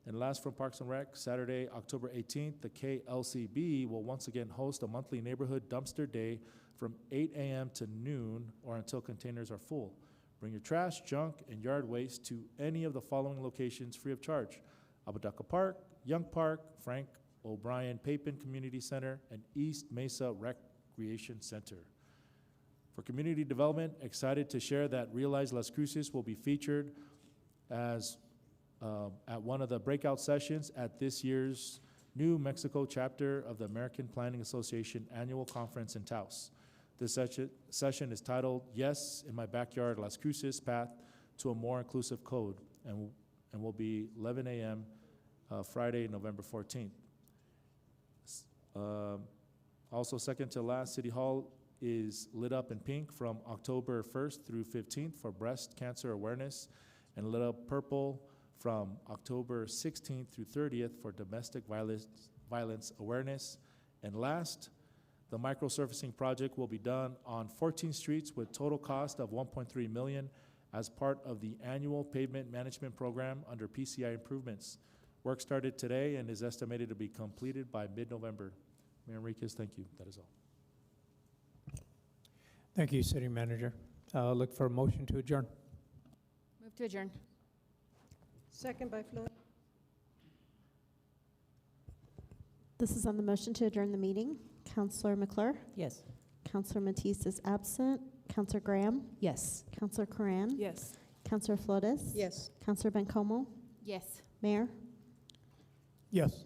And last from Parks and Rec, Saturday, October 18th, the KLCB will once again host a monthly neighborhood dumpster day from 8 a.m. to noon or until containers are full. Bring your trash, junk, and yard waste to any of the following locations free of charge: Apodaca Park, Young Park, Frank O'Brien Papin Community Center, and East Mesa Recreation Center. For community development, excited to share that Realize Las Cruces will be featured as at one of the breakout sessions at this year's New Mexico chapter of the American Planning Association annual conference in Taos. This session is titled, Yes, in My Backyard, Las Cruces Path to a More Inclusive Code, and will be 11 a.m. Friday, November 14th. Also, second to last, City Hall is lit up in pink from October 1st through 15th for breast cancer awareness, and lit up purple from October 16th through 30th for domestic violence awareness. And last, the microsurfacing project will be done on 14 streets with total cost of $1.3 million as part of the annual pavement management program under PCI improvements. Work started today and is estimated to be completed by mid-November. Mayor Enriquez, thank you. That is all. Thank you, City Manager. Look for a motion to adjourn. Move to adjourn. Second by Flor. This is on the motion to adjourn the meeting. Councilor McClure? Yes. Councilor Matisse is absent. Councilor Graham? Yes. Councilor Coran? Yes. Councilor Flores? Yes. Councilor Bencomo? Yes. Mayor? Yes.